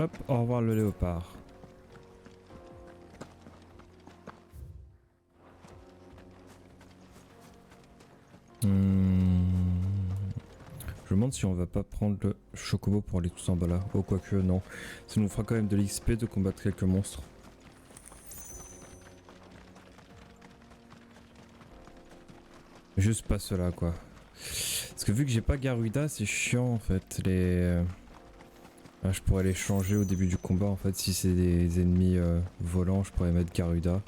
Hop, au revoir le léopard. Je me demande si on va pas prendre le chocobo pour aller tous en bas là. Oh, quoique non. Ça nous fera quand même de l'XP de combattre quelques monstres. Juste pas cela quoi. Parce que vu que j'ai pas Garuda, c'est chiant en fait. Ah, je pourrais les changer au début du combat en fait. Si c'est des ennemis volants, je pourrais mettre Garuda.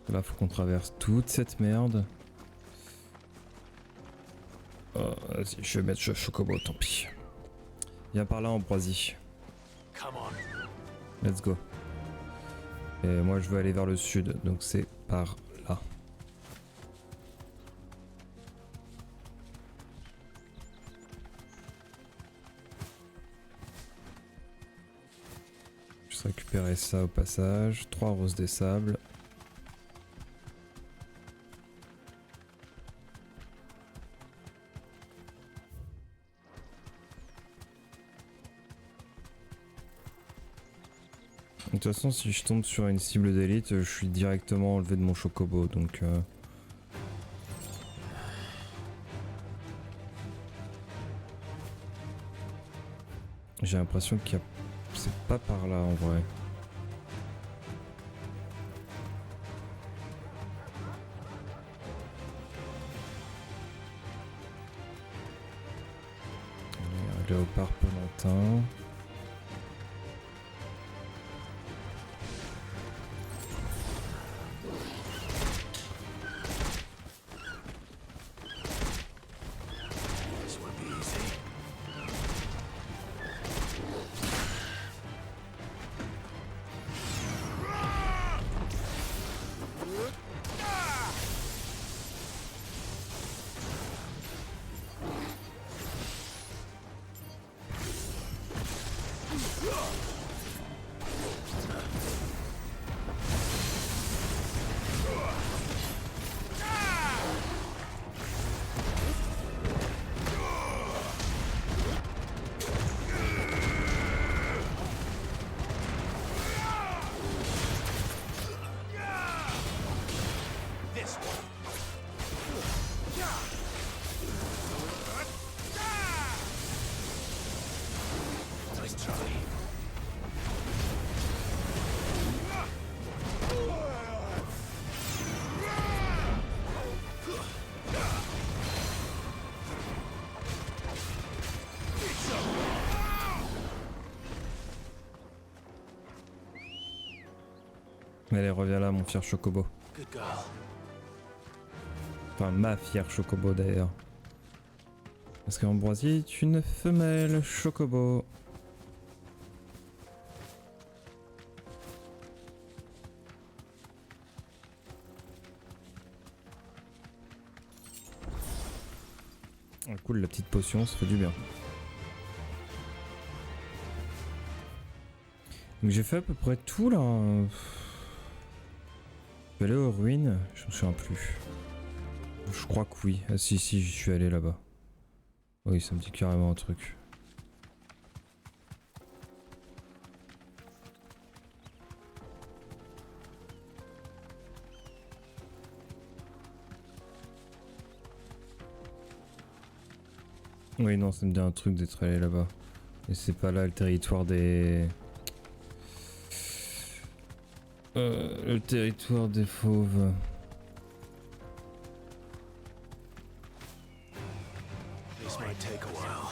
Là, faut qu'on traverse toute cette merde. Oh, vas-y, je vais mettre ce chocobo, tant pis. Viens par là, Ambroisie. Let's go. Et moi, je veux aller vers le sud, donc c'est par là. Je vais récupérer ça au passage. 3 roses des sables. De toute façon, si je tombe sur une cible d'élite, je suis directement enlevé de mon chocobo, donc... J'ai l'impression qu'il y a... C'est pas par là en vrai. Un léopard pelantin. Allez, reviens là, mon fier chocobo. Enfin, ma fière chocobo d'ailleurs. Parce qu'Ambroisie est une femelle chocobo. Ah, cool, la petite potion, ça fait du bien. Donc j'ai fait à peu près tout là. Je vais aller aux ruines, je me souviens plus. Je crois que oui. Ah si, j'y suis allé là-bas. Oui, ça me dit carrément un truc. Oui, non, ça me dit un truc d'être allé là-bas. Et c'est pas là le territoire des... le territoire des fauves. This might take a while.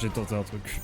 J'ai tenté un truc.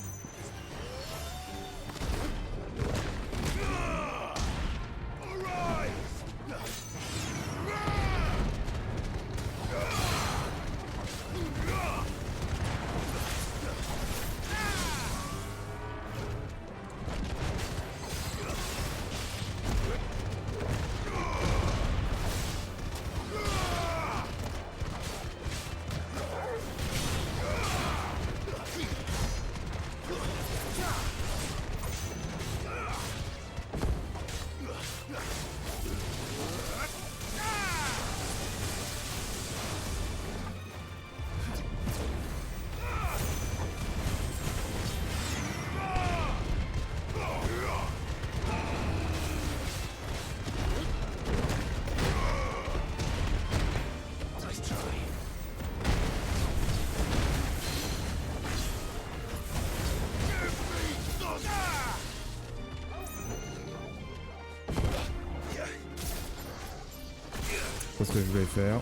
C'est ce que je voulais faire.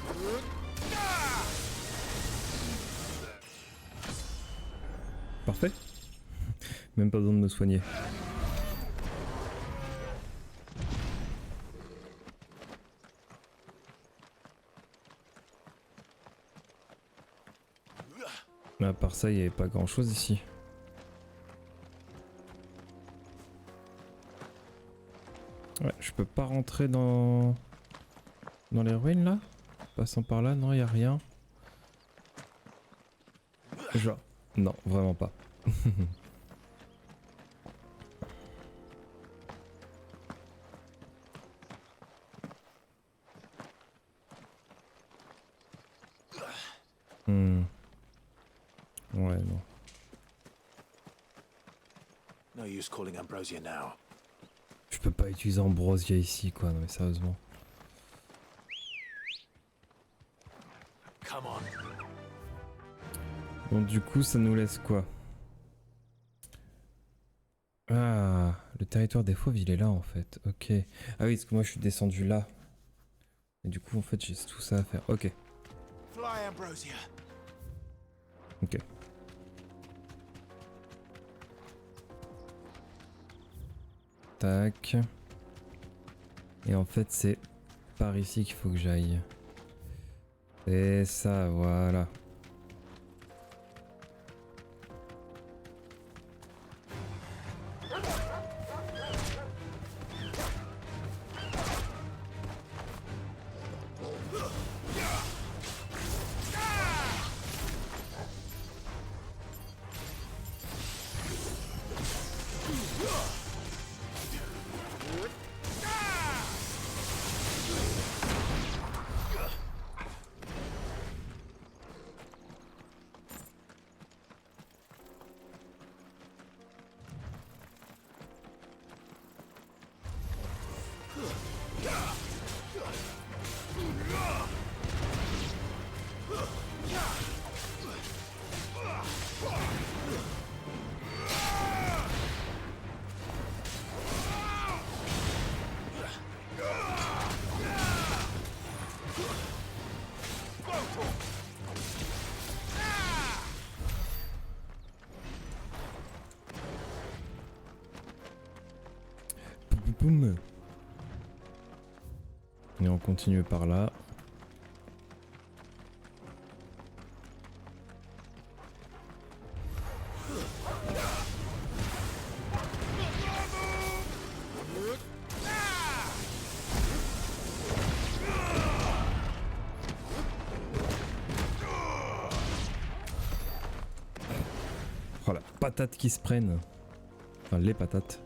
Parfait. Même pas besoin de me soigner. Mais à part ça, il n'y avait pas grand chose ici. Ouais, je peux pas rentrer dans les ruines là? Passant par là, non, y a rien. Genre, non, vraiment pas. Ouais, non. No use calling Ambrosia now. Je peux pas utiliser Ambrosia ici, quoi, non mais sérieusement. Come on. Bon, du coup, ça nous laisse quoi? Ah, le territoire des fauves, il est là en fait. Ok. Ah oui, parce que moi je suis descendu là. Et du coup, en fait, j'ai tout ça à faire. Ok. Fly, Ambrosia. Ok. Tac. Et en fait, c'est par ici qu'il faut que j'aille. Et ça, voilà. Boum. Et on continue par là. Oh la patate qui se prennent. Enfin les patates.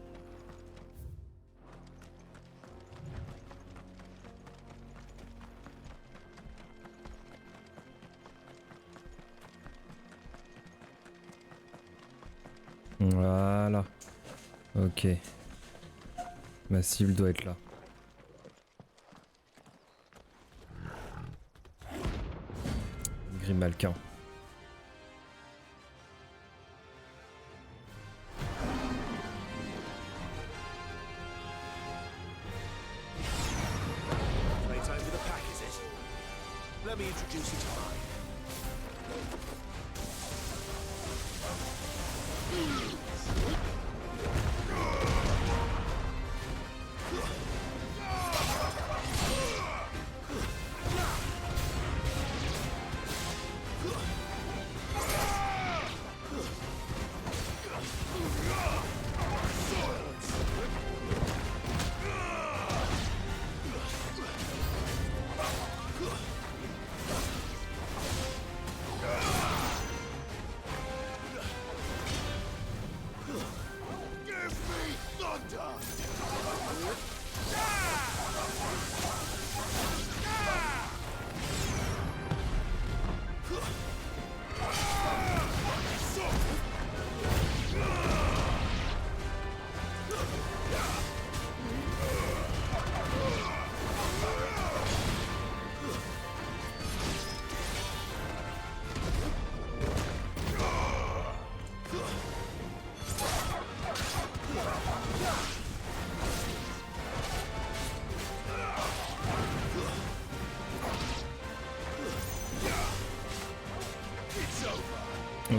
Voilà. Ok. Ma cible doit être là. Grimalquin. Playtime for the pack, is it? Let me introduce you to mine.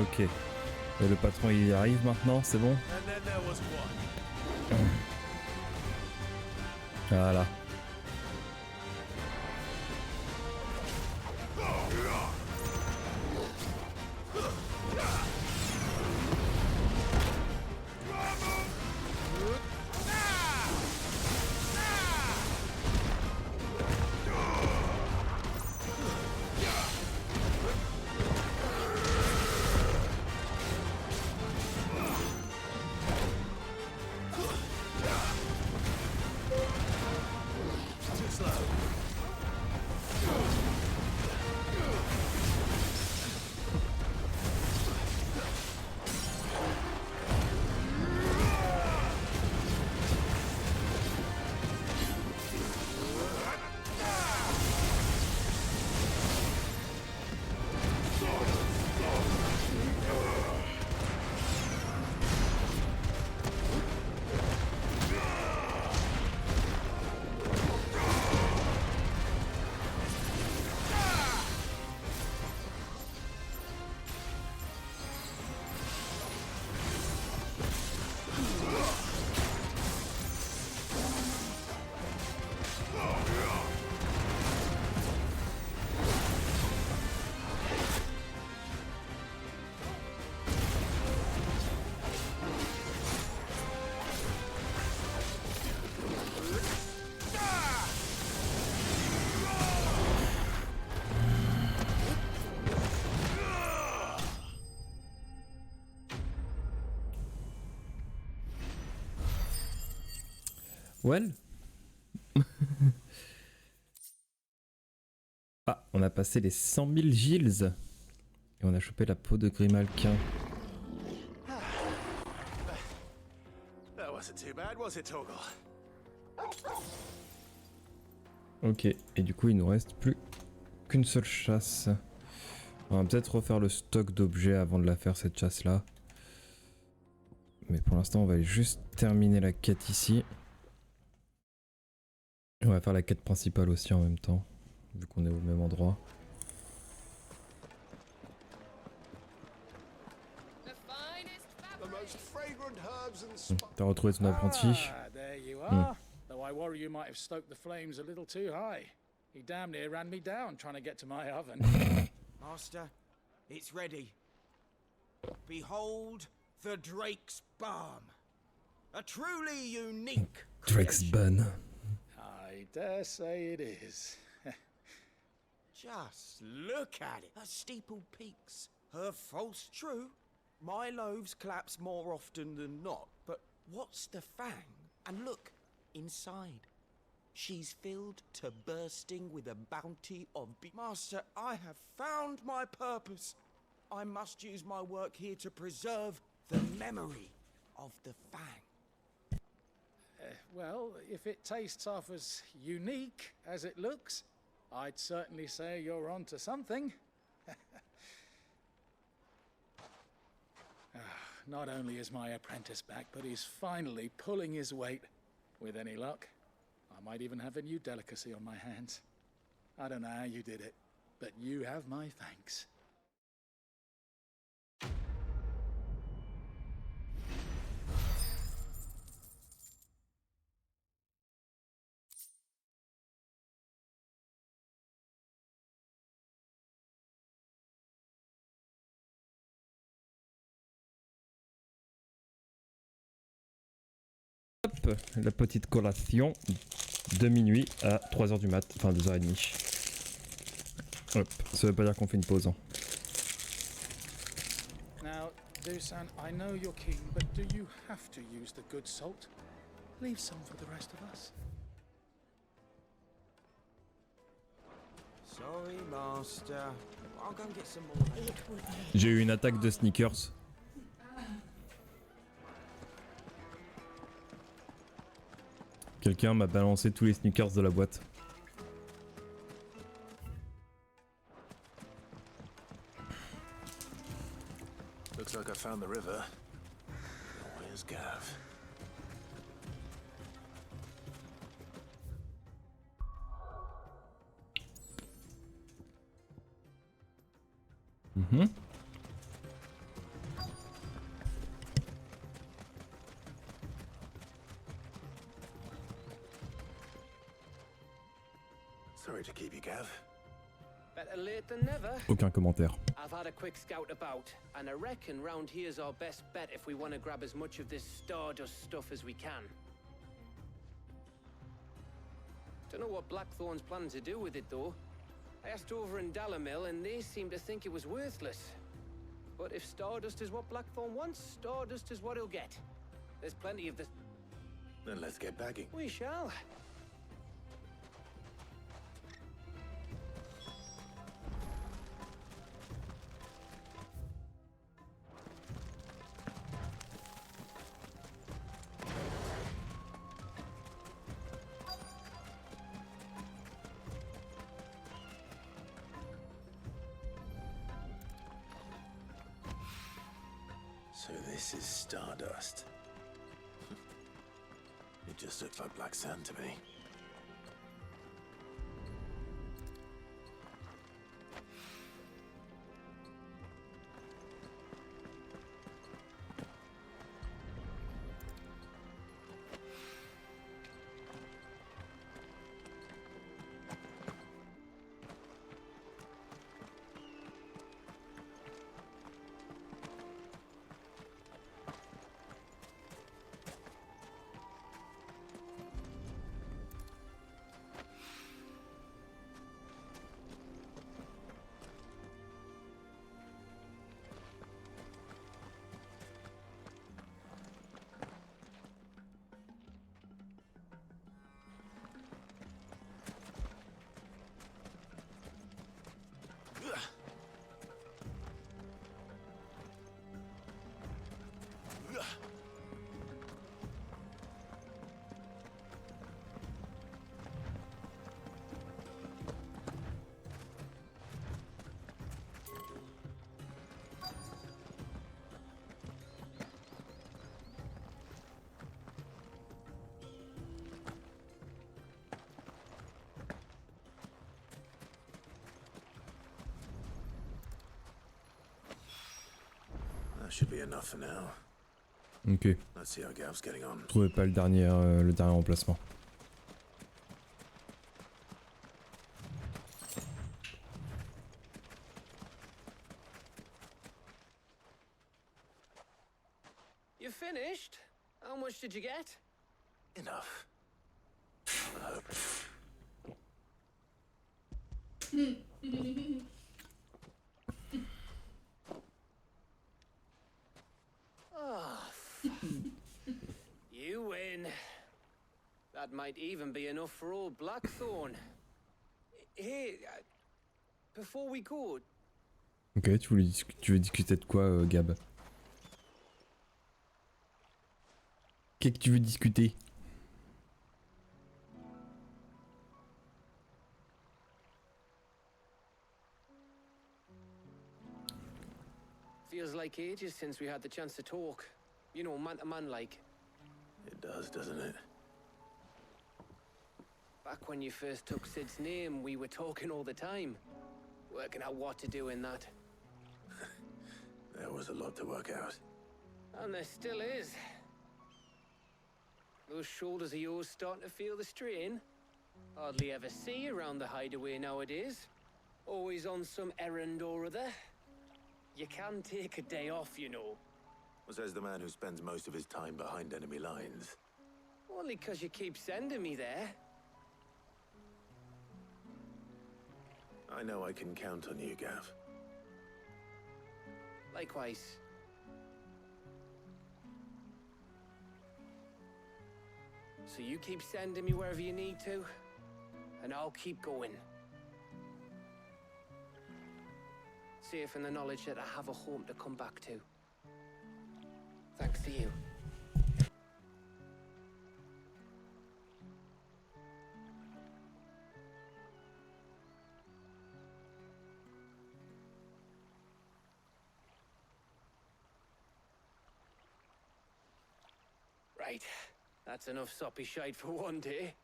Ok. Et le patron il y arrive maintenant, c'est bon? And then there was one. Voilà. Too slow. Well. Ah, on a passé les 100 000 gills. Et on a chopé la peau de Grimalkin. That wasn't too bad, was it, Torgal? Ok, et du coup il nous reste plus qu'une seule chasse. On va peut-être refaire le stock d'objets avant de la faire cette chasse là. Mais pour l'instant on va juste terminer la quête ici. Et on va faire la quête principale aussi en même temps, vu qu'on est au même endroit. T'as retrouvé ton apprenti. Ah, there you are. Though I worry you might have stoked the flames a little too high. He damn near ran me down trying to get to my oven. Master, it's ready. Behold the Drake's Balm. A truly unique Drake's Bun. I dare say it is. Just look at it. Her steeple peaks, her false true. My loaves collapse more often than not, but what's the fang? And look, inside. She's filled to bursting with a bounty of Master, I have found my purpose. I must use my work here to preserve the memory of the fang. Well, if it tastes half as unique as it looks, I'd certainly say you're onto something. Not only is my apprentice back, but he's finally pulling his weight. With any luck, I might even have a new delicacy on my hands. I don't know how you did it, but you have my thanks. Hop, la petite collation de minuit à 3h du mat, enfin 2h30. Hop, ça veut pas dire qu'on fait une pause. Hein. Now, Dusan, I know you're keen, but do you have to use the good salt? Leave some for the rest of us. Sorry, Master. I'll go and get some more. J'ai eu une attaque de sneakers. Quelqu'un m'a balancé tous les sneakers de la boîte. Looks like I found the river. Where's Gav? Sorry to keep you, Gav. Better late than never. Aucun commentaire. I've had a quick scout about, and I reckon round here's our best bet if we want to grab as much of this Stardust stuff as we can. Don't know what Blackthorn's planning to do with it, though. I asked over in Dalamil, and they seem to think it was worthless. But if Stardust is what Blackthorn wants, Stardust is what he'll get. There's plenty of this. Then let's get bagging. We shall. So this is Stardust. It just looks like black sand to me. That should be enough for now. Ok. Let's see how Gav's getting on. Je trouvais pas le dernier emplacement. You finished? How much did you get? Enough. I hope. You win. That might even be enough for old Blackthorn. Hey, before we go. Ok, tu veux discuter de quoi, Gab? Qu'est-ce que tu veux discuter? Feels like ages since we had the chance to talk. You know, man to man like. It does, doesn't it? Back when you first took Sid's name, we were talking all the time. Working out what to do in that. There was a lot to work out. And there still is. Those shoulders of yours starting to feel the strain. Hardly ever see you around the hideaway nowadays. Always on some errand or other. You can take a day off, you know. Says the man who spends most of his time behind enemy lines. Only 'cause you keep sending me there. I know I can count on you, Gav. Likewise. So you keep sending me wherever you need to, and I'll keep going. Safe in the knowledge that I have a home to come back to. Thanks to you. Right. That's enough soppy shite for one day.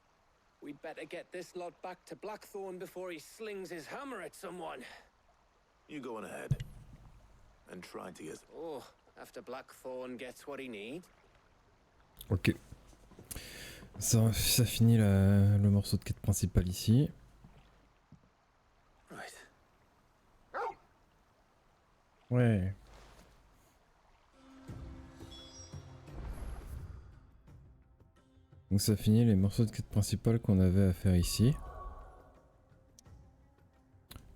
We'd better get this lot back to Blackthorn before he slings his hammer at someone. You go on ahead. And try to get... Oh, after Blackthorn gets what he needs. Ok. Ça finit le morceau de quête principale ici. Ouais. Donc ça finit les morceaux de quête principale qu'on avait à faire ici.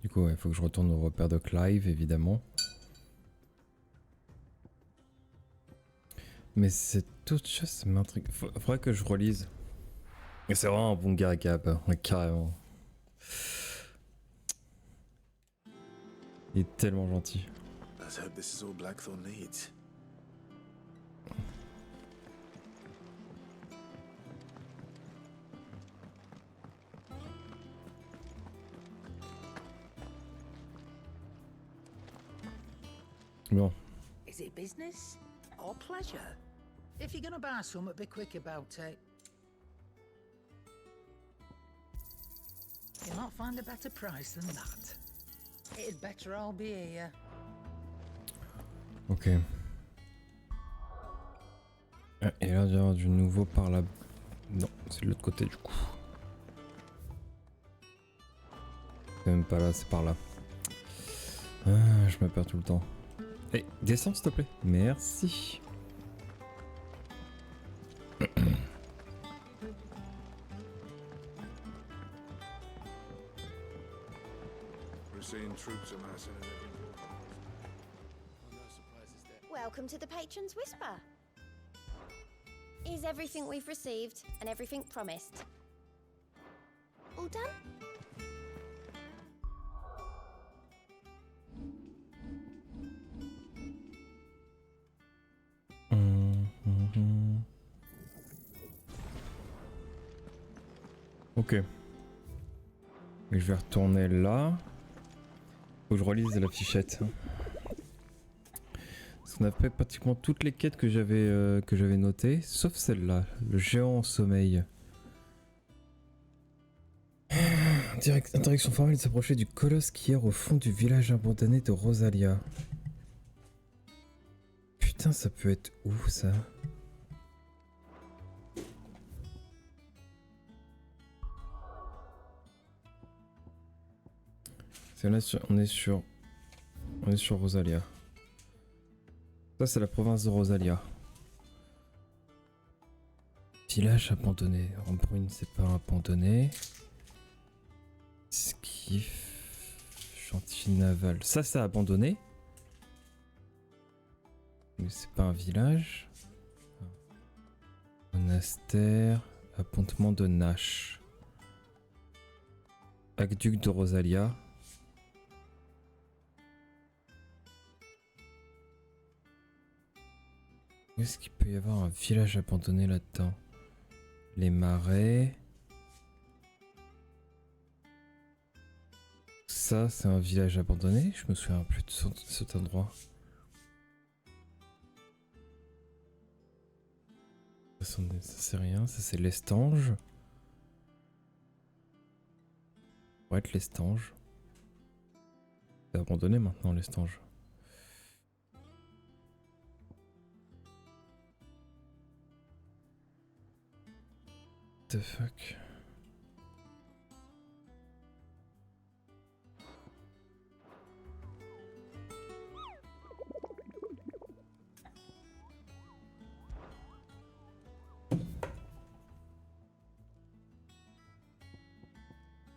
Du coup, il faut que je retourne au repère de Clive, évidemment. Mais cette autre chose, ça m'intrigue. Faudrait que je relise. Et c'est vraiment un bon gars Gab, hein, carrément. Il est tellement gentil. Let's hope this is all Blackthorn needs. Bon. Is it business or pleasure? If you're gonna buy something, be quick about it. You'll not find a better price than that. It'd better all be here. Ok. Ah, et là, il y aura du nouveau par là. Non, c'est de l'autre côté du coup. C'est même pas là, c'est par là. Ah, je me perds tout le temps. Eh, descends s'il te plaît. Merci. We're seeing troops amassing in every Welcome to the Patron's Whisper. Is everything we've received and everything promised? All done? Ok. Et je vais retourner là. Faut que je relise la fichette. Parce qu'on a fait pratiquement toutes les quêtes que j'avais notées, sauf celle-là, le géant en sommeil. Interdiction formelle de s'approcher du colosse qui erre au fond du village abandonné de Rosalia. Putain, ça peut être où ça? On est sur Rosalia. Ça c'est la province de Rosalia. Village abandonné. Embrune c'est pas abandonné. Skiff. Chantier naval. Ça c'est abandonné. Mais c'est pas un village. Monastère. Appontement de Nash. Aqueduc de Rosalia. Où est-ce qu'il peut y avoir un village abandonné là-dedans? Les marais. Ça, c'est un village abandonné? Je me souviens plus de cet endroit. Ça c'est rien, ça c'est l'estange. Ça pourrait être l'estange. C'est abandonné maintenant l'estange. What the fuck?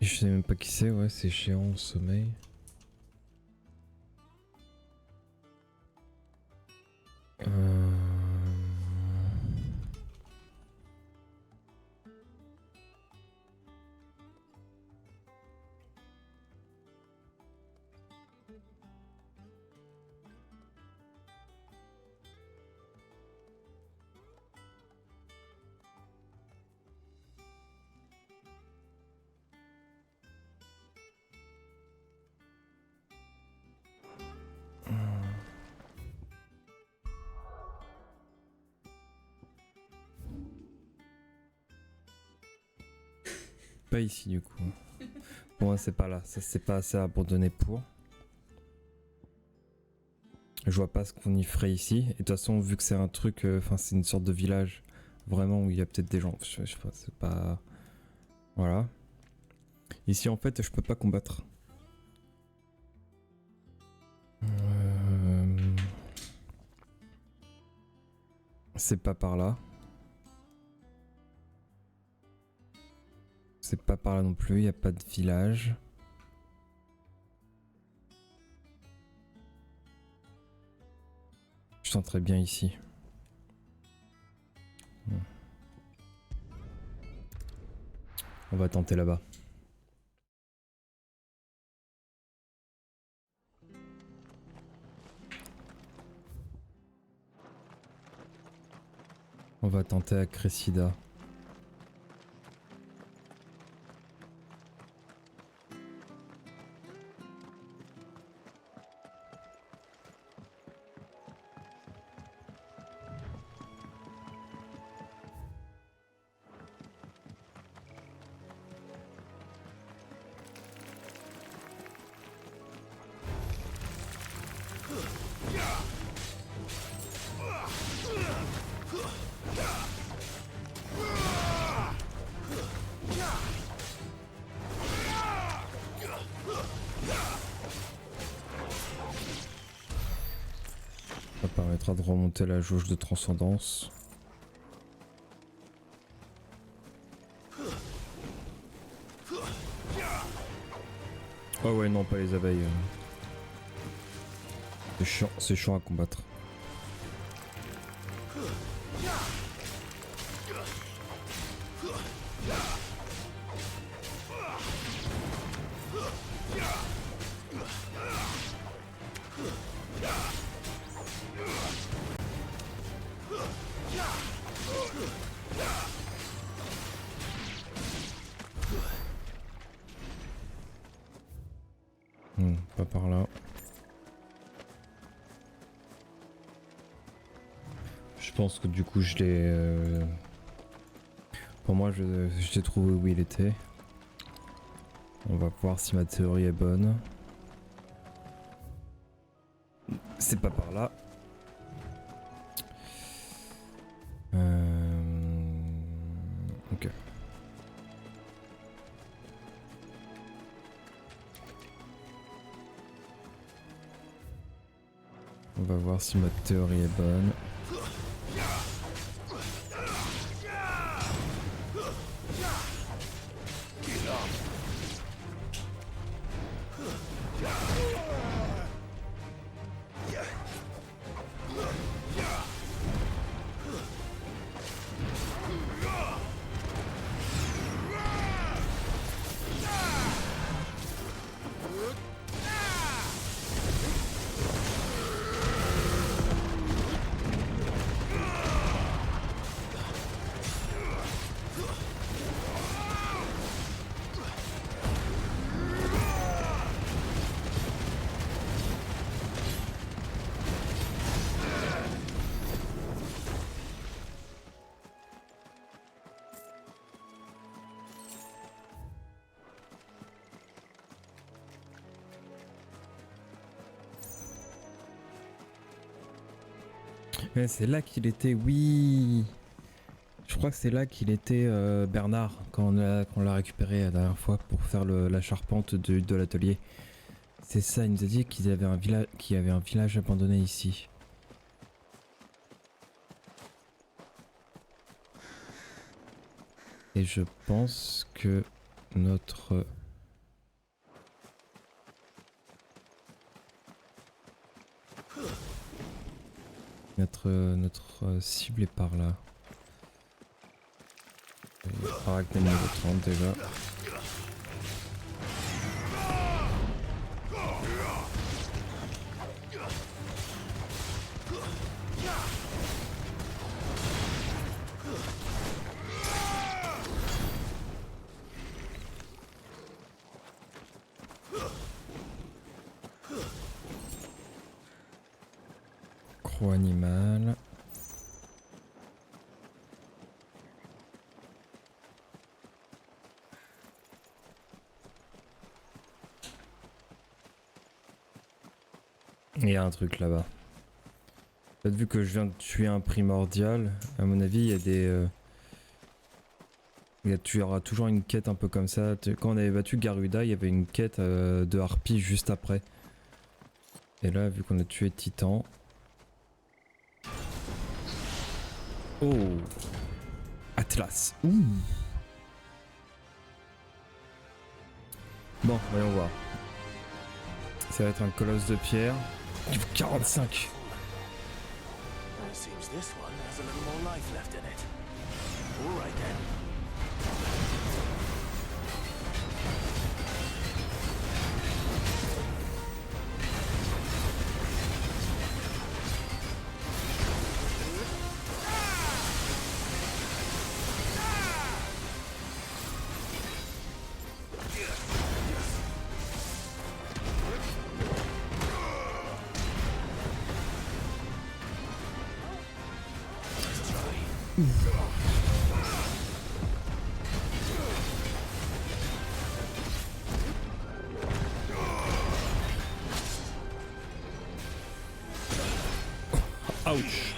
Je sais même pas qui c'est, ouais, c'est géant au sommeil. Pas ici du coup. Pour moi c'est pas là, ça c'est pas assez abandonné pour. Je vois pas ce qu'on y ferait ici. Et de toute façon vu que c'est un truc, enfin c'est une sorte de village vraiment où il y a peut-être des gens. Je sais pas, c'est pas... Voilà. Ici en fait je peux pas combattre. C'est pas par là. C'est pas par là non plus, il n'y a pas de village. Je sens très bien ici. On va tenter là-bas. On va tenter à Cressida. Ça permettra de remonter la jauge de transcendance. Oh ouais, non, pas les abeilles. C'est chiant à combattre. Pas par là. Je pense que du coup je l'ai... Pour moi je l'ai trouvé où il était. On va voir si ma théorie est bonne. C'est pas par là. Ok. On va voir si ma théorie est bonne. Mais c'est là qu'il était, oui. Je crois que c'est là qu'il était Bernard quand on l'a récupéré la dernière fois pour faire la charpente de l'atelier. C'est ça, il nous a dit qu'il y avait un village abandonné ici. Et je pense que notre cible est par là. Arachne niveau 30 déjà. Croc animal. Il y a un truc là-bas. Peut-être vu que je viens de tuer un primordial, à mon avis, il y a des... tu auras toujours une quête un peu comme ça. Quand on avait battu Garuda, il y avait une quête de harpie juste après. Et là, vu qu'on a tué Titan... Oh. Atlas. Ouh. Bon, voyons voir. Ça va être un colosse de pierre. 45. Well, it seems this one has a little more life left in it. All right then. Ouch.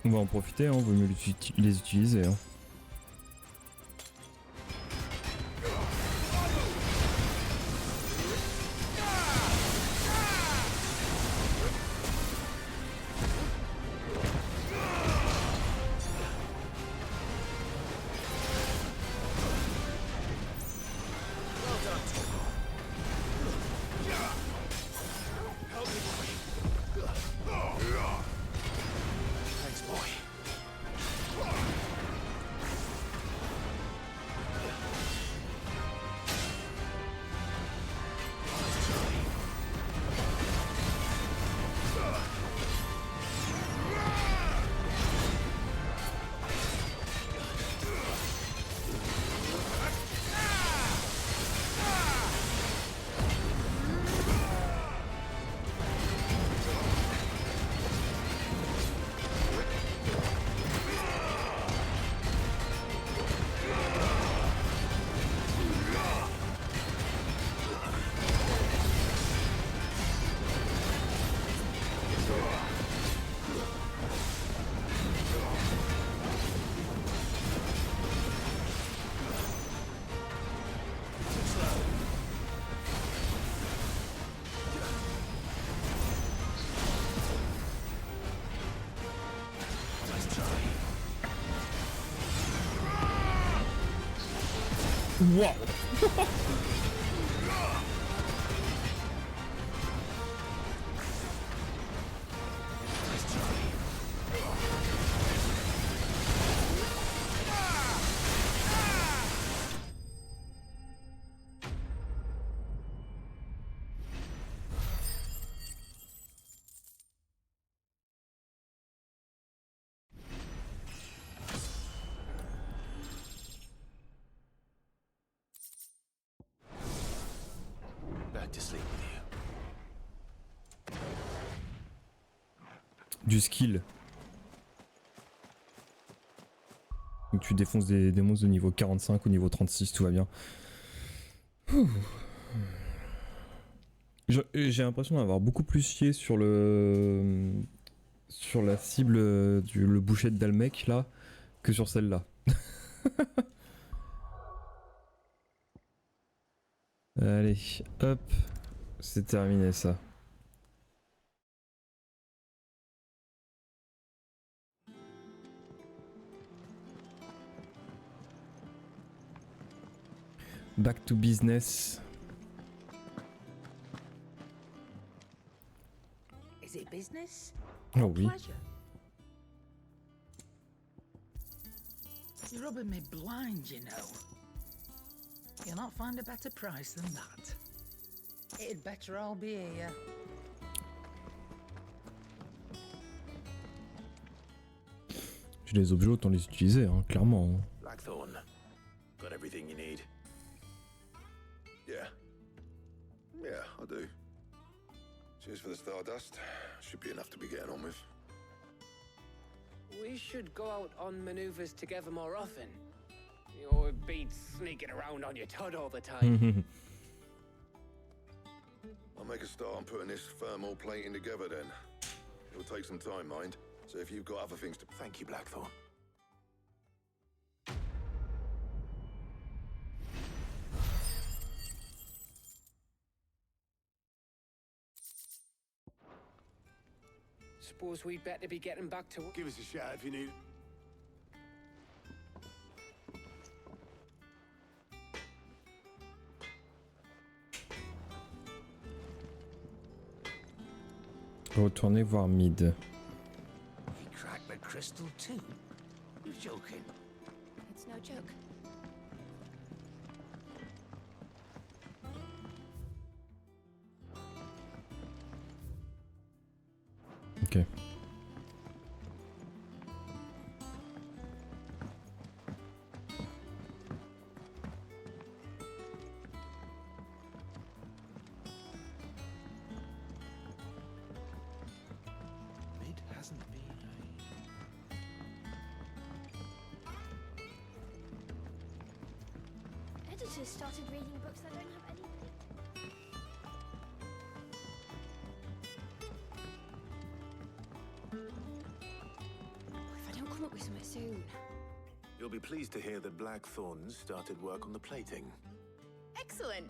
On va en profiter, hein, vaut mieux les utiliser. Hein. Wow. du skill. Donc tu défonces des monstres de niveau 45 ou niveau 36, tout va bien. J'ai l'impression d'avoir beaucoup plus chié sur la cible le boucher de Dalmec là que sur celle-là. Allez, hop, c'est terminé ça. Back to business. Is it business? Oh oui. Pleasure? You're rubbing me blind, you know. You'll not find a better price than that. It'd better all be here. J'ai les objets, autant les utiliser, hein, clairement. Blackthorn, got everything you need. Yeah. Yeah, I do. Cheers for the Stardust. Should be enough to be getting on with. We should go out on maneuvers together more often. You're beat sneaking around on your tud all the time. I'll make a start on putting this thermal plating together then. It'll take some time, mind. So if you've got other things to... Thank you, Blackthorn. Suppose we'd better be getting back to... Give us a shout if you need... Retournez voir mid. He cracked the crystal too? You're joking. It's no joke. Ok. Mid hasn't been Editors started reading books that don't have any. If I don't come up with something soon. You'll be pleased to hear that Blackthorn started work on the plating. Excellent.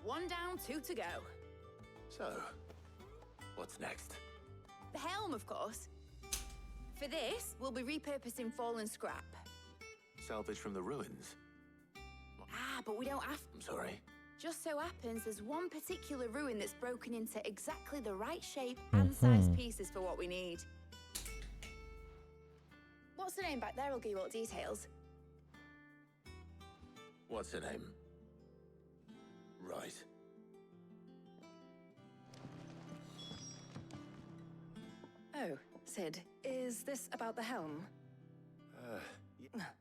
1 down, 2 to go. So, what's next? The helm, of course. For this, we'll be repurposing fallen scrap. Salvage from the ruins? Ah, but we don't have... I'm sorry. Just so happens there's one particular ruin that's broken into exactly the right shape and size pieces for what we need. What's the name back there? I'll give you all the details. What's her name? Right. Oh, Sid, is this about the helm?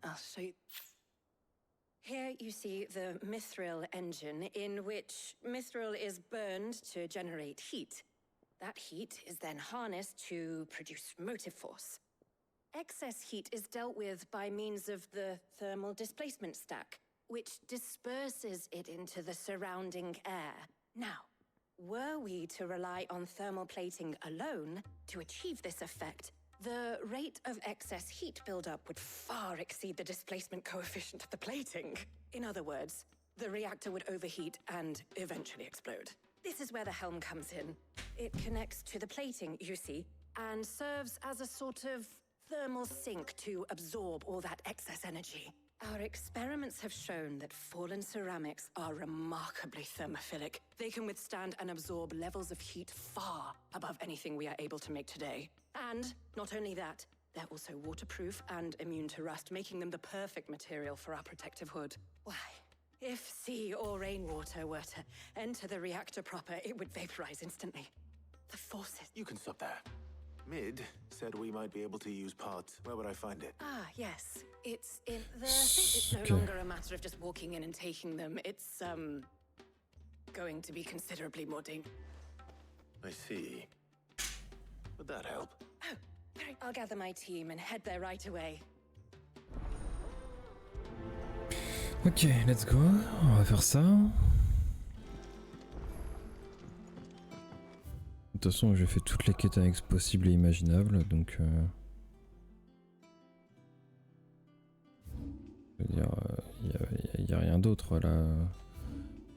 I'll show you. Here you see the mithril engine, in which mithril is burned to generate heat. That heat is then harnessed to produce motive force. Excess heat is dealt with by means of the thermal displacement stack, which disperses it into the surrounding air. Now, were we to rely on thermal plating alone to achieve this effect, the rate of excess heat buildup would far exceed the displacement coefficient of the plating. In other words, the reactor would overheat and eventually explode. This is where the helm comes in. It connects to the plating, you see, and serves as a sort of thermal sink to absorb all that excess energy. Our experiments have shown that fallen ceramics are remarkably thermophilic. They can withstand and absorb levels of heat far above anything we are able to make today. And not only that, they're also waterproof and immune to rust, making them the perfect material for our protective hood. Why, if sea or rainwater were to enter the reactor proper, it would vaporize instantly. The forces... You can stop there. Mid said we might be able to use parts. Where would I find it? Ah, yes. It's in the... It's no longer a matter of just walking in and taking them. It's, going to be considerably more dangerous. I see. Would that help? Oh, I'll gather my team and head there right away. Ok, let's go, on va faire ça. De toute façon, j'ai fait toutes les quêtes annexes possibles et imaginables, donc... Je veux dire, y a rien d'autre là.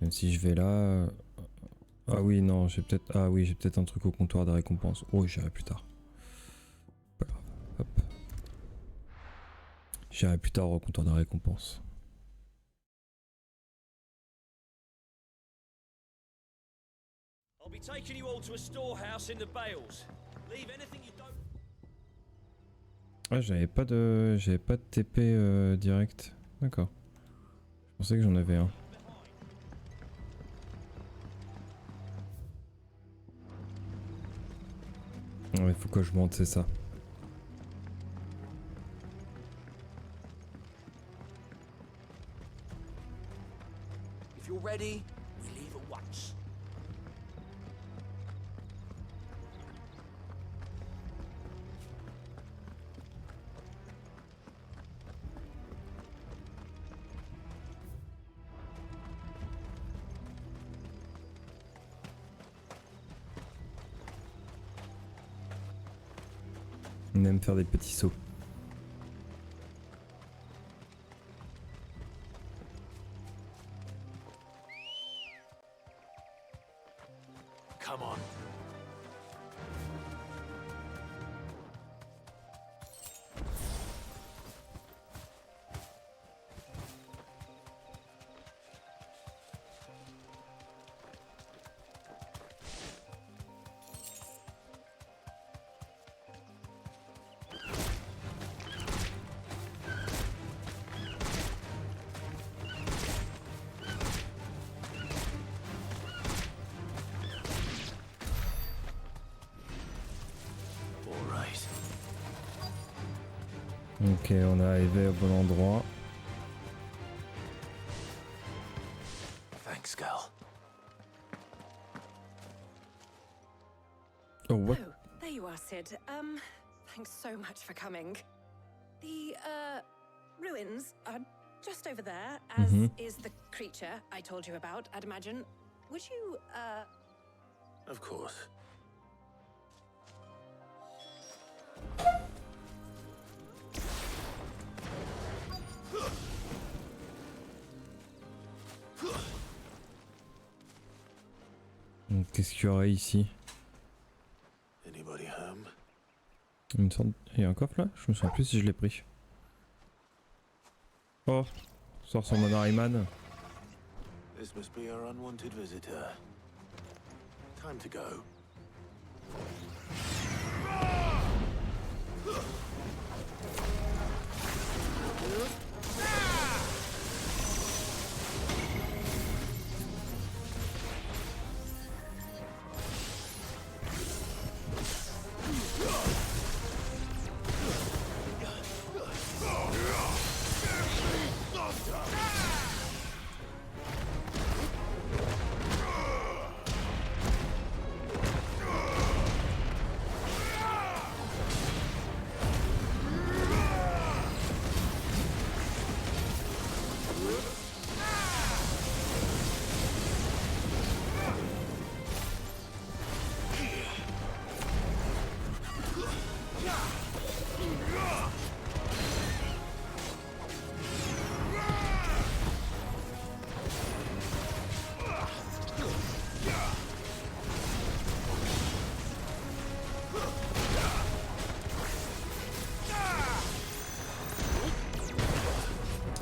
Même si je vais là... Ah oui, non, j'ai peut-être... Ah oui, j'ai peut-être un truc au comptoir des récompenses. Oh, j'irai plus tard. Pas grave, hop. J'irai plus tard au comptoir des récompenses. I'll be taking you all to a storehouse in the Bales. Leave anything you don't. Ah, j'avais pas de TP direct. D'accord. Je pensais que j'en avais un. Ouais, faut que je monte, c'est ça. If you're ready, we leave at once. On aime faire des petits sauts. Come on. Ok, on est arrivé au bon endroit. Thanks, girl. Oh, what? Oh, there you are, Sid. Thanks so much for coming. The, ruins are just over there, as is the creature I told you about, I'd imagine. Would you, Of course. Qu'est-ce qu'il y aurait ici? Anybody home? Il y a un coffre là? Je me souviens plus si je l'ai pris. Oh, sort son Monariman. This must be our unwanted visitor. Time to go.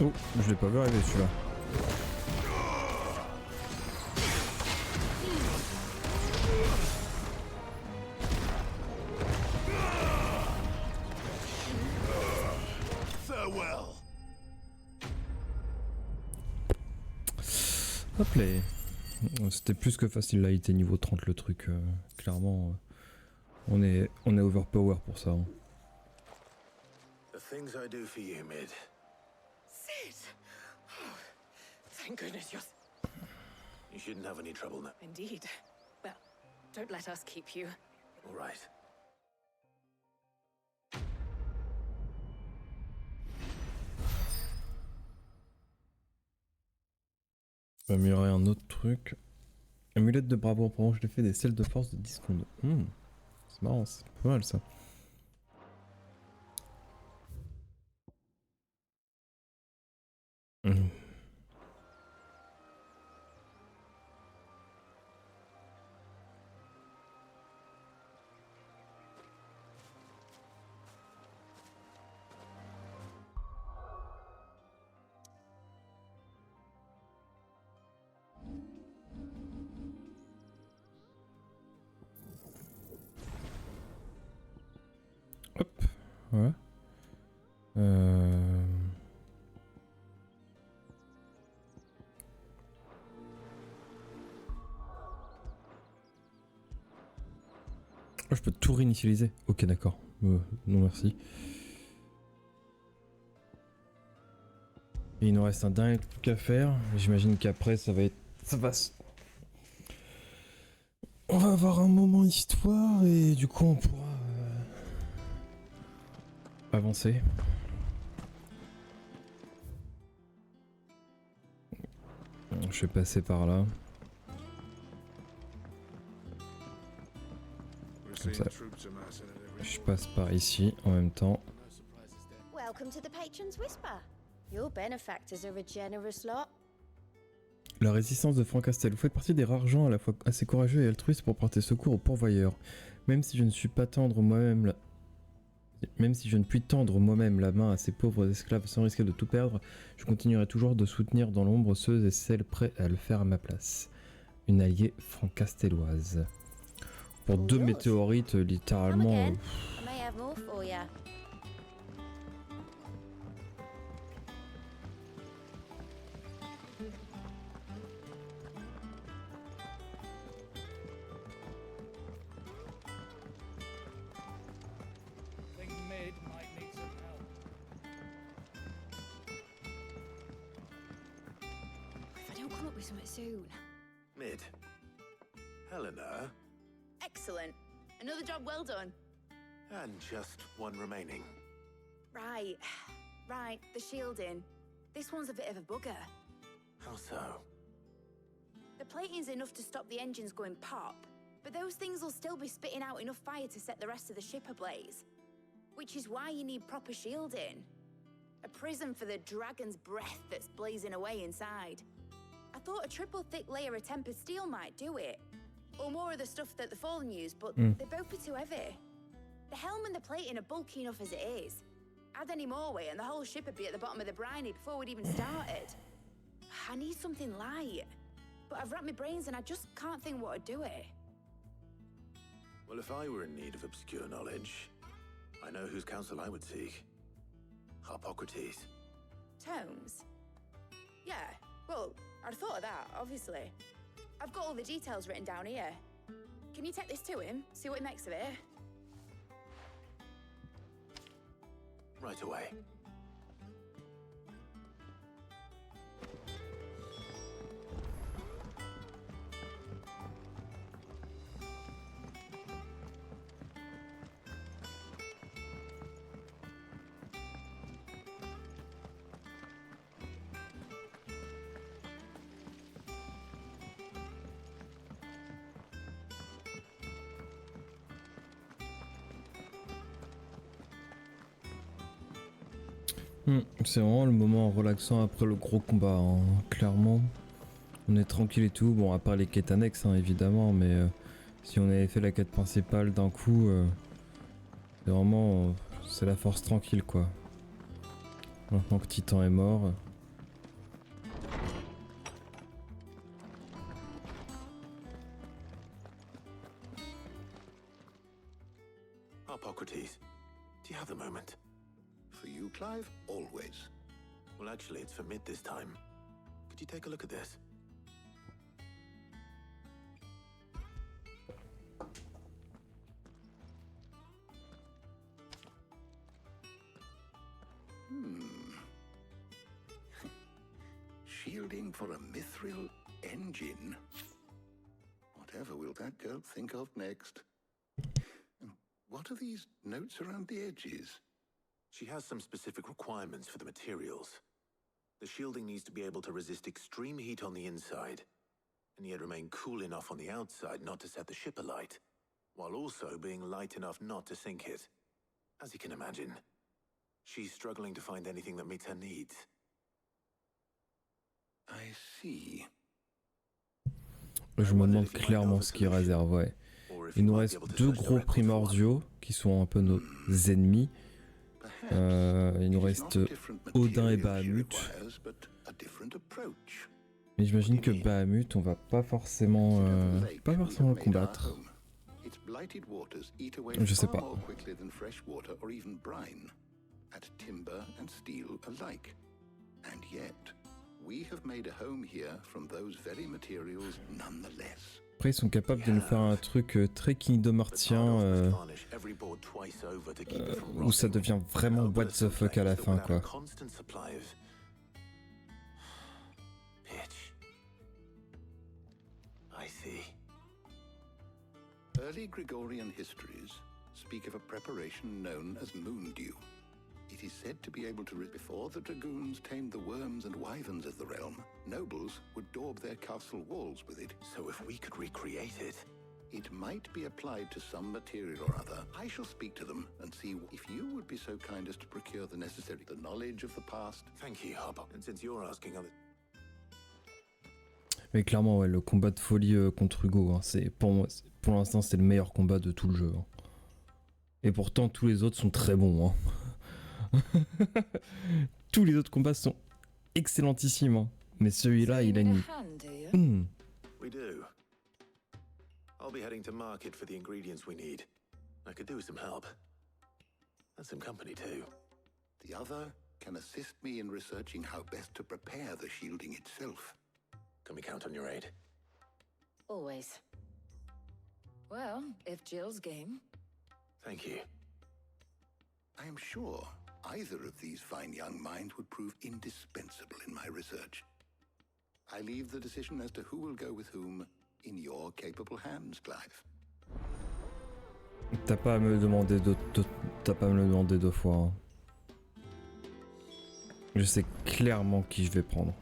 Oh, je l'ai pas vu arriver celui-là. Farewell. Hop là. C'était plus que facile là, il était niveau 30 le truc. Clairement, on est overpower pour ça. Hein. The things I do for you, Mid. Sid! Oh, thank goodness you're... You shouldn't have any trouble now. Indeed. Well, don't let us keep you. All right. On va améliorer un autre truc. Amulette de bravoure, pour je l'ai fait des selles de force de 10 secondes. C'est marrant, c'est pas mal ça. Hop, voilà. Oh, je peux tout réinitialiser. Ok, d'accord. Non, merci. Et il nous reste un dernier truc à faire. J'imagine qu'après, ça va être... On va avoir un moment histoire et du coup, on pourra... avancer. Je vais passer par là. Comme ça. Je passe par ici en même temps. Welcome to the Patron's Whisper. Your benefactors are a generous lot. La résistance de Frank Castel. Vous faites partie des rares gens à la fois assez courageux et altruistes pour porter secours aux pourvoyeurs. Même si je ne suis pas tendre moi-même la... Même si je ne puis tendre moi-même la main à ces pauvres esclaves sans risquer de tout perdre, je continuerai toujours de soutenir dans l'ombre ceux et celles prêts à le faire à ma place. Une alliée francastelloise. Pour 2 météorites, littéralement... Soon. Mid. Helena. Excellent. Another job well done. And just one remaining. Right. Right, the shielding. This one's a bit of a bugger. How so? The plating's enough to stop the engines going pop, but those things will still be spitting out enough fire to set the rest of the ship ablaze. Which is why you need proper shielding. A prison for the dragon's breath that's blazing away inside. I thought a triple thick layer of tempered steel might do it. Or more of the stuff that the Fallen use, but they both be too heavy. The helm and the plating are bulky enough as it is. Add any more weight and the whole ship would be at the bottom of the briny before we'd even started. I need something light. But I've racked my brains and I just can't think what would do it. Well, if I were in need of obscure knowledge, I know whose counsel I would seek. Hippocrates. Tomes? Yeah, well, I'd thought of that, obviously. I've got all the details written down here. Can you take this to him, see what he makes of it? Right away. C'est vraiment le moment relaxant après le gros combat, hein. Clairement. On est tranquille et tout, bon à part les quêtes annexes hein, évidemment, mais si on avait fait la quête principale d'un coup, c'est vraiment c'est la force tranquille quoi. Maintenant que Titan est mort. Hippocrates, do you have the moment? For you, Clive? Always. Well, actually, it's for Mid this time. Could you take a look at this? Shielding for a mithril engine. Whatever will that girl think of next? And what are these notes around the edges? She has some specific requirements for the materials. The shielding needs to be able to resist extreme heat on the inside, and yet remain cool enough on the outside not to set the ship alight, while also being light enough not to sink it. As you can imagine, she's struggling to find anything that meets her needs. I see. Je me demande clairement ce qu'ils réservent, ouais. Il nous reste deux gros primordiaux qui sont un peu nos ennemis. Il nous reste Odin et Bahamut. Mais j'imagine que Bahamut, on va pas forcément le combattre. Je sais pas. Après, ils sont capables de nous faire un truc très Kingdom Heartien où ça devient vraiment what the fuck à la fin, quoi. Early Gregorian histories speak of a preparation known as moondew. It is said to be able to before the dragoons tamed the worms and wyverns of the realm, nobles would daub their castle walls with it. So if we could recreate it... It might be applied to some material or other. I shall speak to them and see if you would be so kind as to procure the necessary knowledge of the past. Thank you, Hub. And since you're asking other... Mais clairement, ouais, le combat de folie contre Hugo, hein, c'est pour moi, pour l'instant, c'est le meilleur combat de tout le jeu. Hein. Et pourtant, tous les autres sont très bons. Hein. Tous les autres combats sont excellentissimes. Hein. Mais celui-là, il a une... We do. I'll be heading to market for the ingredients we need. I could do with some help. And some company too. The other can assist me in researching how best to prepare the shielding itself. Can we count on your aid? Always. Well, if Jill's game. Thank you. I am sure either of these fine young minds would prove indispensable in my research. I leave the decision as to who will go with whom in your capable hands, Clive. T'as pas à me le demander deux fois. Hein. Je sais clairement qui je vais prendre.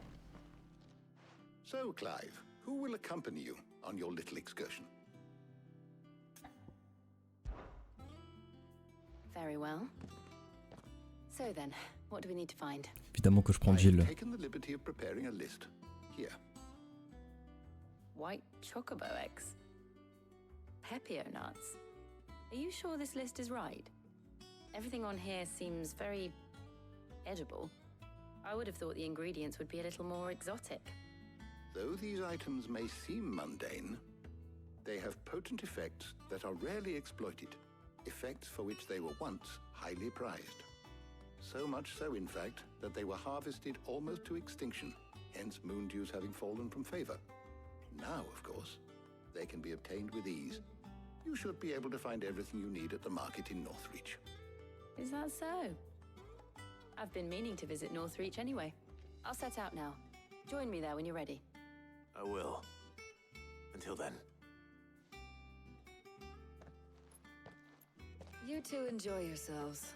So, Clive, who will accompany you on your little excursion? Very well. So then, what do we need to find? Évidemment que je prends Jill. I've taken the liberty of preparing a list. Here. White chocobo eggs. Pepio nuts. Are you sure this list is right? Everything on here seems very edible. I would have thought the ingredients would be a little more exotic. Though these items may seem mundane, they have potent effects that are rarely exploited, effects for which they were once highly prized. So much so, in fact, that they were harvested almost to extinction, hence moondews having fallen from favor. Now, of course, they can be obtained with ease. You should be able to find everything you need at the market in Northreach. Is that so? I've been meaning to visit Northreach anyway. I'll set out now. Join me there when you're ready. I will. Until then. You two enjoy yourselves.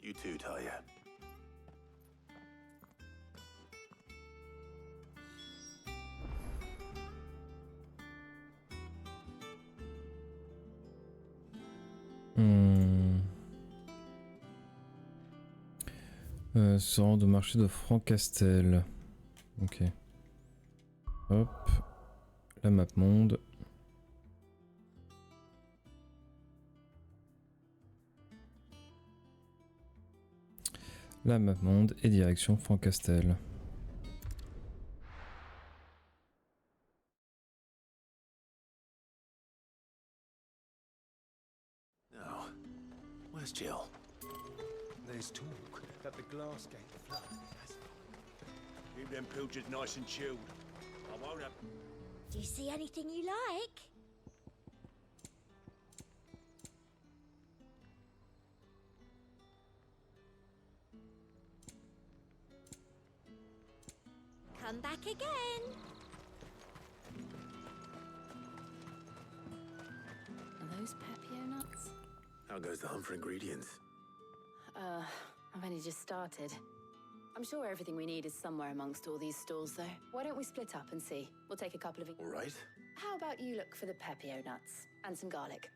You too, Talia. Se rendre au marché de Francastel. Ok. Hop. La map monde. La map monde et direction Francastel. Now, where's Jill? There's talk that the glass gate flood has... Keep them pilchers nice and chilled. I won't have... Do you see anything you like? Come back again. Are those Pepio nuts? How goes the hunt for ingredients? I've only just started. I'm sure everything we need is somewhere amongst all these stalls, though. Why don't we split up and see? We'll take a couple of... All right. How about you look for the pepio nuts and some garlic?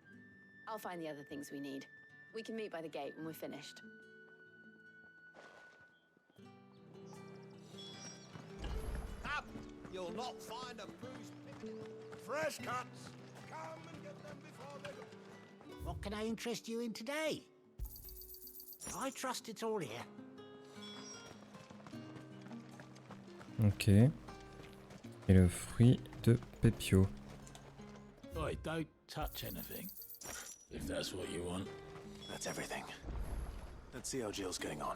I'll find the other things we need. We can meet by the gate when we're finished. Up! You'll not find a bruised pickle. Fresh cuts. Come and get them before they go. What can I interest you in today? I trust it's all here. Ok. Et le fruit de Pepio. Oi, don't touch anything. If that's what you want. That's everything. Let's see how Jill's getting on.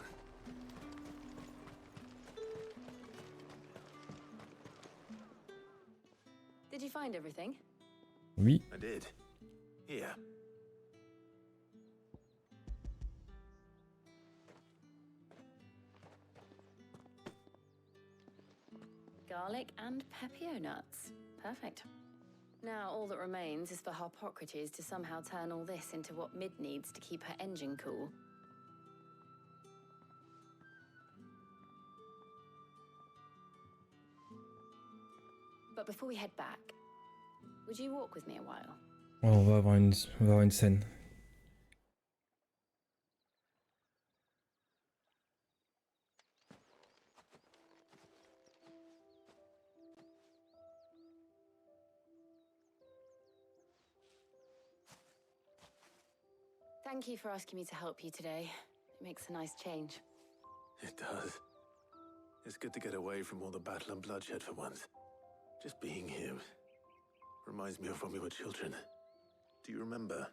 Did you find everything? Oui. I did. Here. Garlic and pepio nuts. Perfect. Now all that remains is for Harpocrates to somehow turn all this into what Mid needs to keep her engine cool. But before we head back, would you walk with me a while? Oh, on va avoir une scène. Thank you for asking me to help you today. It makes a nice change. It does. It's good to get away from all the battle and bloodshed for once. Just being here reminds me of when we were children. Do you remember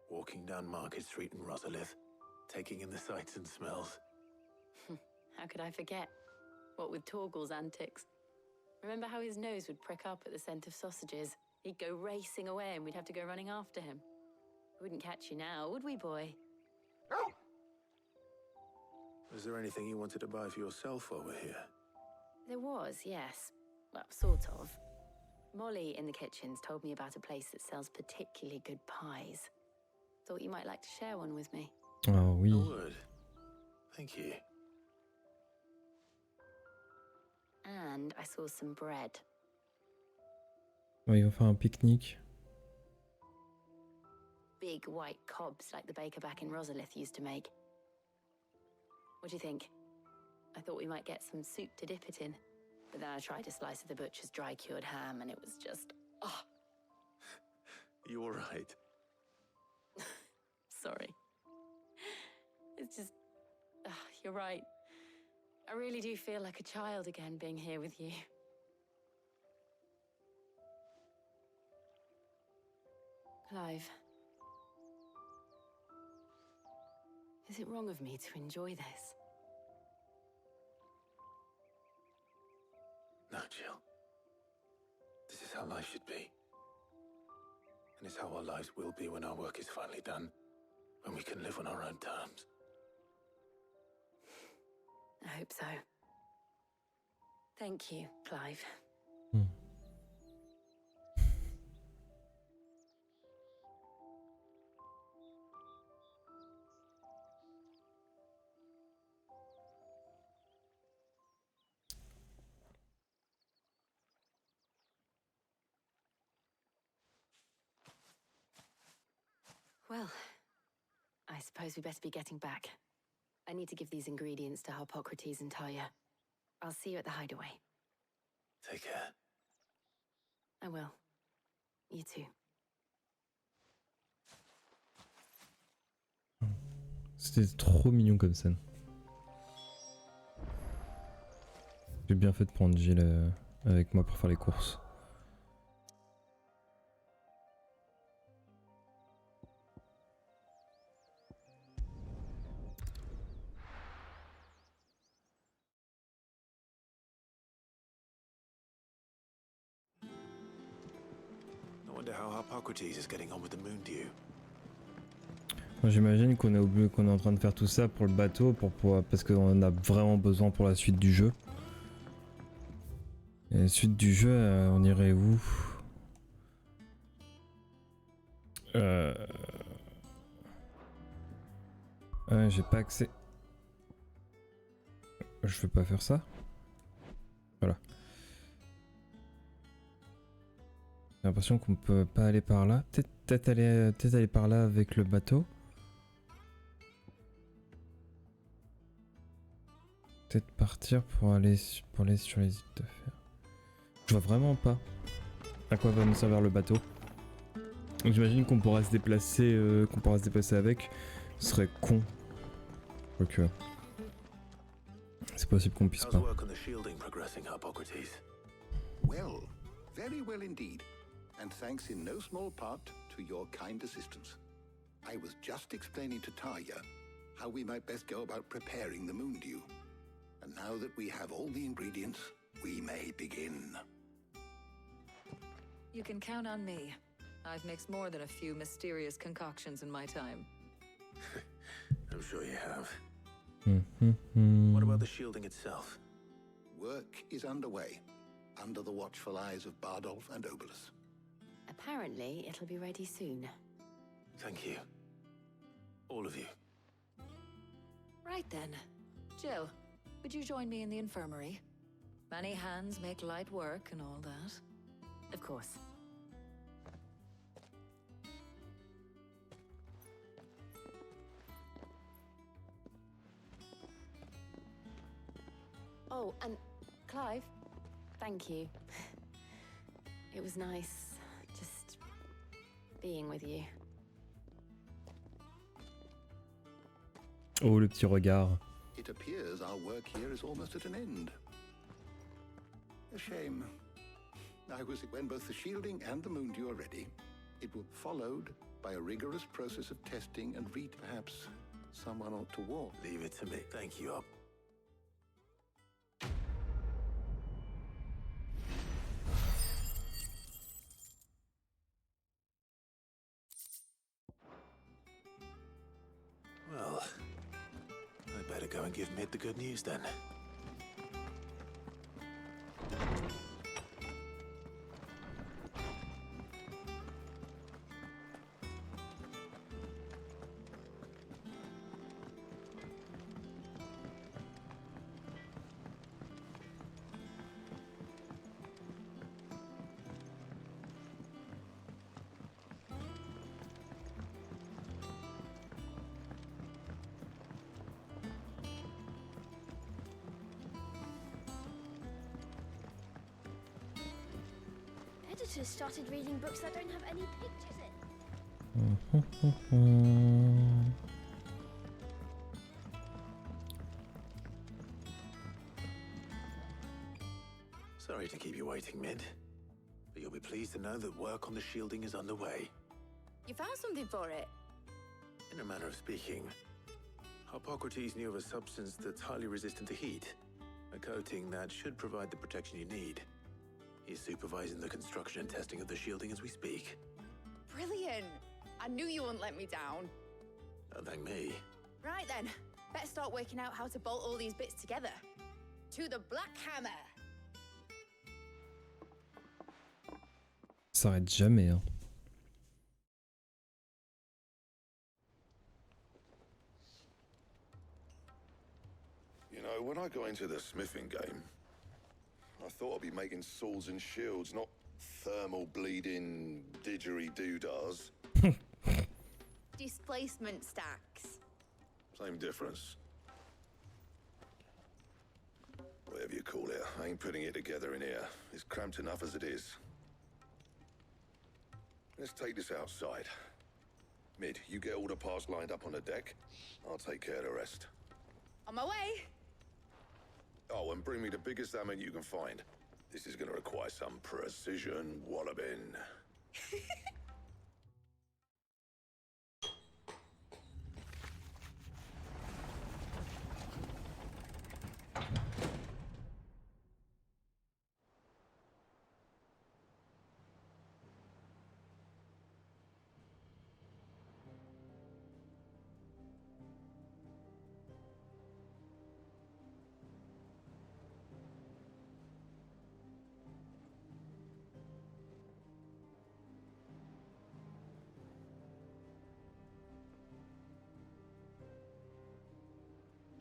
walking down Market Street in Rosalith, taking in the sights and smells? How could I forget? What with Torgal's antics. Remember how his nose would prick up at the scent of sausages? He'd go racing away and we'd have to go running after him. We wouldn't catch you now, would we, boy? Was there anything you wanted to buy for yourself while we're here? There was, yes. Well, sort of. Molly in the kitchens told me about a place that sells particularly good pies. Thought you might like to share one with me. Oh oui. I would. Thank you. And I saw some bread. Ouais, ils vont faire un pique-nique. Big white cobs like the baker back in Rosalith used to make. What do you think? I thought we might get some soup to dip it in. But then I tried a slice of the butcher's dry-cured ham and it was just... oh. You all right? Sorry. It's just... you're right. I really do feel like a child again being here with you. Clive. Is it wrong of me to enjoy this? No, Jill. This is how life should be. And it's how our lives will be when our work is finally done. When we can live on our own terms. I hope so. Thank you, Clive. Well, I suppose we better be getting back. I need to give these ingredients to Harpocrates and Talia. I'll see you at the hideaway. Take care. I will. You too. C'était trop mignon comme scène. J'ai bien fait de prendre Jill avec moi pour faire les courses. I wonder how Harpocrates is getting on with the moon dew. J'imagine qu'on est en train de faire tout ça pour le bateau, parce qu'on en a vraiment besoin pour la suite du jeu. Et la suite du jeu, on irait où? J'ai pas accès. Je veux pas faire ça. Voilà. J'ai l'impression qu'on peut pas aller par là. Peut-être aller par là avec le bateau. Peut-être partir pour aller sur les îles de fer. Je vois vraiment pas à quoi va nous servir le bateau. Donc j'imagine qu'on pourra se déplacer, avec. Ce serait con. Ok. C'est possible qu'on puisse How's pas. work on the shielding progressing, Hippocrates? Well, very well indeed. And thanks in no small part to your kind assistance. I was just explaining to Tarja how we might best go about preparing the moon dew. And now that we have all the ingredients, we may begin. You can count on me. I've mixed more than a few mysterious concoctions in my time. I'm sure you have. What What about the shielding itself? Work is underway, under the watchful eyes of Bardolph and Obolus. Apparently, it'll be ready soon. Thank you. All of you. Right then. Jill, would you join me in the infirmary? Many hands make light work and all that. Of course. Oh, and Clive, thank you. It was nice just being with you. Oh, le petit regard. It appears our work here is almost at an end. A shame. I was when both the shielding and the moon dew are ready. It will be followed by a rigorous process of testing and perhaps someone ought to walk. Leave it to me. Thank you, Up. Well, I better go and give Mid the good news then. Editors started reading books that don't have any pictures in. Sorry to keep you waiting, Mid. But you'll be pleased to know that work on the shielding is underway. You found something for it? In a manner of speaking, Hippocrates knew of a substance that's highly resistant to heat. A coating that should provide the protection you need. He's supervising the construction and testing of the shielding as we speak. Brilliant! I knew you wouldn't let me down. Don't thank me. Right then, better start working out how to bolt all these bits together. To the Black Hammer! Ça s'arrête jamais, hein. You know, when I got into the smithing game, I thought I'd be making swords and shields, not thermal bleeding didgeridoo-dahs. Displacement stacks. Same difference. Whatever you call it, I ain't putting it together in here. It's cramped enough as it is. Let's take this outside. Mid, you get all the parts lined up on the deck. I'll take care of the rest. On my way! Oh, and bring me the biggest salmon you can find. This is gonna require some precision walloping.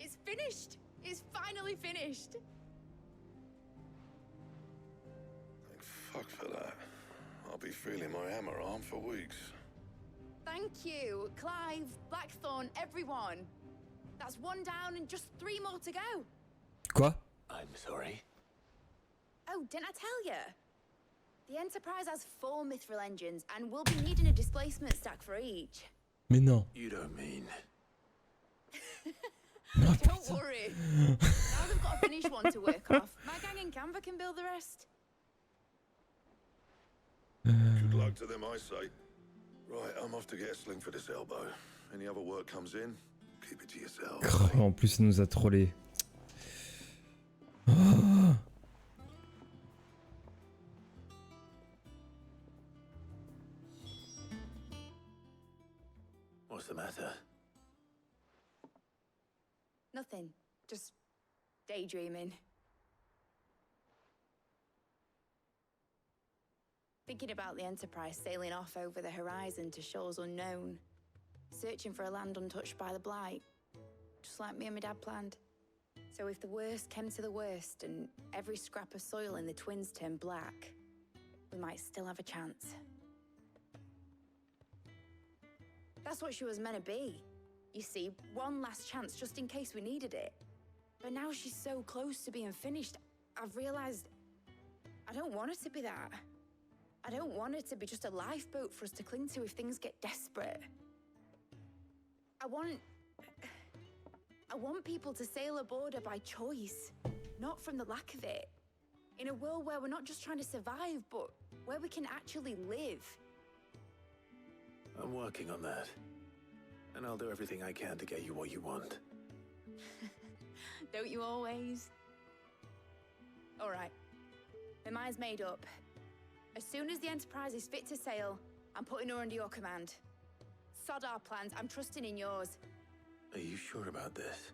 It's finished! It's finally finished. Thank fuck for that. I'll be feeling my hammer arm for weeks. Thank you, Clive, Blackthorn, everyone. That's one down and just 3 more to go. Quoi? I'm sorry. Oh, didn't I tell you? The Enterprise has 4 mithril engines, and we'll be needing a displacement stack for each. Mais non. You don't mean... Don't worry. Now they've got a finished one to work off. My gang in Canva can build the rest. Good luck to them, I say. Right, I'm off to get a sling for this elbow. Any other work comes in, keep it to yourself. En plus, il nous a trollé. Oh. What's the matter? Nothing. Just daydreaming. Thinking about the Enterprise sailing off over the horizon to shores unknown, searching for a land untouched by the Blight, just like me and my dad planned. So if the worst came to the worst and every scrap of soil in the Twins turned black, we might still have a chance. That's what she was meant to be. You see, one last chance just in case we needed it. But now she's so close to being finished, I've realized I don't want it to be that. I don't want it to be just a lifeboat for us to cling to if things get desperate. I want people to sail aboard her by choice, not from the lack of it. In a world where we're not just trying to survive, but where we can actually live. I'm working on that. And I'll do everything I can to get you what you want. Don't you always? All right. My mind's made up. As soon as the Enterprise is fit to sail, I'm putting her under your command. Sod our plans, I'm trusting in yours. Are you sure about this?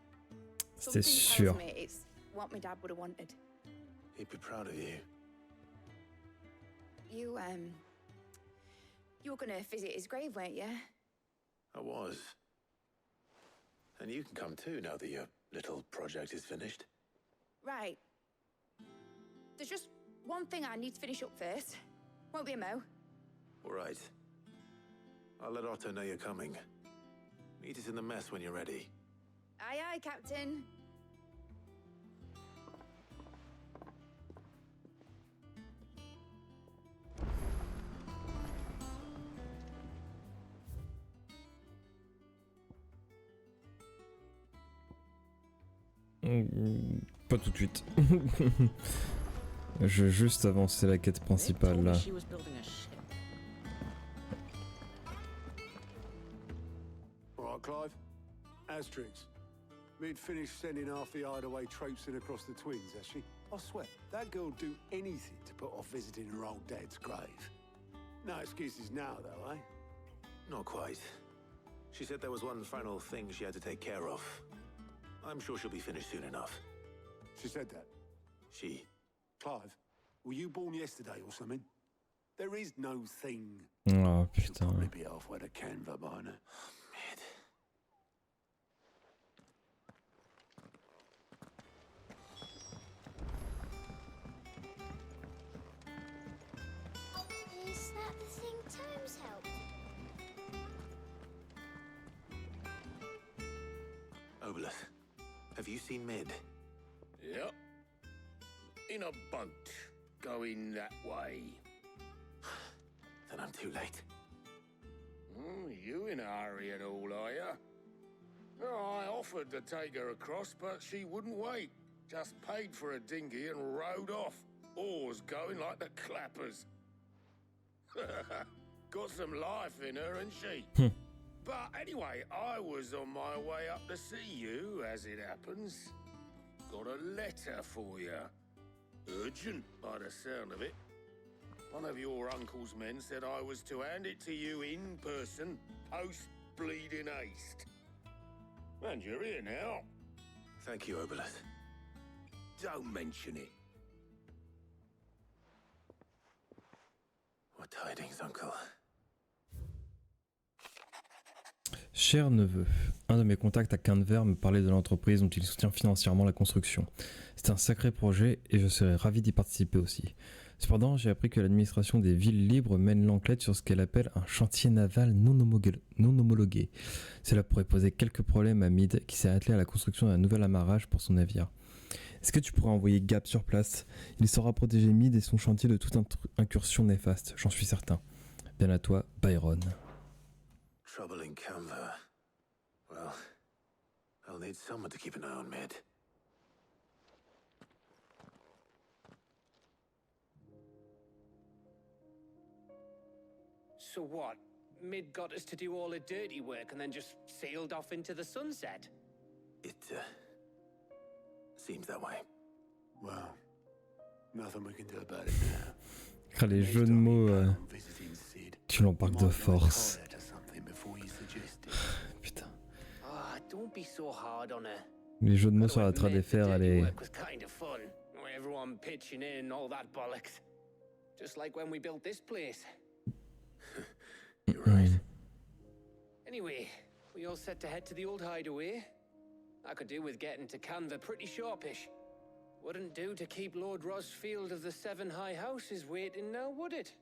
C'était Something sûr. tells me it's what my dad would have wanted. He'd be proud of you. You were gonna visit his grave, weren't you? I was. And you can come too now that your little project is finished. Right. There's just one thing I need to finish up first. Won't be a mo. All right. I'll let Otto know you're coming. Meet us in the mess when you're ready. Aye, aye, Captain. Pas tout de suite. Je vais juste avancer la quête principale là. She was building a ship. All right, Clive. Asterix. Mid finished sending half the hideaway traipsing across the Twins, has she? I swear, that girl'd do anything to put off visiting her old dad's grave. No excuses now, though, eh? Not quite. She said there was one final thing she had to take care of. I'm sure she'll be finished soon enough. She said that. She. Clive, were you born yesterday or something? There is no thing. Oh She'll probably putain. be halfway to Canva by now. Mid. Is that the thing Tomes helped? Obelith, have you seen Mid? Yep. In a boat, going that way. Then I'm too late. You in a hurry at all, are you? Oh, I offered to take her across, but she wouldn't wait. Just paid for a dinghy and rowed off. Oars going like the clappers. Got some life in her, ain't she? But anyway, I was on my way up to see you, as it happens. Got a letter for you. Urgent, by the sound of it. One of your uncle's men said I was to hand it to you in person, post-bleeding haste. And you're here now. Thank you, Obelith. Don't mention it. What tidings, Uncle? Cher neveu, Un de mes contacts à Canver me parlait de l'entreprise dont il soutient financièrement la construction. C'est un sacré projet et je serais ravi d'y participer aussi. Cependant, j'ai appris que l'administration des villes libres mène l'enquête sur ce qu'elle appelle un chantier naval non homologué. Cela pourrait poser quelques problèmes à Mid qui s'est attelé à la construction d'un nouvel amarrage pour son navire. Est-ce que tu pourrais envoyer Gap sur place? Il saura protéger Mid et son chantier de toute incursion néfaste, j'en suis certain. Bien à toi, Byron. Trouble in Canva. Well, I'll need someone to keep an eye on Mid. So what? Mid got us to do all the dirty work and then just sailed off into the sunset? It, seems that way. Well, nothing we can do about it now. Ah, les jeux de mots, tu l'embarques de force. Putain. Ah, don't be so hard on her. Les jeux de mots sur la trad FR, elle est... Work was kind of fun. Everyone pitching in, all that bollocks. Just like when we built this place. You're right. Anyway, we all set to head to the old hideaway. I could do with getting to Canva pretty sharpish. Wouldn't do to keep Lord Rosfield of the Seven High Houses waiting now, would it?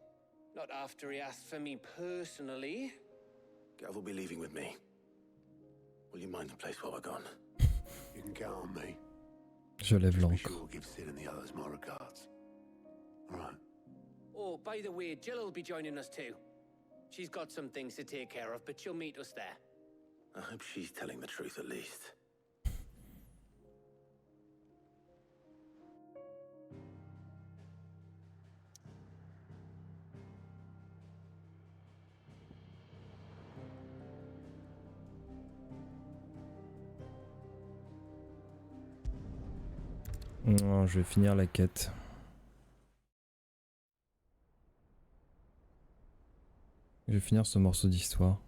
Not after he asked for me personally. Gav will be leaving with me. Will you mind the place while we're gone? You can count on me. Je lève Be l'encre. sure to give Sid and the others my regards. All right. Oh, by the way, Jill will be joining us too. She's got some things to take care of, but she'll meet us there. I hope she's telling the truth at least. Non, je vais finir la quête. Je vais finir ce morceau d'histoire.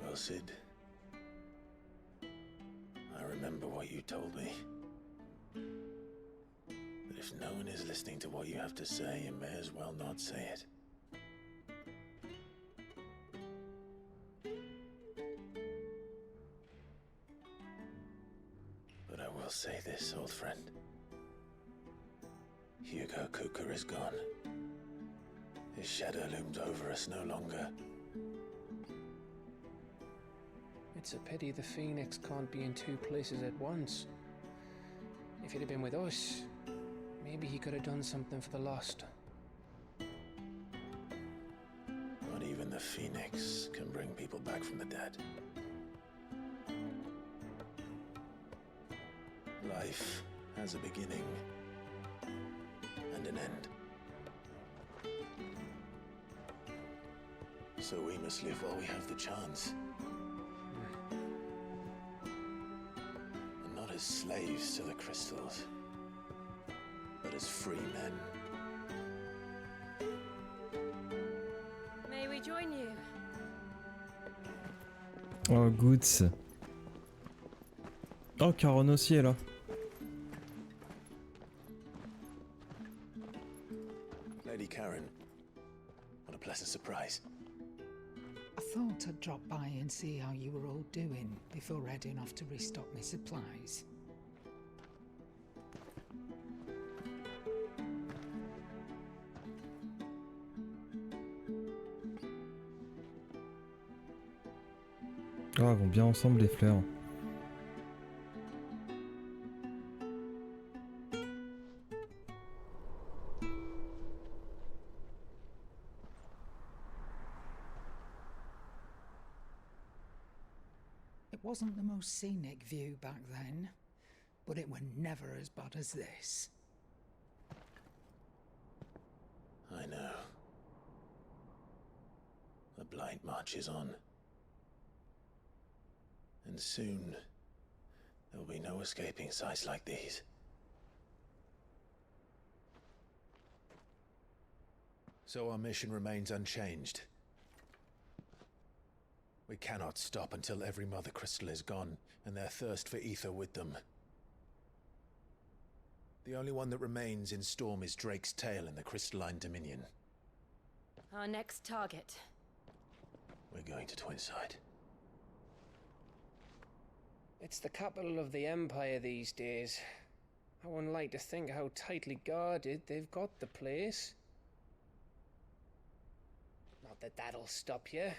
Well, Sid, I remember what you told me. But if no one is listening to what you have to say, you may as well not say it. But I will say this, old friend. Hugo Cooker is gone. His shadow looms over us no longer. It's a pity the Phoenix can't be in two places at once. If he'd have been with us, maybe he could have done something for the lost. Not even the Phoenix can bring people back from the dead. Life has a beginning and an end. So we must live while we have the chance. And not as slaves to the crystals, but as free men. May we join you? Oh, Goods. Oh, Caron aussi est là. Lady Karen, what a pleasant surprise. I thought I'd drop by and see how you were all doing before heading off to restock my supplies. Oh, elles vont bien ensemble les fleurs. It wasn't the most scenic view back then, but it were never as bad as this. I know. The blight marches on. And soon, there will be no escaping sights like these. So our mission remains unchanged. We cannot stop until every Mother Crystal is gone, and their thirst for ether with them. The only one that remains in Storm is Drake's tail in the Crystalline Dominion. Our next target. We're going to Twinside. It's the capital of the Empire these days. I wouldn't like to think how tightly guarded they've got the place. Not that that'll stop you,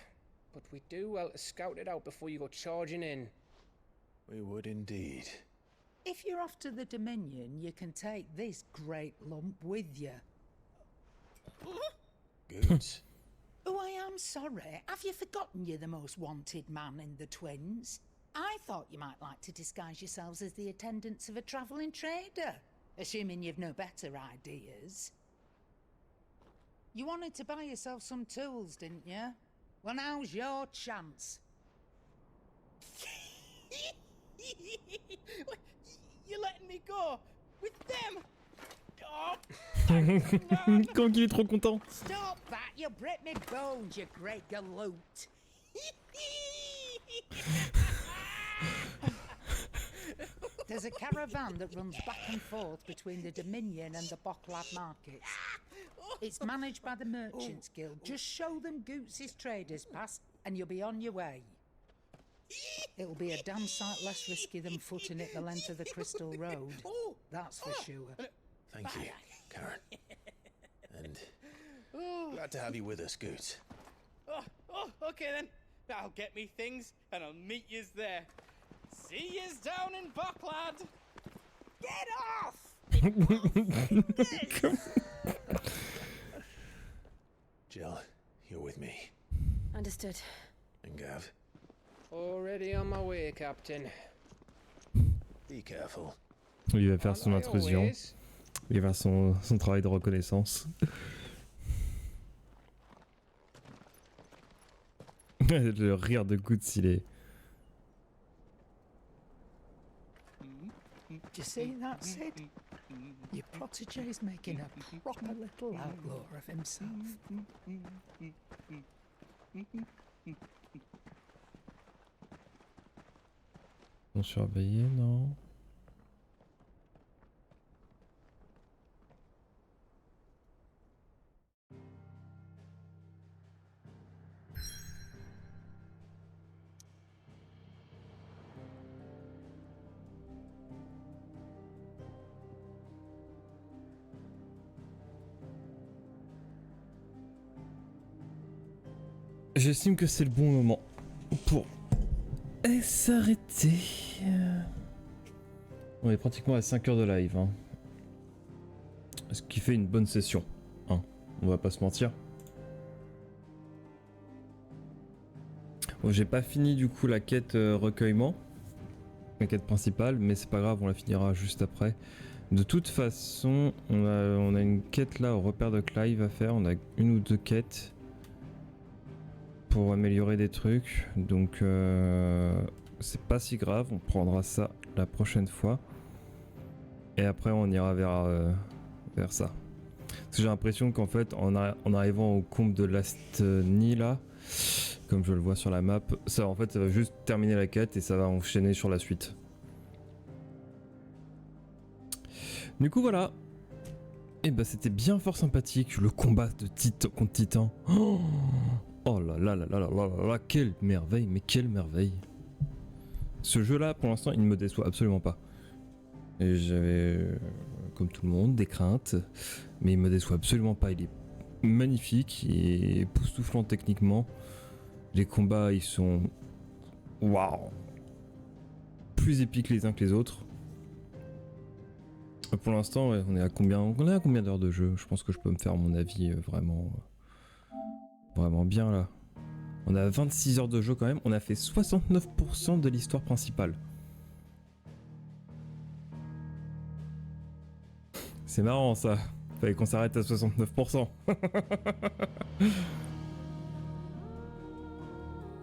but we do well to scout it out before you go charging in. We would indeed. If you're off to the Dominion, you can take this great lump with you. Good. Oh, I am sorry. Have you forgotten you're the most wanted man in the Twins? I thought you might like to disguise yourselves as the attendants of a travelling trader, assuming you've no better ideas. You wanted to buy yourself some tools, didn't you? Well, now's your chance. You're letting me go with them? Oh, Quand il est trop content. Stop that! You'll break me bones, you great galoot. There's a caravan that runs back and forth between the Dominion and the Bocklad markets. It's managed by the Merchants Guild. Just show them Goots' traders past and you'll be on your way. It'll be a damn sight less risky than footing it the length of the Crystal Road. That's for sure. Thank you, Karen. And glad to have you with us, Goot. Okay then. I'll get me things and I'll meet yous there. See yous down in Bocklad. Get off! Jill, you're with me. Understood. And Gav, Already on my way, Captain. be careful. Il va faire son intrusion. Il va faire son travail de reconnaissance. Le rire de Goots, il est... Do you see that, Sid? Your protégé's making a proper little outlaw of himself. Ils sont surveillés, non? J'estime que c'est le bon moment pour s'arrêter. On est pratiquement à 5 heures de live. Hein. Ce qui fait une bonne session. Hein. On va pas se mentir. Bon, j'ai pas fini du coup la quête recueillement. La quête principale, mais c'est pas grave, on la finira juste après. De toute façon, on a une quête là au repère de Clive à faire. On a une ou deux quêtes pour améliorer des trucs, donc c'est pas si grave, on prendra ça la prochaine fois et après on ira vers ça. Parce que j'ai l'impression qu'en fait en arrivant au comble de Lastny là, comme je le vois sur la map, ça en fait ça va juste terminer la quête et ça va enchaîner sur la suite. Du coup voilà. Et bah c'était bien fort sympathique le combat de Titan contre Titan. Oh là là là là là là là, quelle merveille, mais quelle merveille. Ce jeu là pour l'instant il ne me déçoit absolument pas. Et j'avais, comme tout le monde, des craintes, mais il me déçoit absolument pas. Il est magnifique et époustouflant techniquement. Les combats ils sont... Waouh, plus épiques les uns que les autres. Pour l'instant ouais, on est à combien d'heures de jeu? Je pense que je peux me faire mon avis vraiment bien là. On a 26 heures de jeu quand même, on a fait 69% de l'histoire principale. C'est marrant ça, fallait qu'on s'arrête à 69%.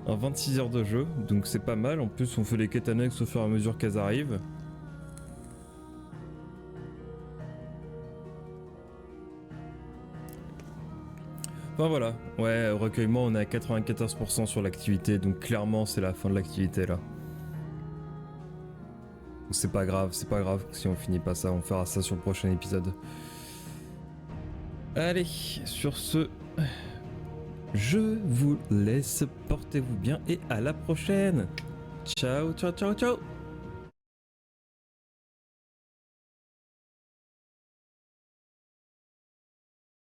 En 26 heures de jeu, donc c'est pas mal. En plus, on fait les quêtes annexes au fur et à mesure qu'elles arrivent. Enfin voilà, ouais, recueillement, on est à 94% sur l'activité, donc clairement, c'est la fin de l'activité là. C'est pas grave si on finit pas ça, on fera ça sur le prochain épisode. Allez, sur ce, je vous laisse, portez-vous bien et à la prochaine. Ciao, ciao, ciao, ciao.